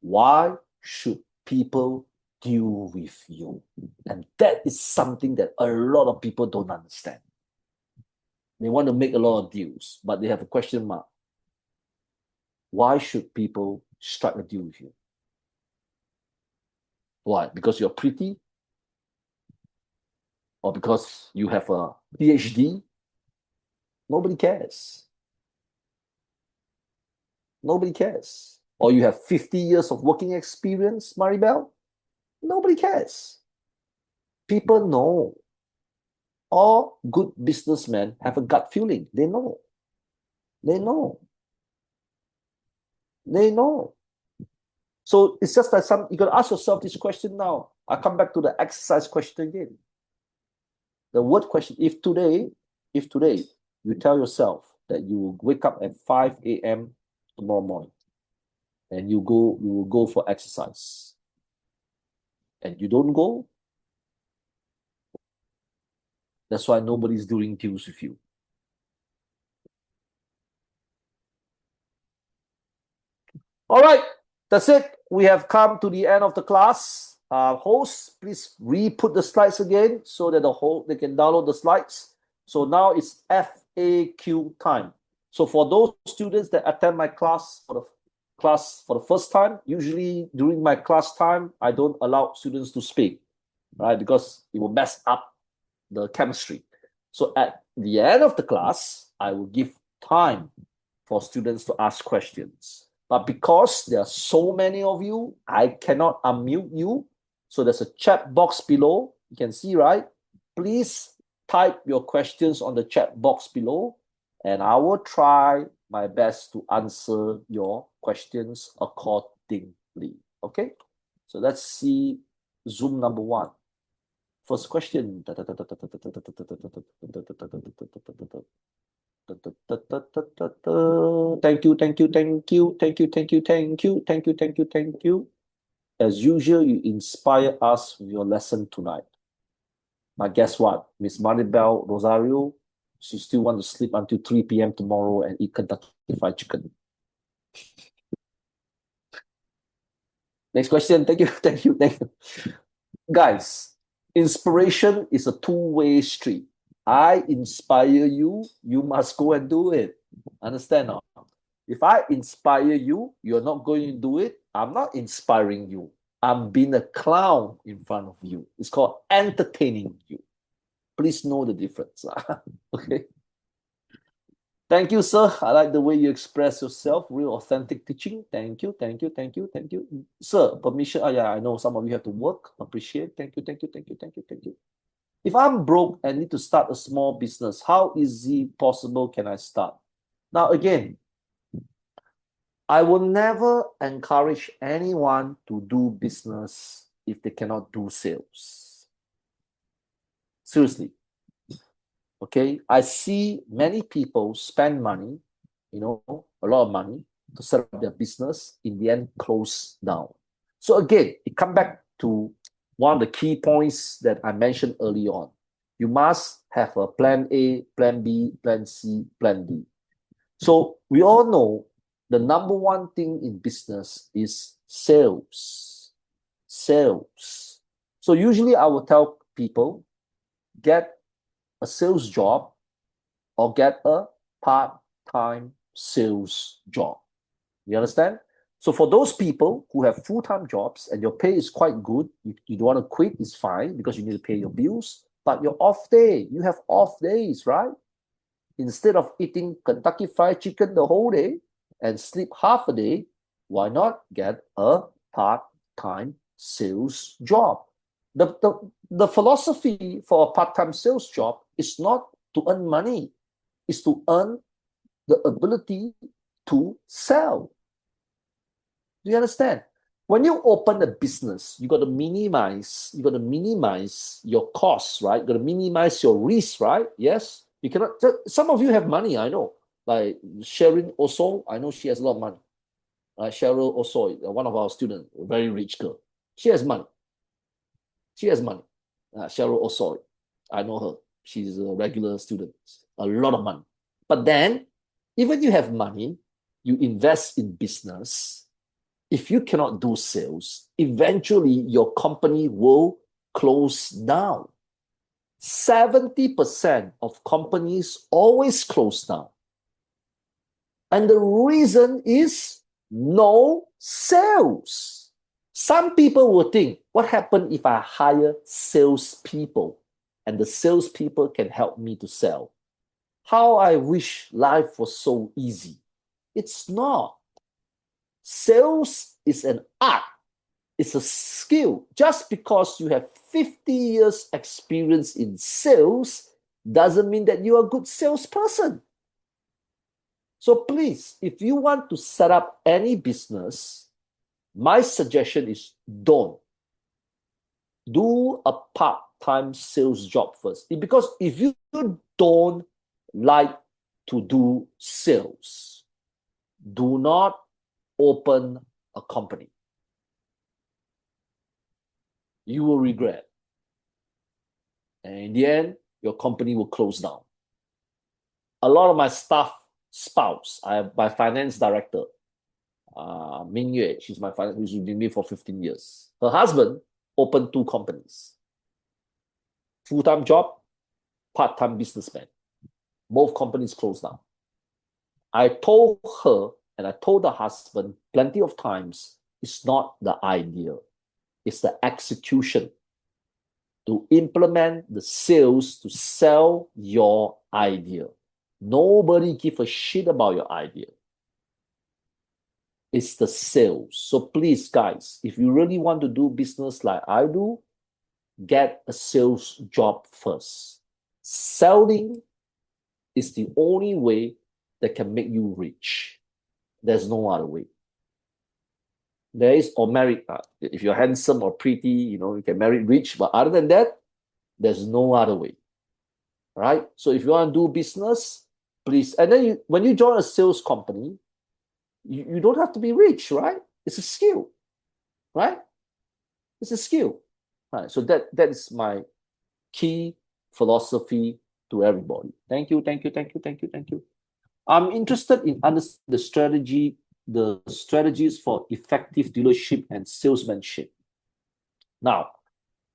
Speaker 1: Why should people deal with you? And that is something that a lot of people don't understand. They want to make a lot of deals, but they have a question mark. Why should people strike a deal with you? Why? Because you're pretty? Or because you have a PhD? Nobody cares. Nobody cares. Or you have 50 years of working experience, Maribel? Nobody cares. People know. All good businessmen have a gut feeling. They know. They know. They know. So it's just that you got to ask yourself this question now. I come back to the exercise question again. The word question, if today you tell yourself that you will wake up at 5 a.m. tomorrow morning and you will go for exercise and you don't go, that's why nobody's doing deals with you. All right, that's it. We have come to the end of the class. Host, please re-put the slides again so that they can download the slides. So now it's FAQ time. So for those students that attend my class for the first time, usually during my class time, I don't allow students to speak, right? Because it will mess up the chemistry. So at the end of the class, I will give time for students to ask questions. But because there are so many of you, I cannot unmute you. So there's a chat box below. You can see, right? Please type your questions on the chat box below, and I will try my best to answer your questions accordingly. Okay? So let's see Zoom number 1. First question. Thank you. As usual, you inspire us with your lesson tonight. But guess what? Miss Maribel Rosario, she still want to sleep until 3 p.m. tomorrow and eat Kentucky Fried Chicken. Next question. Thank you. Guys, inspiration is a two-way street. I inspire you, you must go and do it. Understand? Not? If I inspire you, you're not going to do it, I'm not inspiring you. I'm being a clown in front of you. It's called entertaining you. Please know the difference. Okay. Thank you, sir. I like the way you express yourself. Real authentic teaching. Thank you. Sir, permission. Yeah, I know some of you have to work. Appreciate. Thank you. If I'm broke and need to start a small business, how easy possible can I start? Now, again, I will never encourage anyone to do business if they cannot do sales. Seriously. Okay, I see many people spend money, a lot of money to set up their business, in the end close down. So again, it comes back to one of the key points that I mentioned early on. You must have a plan A, plan B, plan C, plan D. So we all know the number one thing in business is sales. Sales. So usually I will tell people, get a sales job or get a part-time sales job. You understand? So for those people who have full-time jobs and your pay is quite good, you don't want to quit, it's fine because you need to pay your bills, but your off day, you have off days, right? Instead of eating Kentucky Fried Chicken the whole day and sleep half a day, why not get a part-time sales job? The philosophy for a part-time sales job is not to earn money, it's to earn the ability to sell. Do you understand? When you open a business, you got to minimize your costs, right? You got to minimize your risk, right? Yes. You cannot. Some of you have money, I know. Like Sharon also, I know she has a lot of money. Cheryl Osoy, one of our students, a very rich girl. She has money. She has money. Cheryl Osoy, I know her. She's a regular student. A lot of money. But then, even you have money, you invest in business. If you cannot do sales, eventually your company will close down. 70% of companies always close down. And the reason is no sales. Some people will think, what happens if I hire salespeople and the salespeople can help me to sell? How I wish life was so easy. It's not. Sales is an art. It's a skill. Just because you have 50 years experience in sales doesn't mean that you're a good salesperson. So please, if you want to set up any business, my suggestion is don't. Do a part-time sales job first. Because if you don't like to do sales, do not open a company. You will regret. And in the end, your company will close down. A lot of my staff spouse, I have my finance director, Ming Yue, she's my finance, who's been with me for 15 years. Her husband opened 2 companies. Full-time job, part-time businessman. Both companies closed down. I told her and I told the husband plenty of times, it's not the idea. It's the execution to implement the sales to sell your idea. Nobody give a shit about your idea. It's the sales. So please, guys, if you really want to do business like I do, get a sales job first. Selling is the only way that can make you rich. There's no other way. There is, or married. If you're handsome or pretty, you can marry rich. But other than that, there's no other way. Right? So if you want to do business, please. And then when you join a sales company, you don't have to be rich, right? It's a skill, right? It's a skill. Right? So that is my key philosophy to everybody. Thank you. I'm interested in understanding the strategies for effective dealership and salesmanship. Now,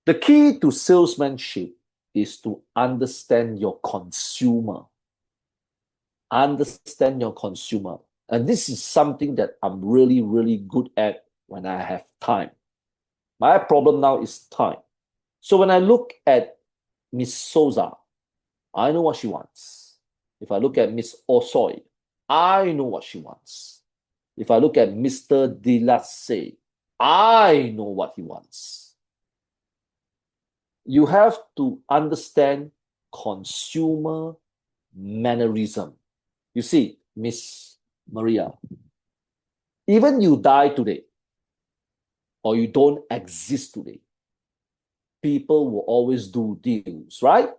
Speaker 1: the key to salesmanship is to understand your consumer. Understand your consumer. And this is something that I'm really, really good at when I have time. My problem now is time. So when I look at Miss Souza, I know what she wants. If I look at Miss Osoy, I know what she wants. If I look at Mr. Dilasse, I know what he wants. You have to understand consumer mannerism. You see, Miss Maria, even you die today, or you don't exist today, people will always do deals, right?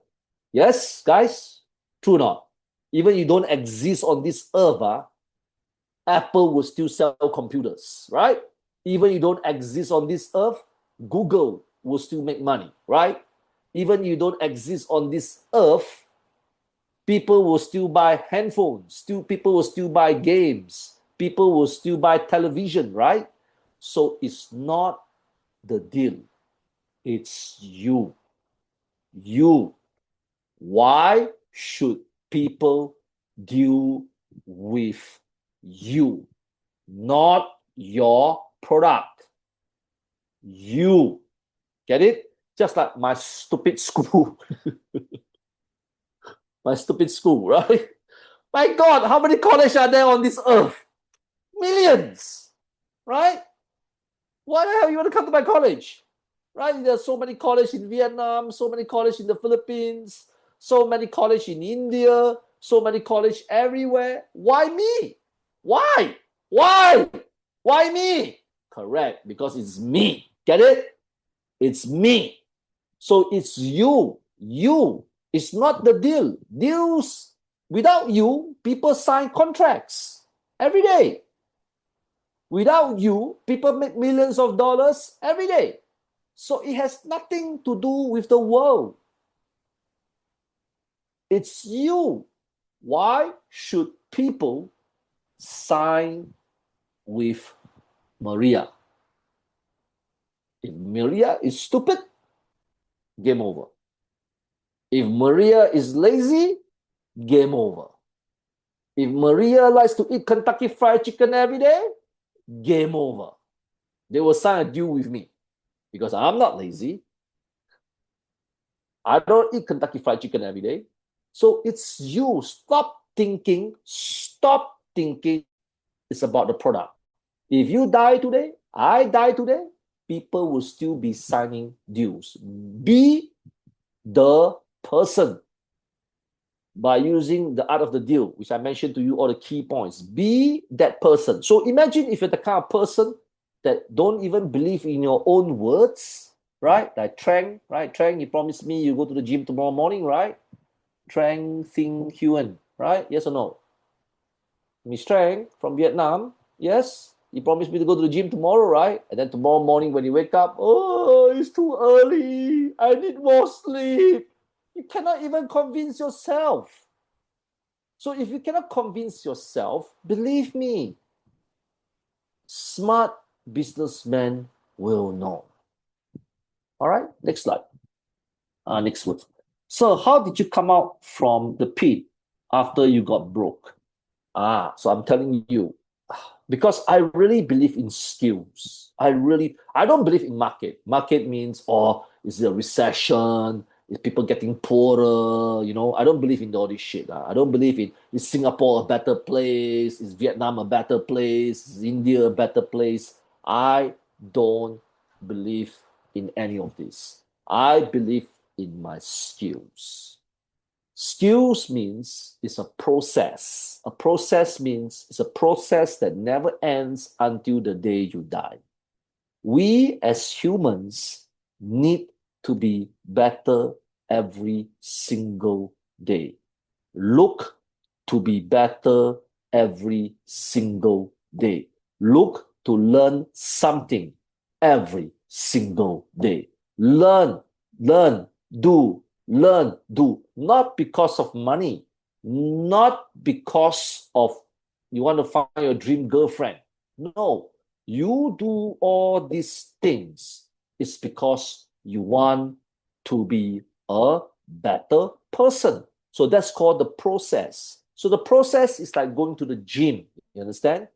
Speaker 1: Yes, guys? True or not? Even you don't exist on this earth, Apple will still sell computers, right? Even you don't exist on this earth, Google will still make money, right? Even you don't exist on this earth, people will still buy handphones, people will still buy games, people will still buy television, right? So it's not the deal. It's you. You. Why should people deal with you? Not your product. You. Get it? Just like my stupid school. My stupid school, right? My God, how many colleges are there on this earth? Millions, right? Why the hell you want to come to my college? Right? There are so many colleges in Vietnam, so many colleges in the Philippines, so many colleges in India, so many colleges everywhere. Why me? Why? Why me? Correct, because it's me. Get it? It's me. So it's you. You. It's not the deal. Deals, without you, people sign contracts every day. Without you, people make millions of dollars every day. So it has nothing to do with the world. It's you. Why should people sign with Maria? If Maria is stupid, game over. If Maria is lazy, game over. If Maria likes to eat Kentucky Fried Chicken every day, game over. They will sign a deal with me because I'm not lazy. I don't eat Kentucky Fried Chicken every day. So it's you. Stop thinking it's about the product. If you die today, I die today, people will still be signing deals. Be the person by using the art of the deal, which I mentioned to you, all the key points. Be that person. So imagine if you're the kind of person that don't even believe in your own words, right? Like Trang, right? Trang, you promised me you go to the gym tomorrow morning, right? Trang Thinh Huyen, right? Yes or no? Miss Trang from Vietnam, yes? You promised me to go to the gym tomorrow, right? And then tomorrow morning when you wake up, oh, it's too early. I need more sleep. You cannot even convince yourself. So if you cannot convince yourself, believe me, smart businessmen will know. All right, next slide. Next word. So how did you come out from the pit after you got broke? So I'm telling you, because I really believe in skills. I don't believe in market. Market means, is it a recession? Is people getting poorer? I don't believe in all this shit. I don't believe in, is Singapore a better place? Is Vietnam a better place? Is India a better place? I don't believe in any of this. I believe in my skills. Skills means it's a process. A process means it's a process that never ends until the day you die. We as humans need to be better every single day. Look to be better every single day. Look to learn something every single day. Learn, do, learn, do. Not because of money, not because of you want to find your dream girlfriend. No, you do all these things. It's because you want to be a better person. So that's called the process. So the process is like going to the gym. You understand?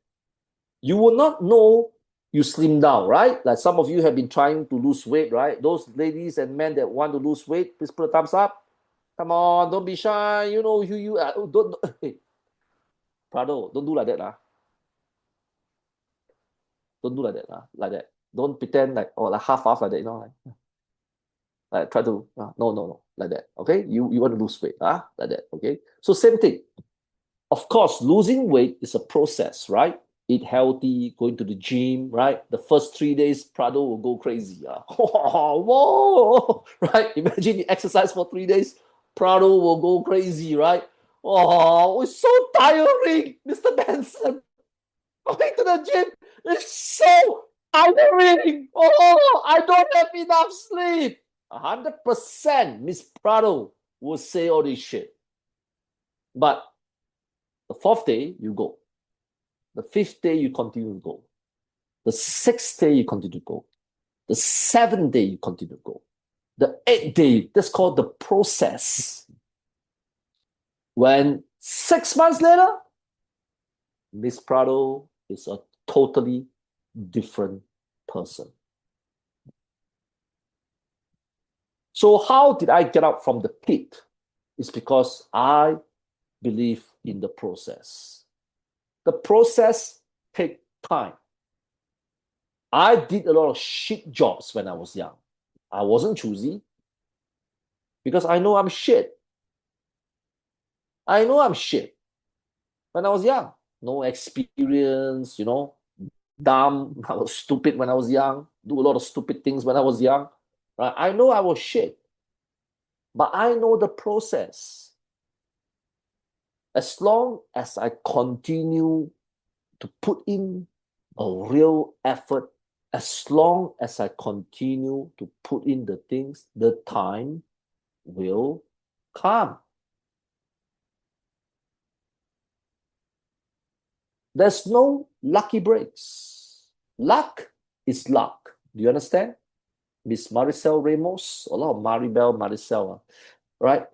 Speaker 1: You will not know you slim down, right? Like some of you have been trying to lose weight, right? Those ladies and men that want to lose weight, please put a thumbs up. Come on, don't be shy. You know who you are. Don't hey, Prado, don't do like that. Don't do like that. Like that. Don't pretend like, like half-half like that, like try to, no, like that. Okay? You want to lose weight, like that. Okay? So same thing. Of course, losing weight is a process, right? Eat healthy, going to the gym, right? The first 3 days, Prado will go crazy. Whoa, right? Imagine you exercise for 3 days, Prado will go crazy, right? Oh, it's so tiring, Mr. Benson. Going to the gym is so tiring. Oh, I don't have enough sleep. 100% Miss Prado will say all this shit. But the fourth day, you go. The fifth day, you continue to go. The sixth day, you continue to go. The seventh day, you continue to go. The eighth day, that's called the process. When 6 months later, Miss Prado is a totally different person. So how did I get out from the pit? It's because I believe in the process. The process takes time. I did a lot of shit jobs when I was young. I wasn't choosy because I know I'm shit. I know I'm shit. When I was young, no experience, dumb. I was stupid when I was young, do a lot of stupid things when I was young. Right? I know I was shit, but I know the process. As long as I continue to put in a real effort. As long as I continue to put in the things, the time will come. There's no lucky breaks. Luck is luck. Do you understand? Miss Maricel Ramos, a lot of Maribel, Maricel, right?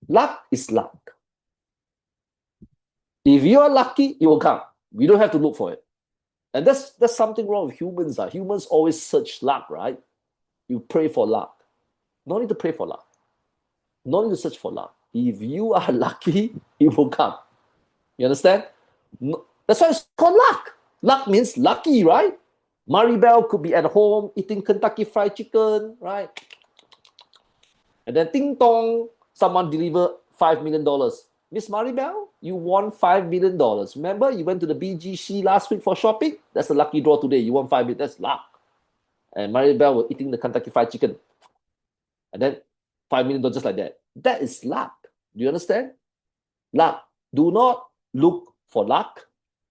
Speaker 1: Luck is luck. If you are lucky, it will come. We don't have to look for it. And that's something wrong with humans. Humans always search luck, right? You pray for luck. No need to pray for luck. No need to search for luck. If you are lucky, it will come. You understand? No, that's why it's called luck. Luck means lucky, right? Maribel could be at home eating Kentucky Fried Chicken, right? And then ding dong, someone deliver $5 million. Miss Maribel, you won $5 million. Remember, you went to the BGC last week for shopping? That's a lucky draw today. You won $5 million. That's luck. And Maribel was eating the Kentucky Fried Chicken. And then $5 million just like that. That is luck. Do you understand? Luck. Do not look for luck.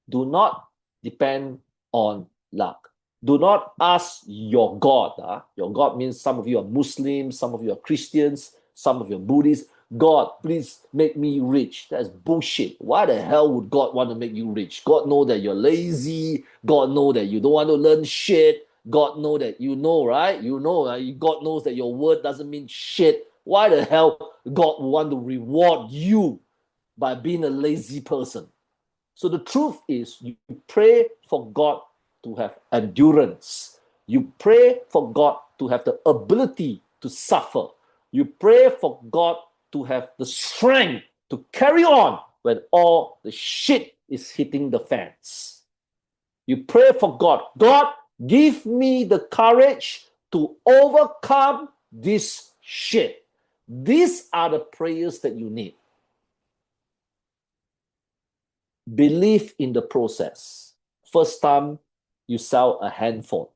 Speaker 1: Do not depend on luck. Do not ask your God. Your God means some of you are Muslims, some of you are Christians, some of you are Buddhists. God, please make me rich. That's bullshit. Why the hell would God want to make you rich? God know that you're lazy. God know that you don't want to learn shit. God know that you know, right? You know, God knows that your word doesn't mean shit. Why the hell God would want to reward you by being a lazy person? So the truth is, you pray for God to have endurance. You pray for God to have the ability to suffer. You pray for God to have the strength to carry on when all the shit is hitting the fans. You pray for God. God, give me the courage to overcome this shit. These are the prayers that you need. Believe in the process. First time you sell a handphone,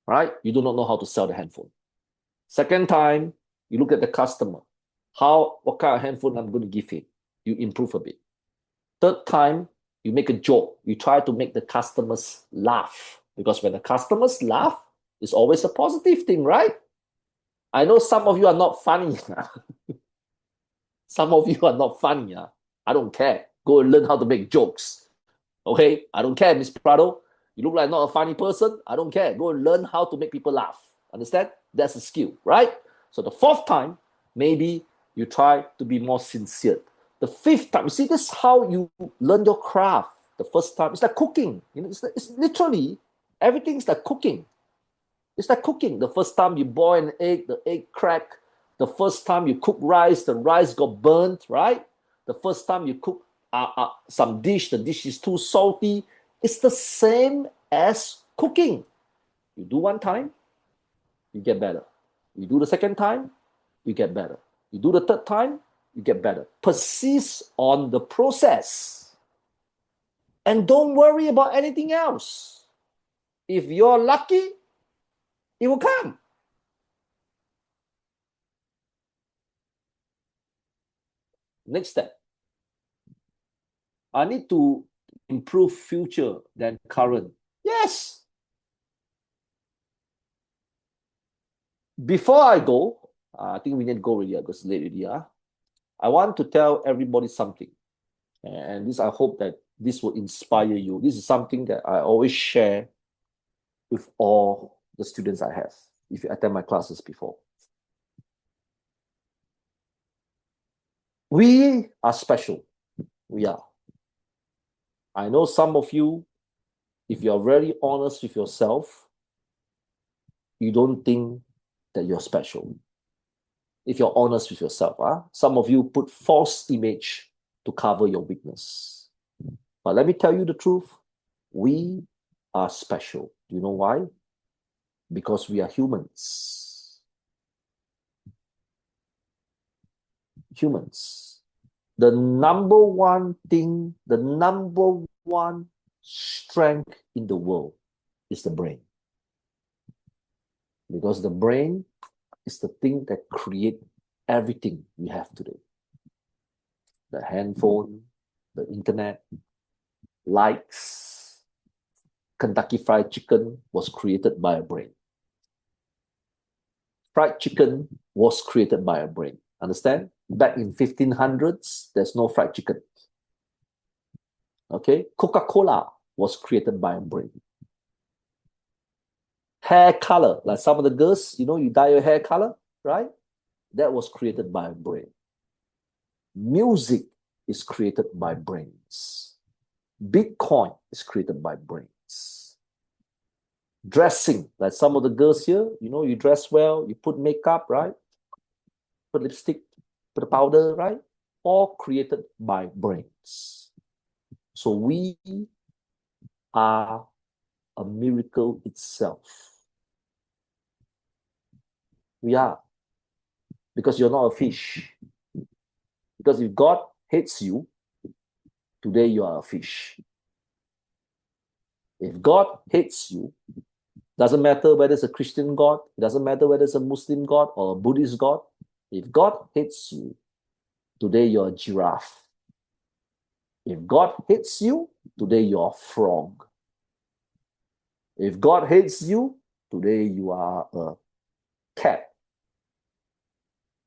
Speaker 1: right? You do not know how to sell the handphone. Second time, you look at the customer. What kind of handphone I'm going to give him? You improve a bit. Third time, you make a joke. You try to make the customers laugh. Because when the customers laugh, it's always a positive thing, right? I know some of you are not funny. Some of you are not funny. I don't care. Go and learn how to make jokes. Okay? I don't care, Miss Prado. You look like not a funny person. I don't care. Go and learn how to make people laugh. Understand? That's a skill, right? So the fourth time, maybe you try to be more sincere. The fifth time, you see, this is how you learn your craft. The first time, it's like cooking. It's literally, everything's like cooking. It's like cooking. The first time you boil an egg, the egg crack. The first time you cook rice, the rice got burnt, right? The first time you cook some dish, the dish is too salty. It's the same as cooking. You do one time, you get better. You do the second time, you get better. You do the third time, you get better. Persist on the process. And don't worry about anything else. If you're lucky, it will come. Next step. I need to improve future than current. Yes. Before I go, I think we need to go already because it's late already. I want to tell everybody something. And this, I hope that this will inspire you. This is something that I always share with all the students I have, if you attend my classes before. We are special. We are. I know some of you, if you're very honest with yourself, you don't think that you're special. If you're honest with yourself, some of you put false image to cover your weakness. But let me tell you the truth. We are special. Do you know why? Because we are humans. Humans. The number one thing, the number one strength in the world is the brain. Because the brain is the thing that creates everything we have today. The handphone, the internet, likes, Kentucky Fried Chicken was created by a brain. Fried chicken was created by a brain. Understand? Back in 1500s, there's no fried chicken. Okay? Coca-Cola was created by a brain. Hair color, like some of the girls, you dye your hair color, right? That was created by a brain. Music is created by brains. Bitcoin is created by brains. Dressing, like some of the girls here, you dress well, you put makeup, right? Put lipstick, put a powder, right? All created by brains. So we are a miracle itself. We are. Because you're not a fish. Because if God hates you, today you are a fish. If God hates you, doesn't matter whether it's a Christian God, it doesn't matter whether it's a Muslim God or a Buddhist God. If God hates you, today you're a giraffe. If God hates you, today you're a frog. If God hates you, today you are a cat.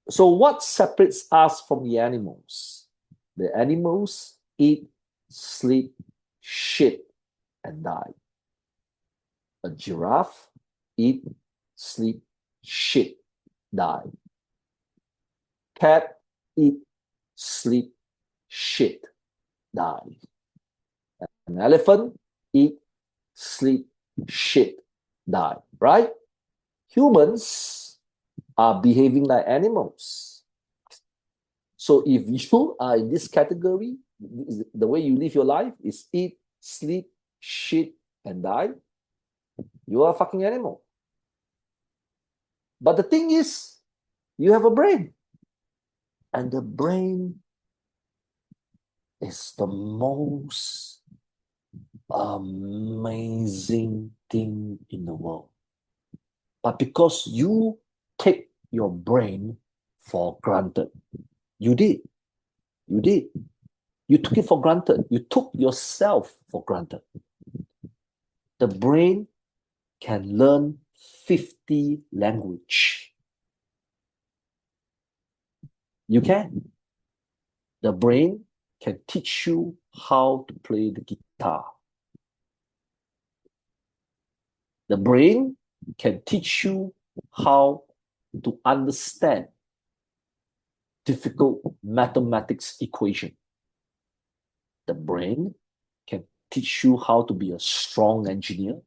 Speaker 1: So what separates us from the animals? The animals eat, sleep, shit, and die. A giraffe eat, sleep, shit, die. Cat eat, sleep, shit, die. An elephant eat, sleep, shit, die. Right? Humans are behaving like animals. So if you are in this category, the way you live your life is eat, sleep, shit, and die, you are a fucking animal. But the thing is, you have a brain. And the brain is the most amazing thing in the world. But because you take your brain for granted, you did. You took it for granted. You took yourself for granted. The brain can learn 50 language. You can. The brain can teach you how to play the guitar. The brain can teach you how to understand difficult mathematics equation. The brain can teach you how to be a strong engineer.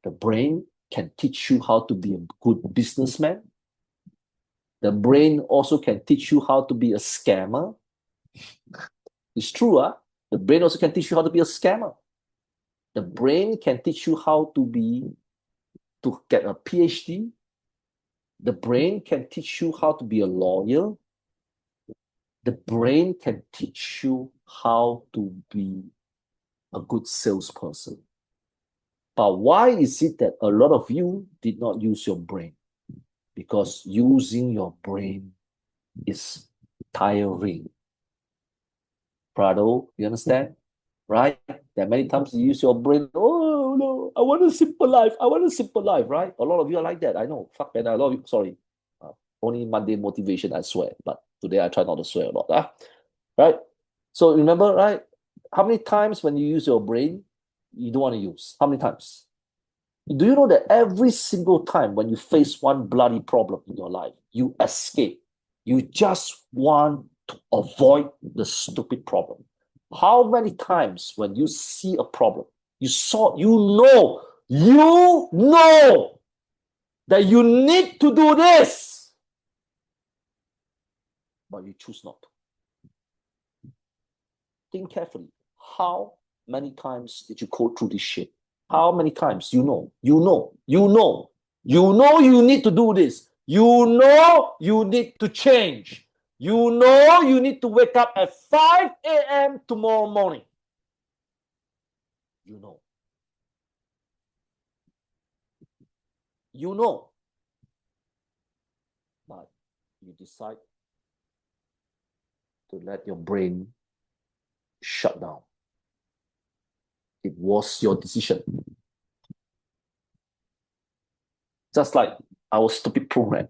Speaker 1: The brain can teach you how to be a good businessman. The brain also can teach you how to be a scammer. It's true, huh? The brain also can teach you how to be a scammer. The brain can teach you how to get a PhD. The brain can teach you how to be a lawyer. The brain can teach you how to be a good salesperson. But why is it that a lot of you did not use your brain? Because using your brain is tiring. Prado, you understand? Right? There are many times you use your brain. Oh no, I want a simple life. I want a simple life, right? A lot of you are like that. I know. Fuck man, a lot of you, sorry. Only Monday motivation, I swear. But today I try not to swear a lot. Right? So remember, right? How many times when you use your brain, you don't want to use? How many times? Do you know that every single time when you face one bloody problem in your life, you escape? You just want to avoid the stupid problem. How many times when you see a problem, you know that you need to do this, but you choose not to? Think carefully. How many times did you go through this shit? How many times? You know you need to do this. You know you need to change. You know you need to wake up at 5 a.m. tomorrow morning. You know. You know. But you decide to let your brain shut down. It was your decision. Just like our stupid program.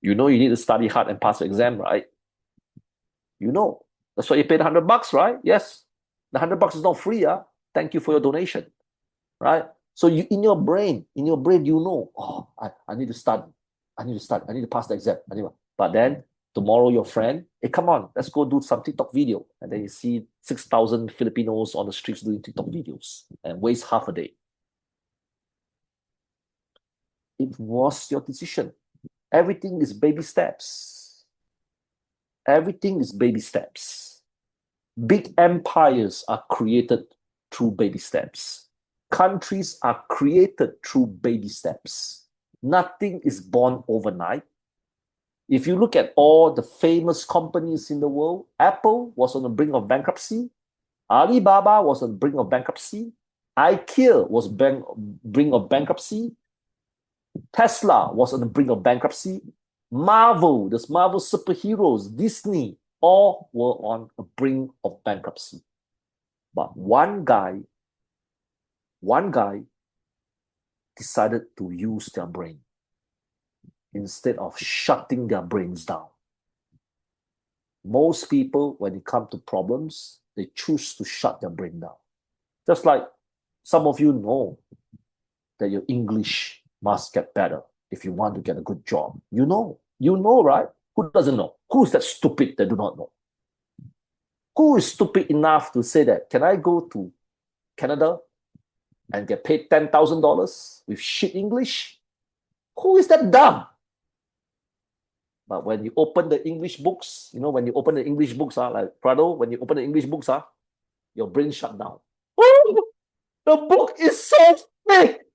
Speaker 1: You know you need to study hard and pass the exam, right? You know. That's why you paid $100, right? Yes. The $100 is not free. Thank you for your donation, right? So you in your brain, you know, I need to study. I need to pass the exam. But then tomorrow your friend, hey, come on, let's go do some TikTok video. And then you see 6,000 Filipinos on the streets doing TikTok videos and waste half a day. It was your decision. Everything is baby steps. Everything is baby steps. Big empires are created through baby steps. Countries are created through baby steps. Nothing is born overnight. If you look at all the famous companies in the world, Apple was on the brink of bankruptcy. Alibaba was on the brink of bankruptcy. IKEA was brink of bankruptcy. Tesla was on the brink of bankruptcy. Marvel, the Marvel superheroes, Disney, all were on the brink of bankruptcy. But one guy decided to use their brain instead of shutting their brains down. Most people, when it comes to problems, they choose to shut their brain down. Just like some of you know that your English must get better if you want to get a good job. You know, right? Who doesn't know? Who is that stupid that do not know? Who is stupid enough to say that, can I go to Canada and get paid $10,000 with shit English? Who is that dumb? But when you open the English books, when you open the English books, like Prado, when you open the English books, your brain shut down. Oh, the book is so thick.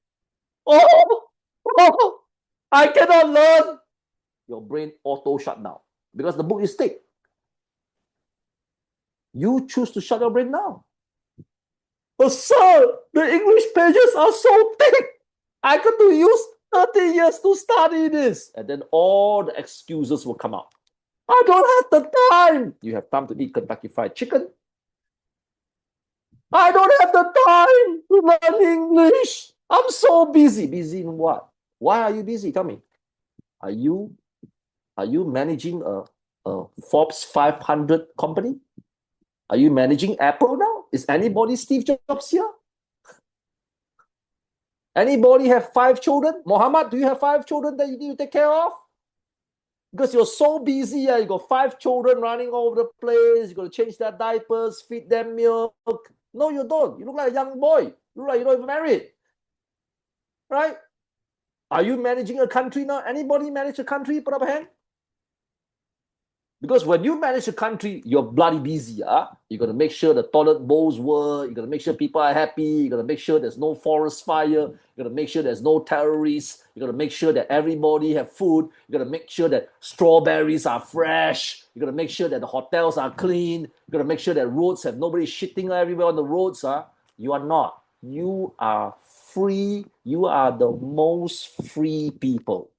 Speaker 1: Oh, I cannot learn. Your brain auto shut down because the book is thick. You choose to shut your brain down. Oh, sir, the English pages are so thick. I got to use 30 years to study this. And then all the excuses will come out. I don't have the time. You have time to eat Kentucky Fried Chicken. I don't have the time to learn English. I'm so busy. Busy in what? Why are you busy? Tell me. Are you managing a Forbes 500 company? Are you managing Apple now? Is anybody Steve Jobs here? Anybody have 5 children? Mohammed, do you have 5 children that you need to take care of? Because you're so busy, you got 5 children running all over the place. You got to change their diapers, feed them milk. No, you don't. You look like a young boy. You look like you're not even married. Right? Are you managing a country now? Anybody manage a country? Put up a hand. Because when you manage a country, you're bloody busy. You got to make sure the toilet bowls work. You got to make sure people are happy. You got to make sure there's no forest fire. You got to make sure there's no terrorists. You got to make sure that everybody have food. You got to make sure that strawberries are fresh. You got to make sure that the hotels are clean. You got to make sure that roads have nobody shitting everywhere on the roads. You are not. You are free. You are the most free people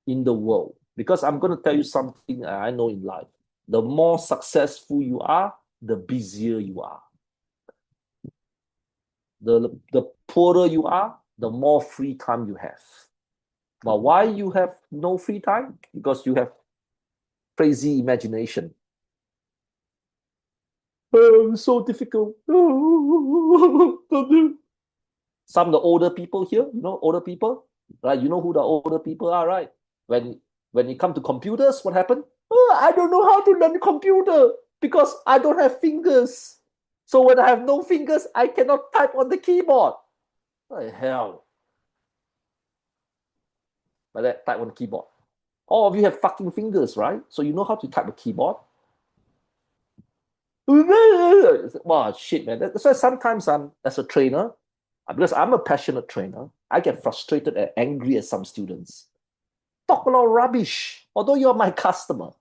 Speaker 1: in the world. Because I'm going to tell you something I know in life. The more successful you are, the busier you are. The poorer you are, the more free time you have. But why you have no free time? Because you have crazy imagination. Oh, so difficult. Some of the older people here, older people, right? You know who the older people are, right? When it comes to computers, what happened? Oh, I don't know how to learn computer because I don't have fingers. So when I have no fingers, I cannot type on the keyboard. What the hell? Like that, type on the keyboard. All of you have fucking fingers, right? So you know how to type a keyboard? Wow, shit, man. That's why sometimes as a trainer, because I'm a passionate trainer, I get frustrated and angry at some students. Talk a lot of rubbish, although you're my customer,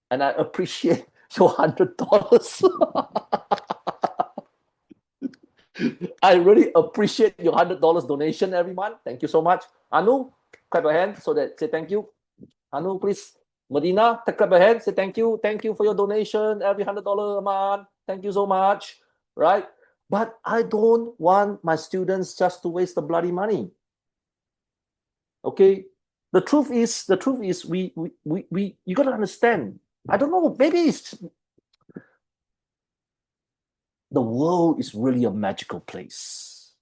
Speaker 1: and I appreciate your $100. I really appreciate your $100 donation every month. Thank you so much. Anu, clap your hand so that say thank you. Anu, please. Medina, clap your hand. Say thank you. Thank you for your donation every $100 a month. Thank you so much. Right? But I don't want my students just to waste the bloody money. Okay? The truth is, we you gotta understand. I don't know, maybe it's the world is really a magical place.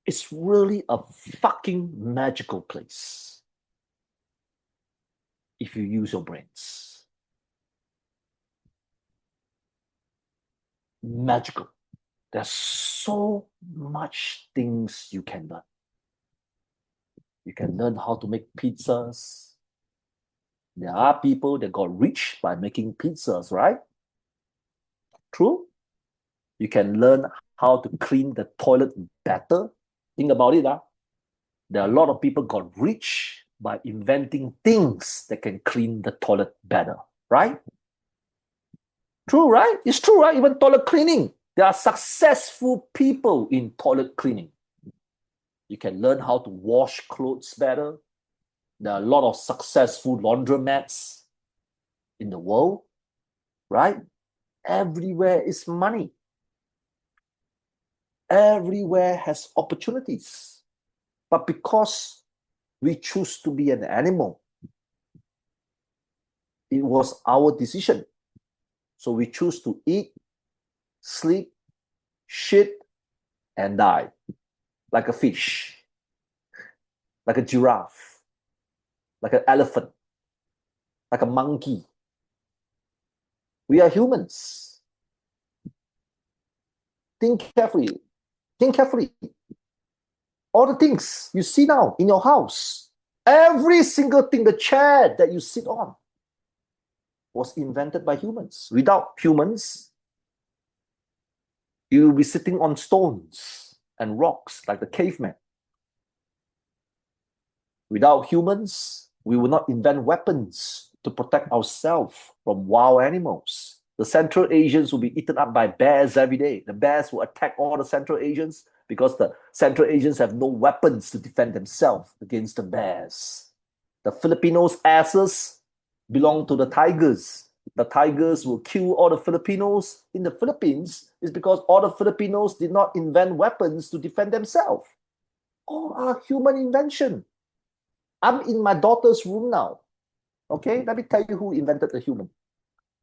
Speaker 1: It's really a fucking magical place if you use your brains. Magical. There's so much things you can learn. You can learn how to make pizzas. There are people that got rich by making pizzas, right? True. You can learn how to clean the toilet better. Think about it. There are a lot of people got rich by inventing things that can clean the toilet better, right? True, right? It's true, right? Even toilet cleaning. There are successful people in toilet cleaning. You can learn how to wash clothes better. There are a lot of successful laundromats in the world, right? Everywhere is money. Everywhere has opportunities. But because we choose to be an animal, it was our decision. So we choose to eat, sleep, shit, and die. Like a fish, like a giraffe, like an elephant, like a monkey. We are humans. Think carefully. Think carefully. All the things you see now in your house, every single thing, the chair that you sit on, was invented by humans. Without humans, you will be sitting on stones and rocks like the caveman. Without humans, we will not invent weapons to protect ourselves from wild animals. The Central Asians will be eaten up by bears every day. The bears will attack all the Central Asians because the Central Asians have no weapons to defend themselves against the bears. The Filipinos' asses belong to the tigers. The tigers will kill all the Filipinos in the Philippines is because all the Filipinos did not invent weapons to defend themselves. All are human invention. I'm in my daughter's room now. Okay, let me tell you who invented the human.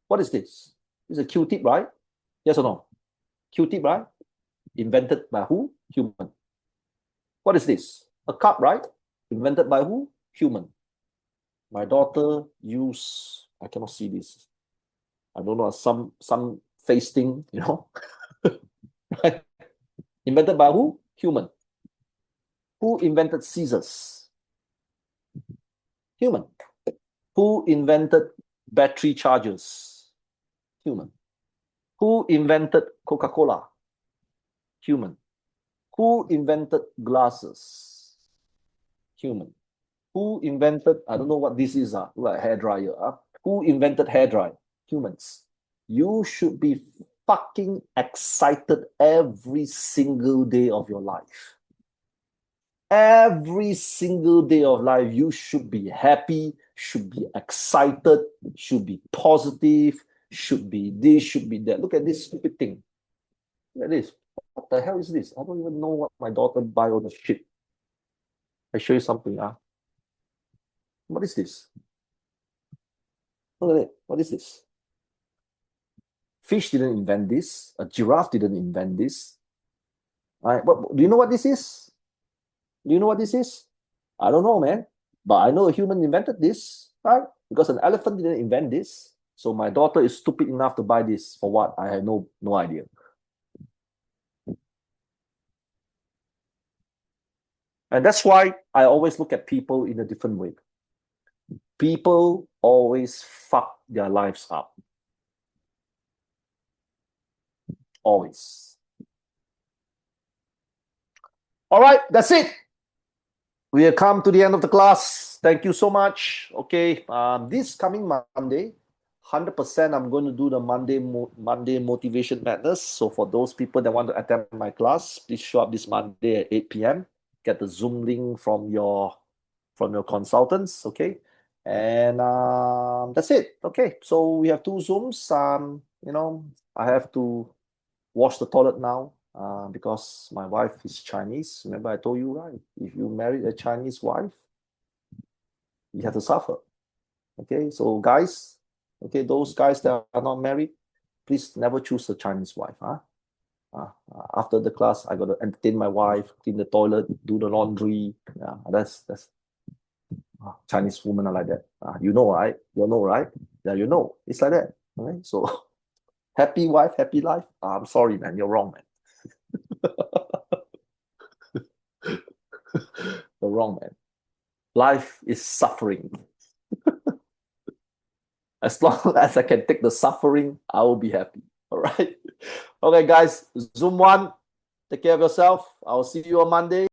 Speaker 1: What is this? This is a Q-tip, right? Yes or no? Q-tip, right? Invented by who? Human. What is this? A cup, right? Invented by who? Human. My daughter used, I cannot see this. I don't know, some face thing, you know. Right? Invented by who? Human. Who invented scissors? Human. Who invented battery chargers? Human. Who invented Coca-Cola? Human. Who invented glasses? Human. Who invented, I don't know what this is, like hair dryer. Who invented hair dryer? Humans. You should be fucking excited every single day of your life. Every single day of life, you should be happy, should be excited, should be positive, should be this, should be that. Look at this stupid thing. Look at this. What the hell is this? I don't even know what my daughter buy all the shit. I show you something. What is this? Look at it. What is this? Fish didn't invent this. A giraffe didn't invent this. Right? But do you know what this is? Do you know what this is? I don't know, man. But I know a human invented this, right? Because an elephant didn't invent this. So my daughter is stupid enough to buy this for what? I have no idea. And that's why I always look at people in a different way. People always fuck their lives up. Always. All right, that's it. We have come to the end of the class. Thank you so much. Okay, this coming Monday, 100% I'm going to do the Monday Motivation Madness. So for those people that want to attend my class, please show up this Monday at 8 p.m. Get the Zoom link from your consultants. Okay, and that's it. Okay, so we have two Zooms. I have to wash the toilet now because my wife is Chinese. Remember, I told you, right? If you marry a Chinese wife, you have to suffer. Okay, so guys, okay, those guys that are not married, please never choose a Chinese wife. After the class, I got to entertain my wife, clean the toilet, do the laundry. Yeah, that's Chinese women are like that. You know, right? You know, right? Yeah, you know, it's like that. Okay, so happy wife, happy life. I'm sorry, man, you're wrong, man. You're wrong, man. Life is suffering. As long as I can take the suffering, I will be happy. All right. Okay, guys. Zoom one. Take care of yourself. I'll see you on Monday.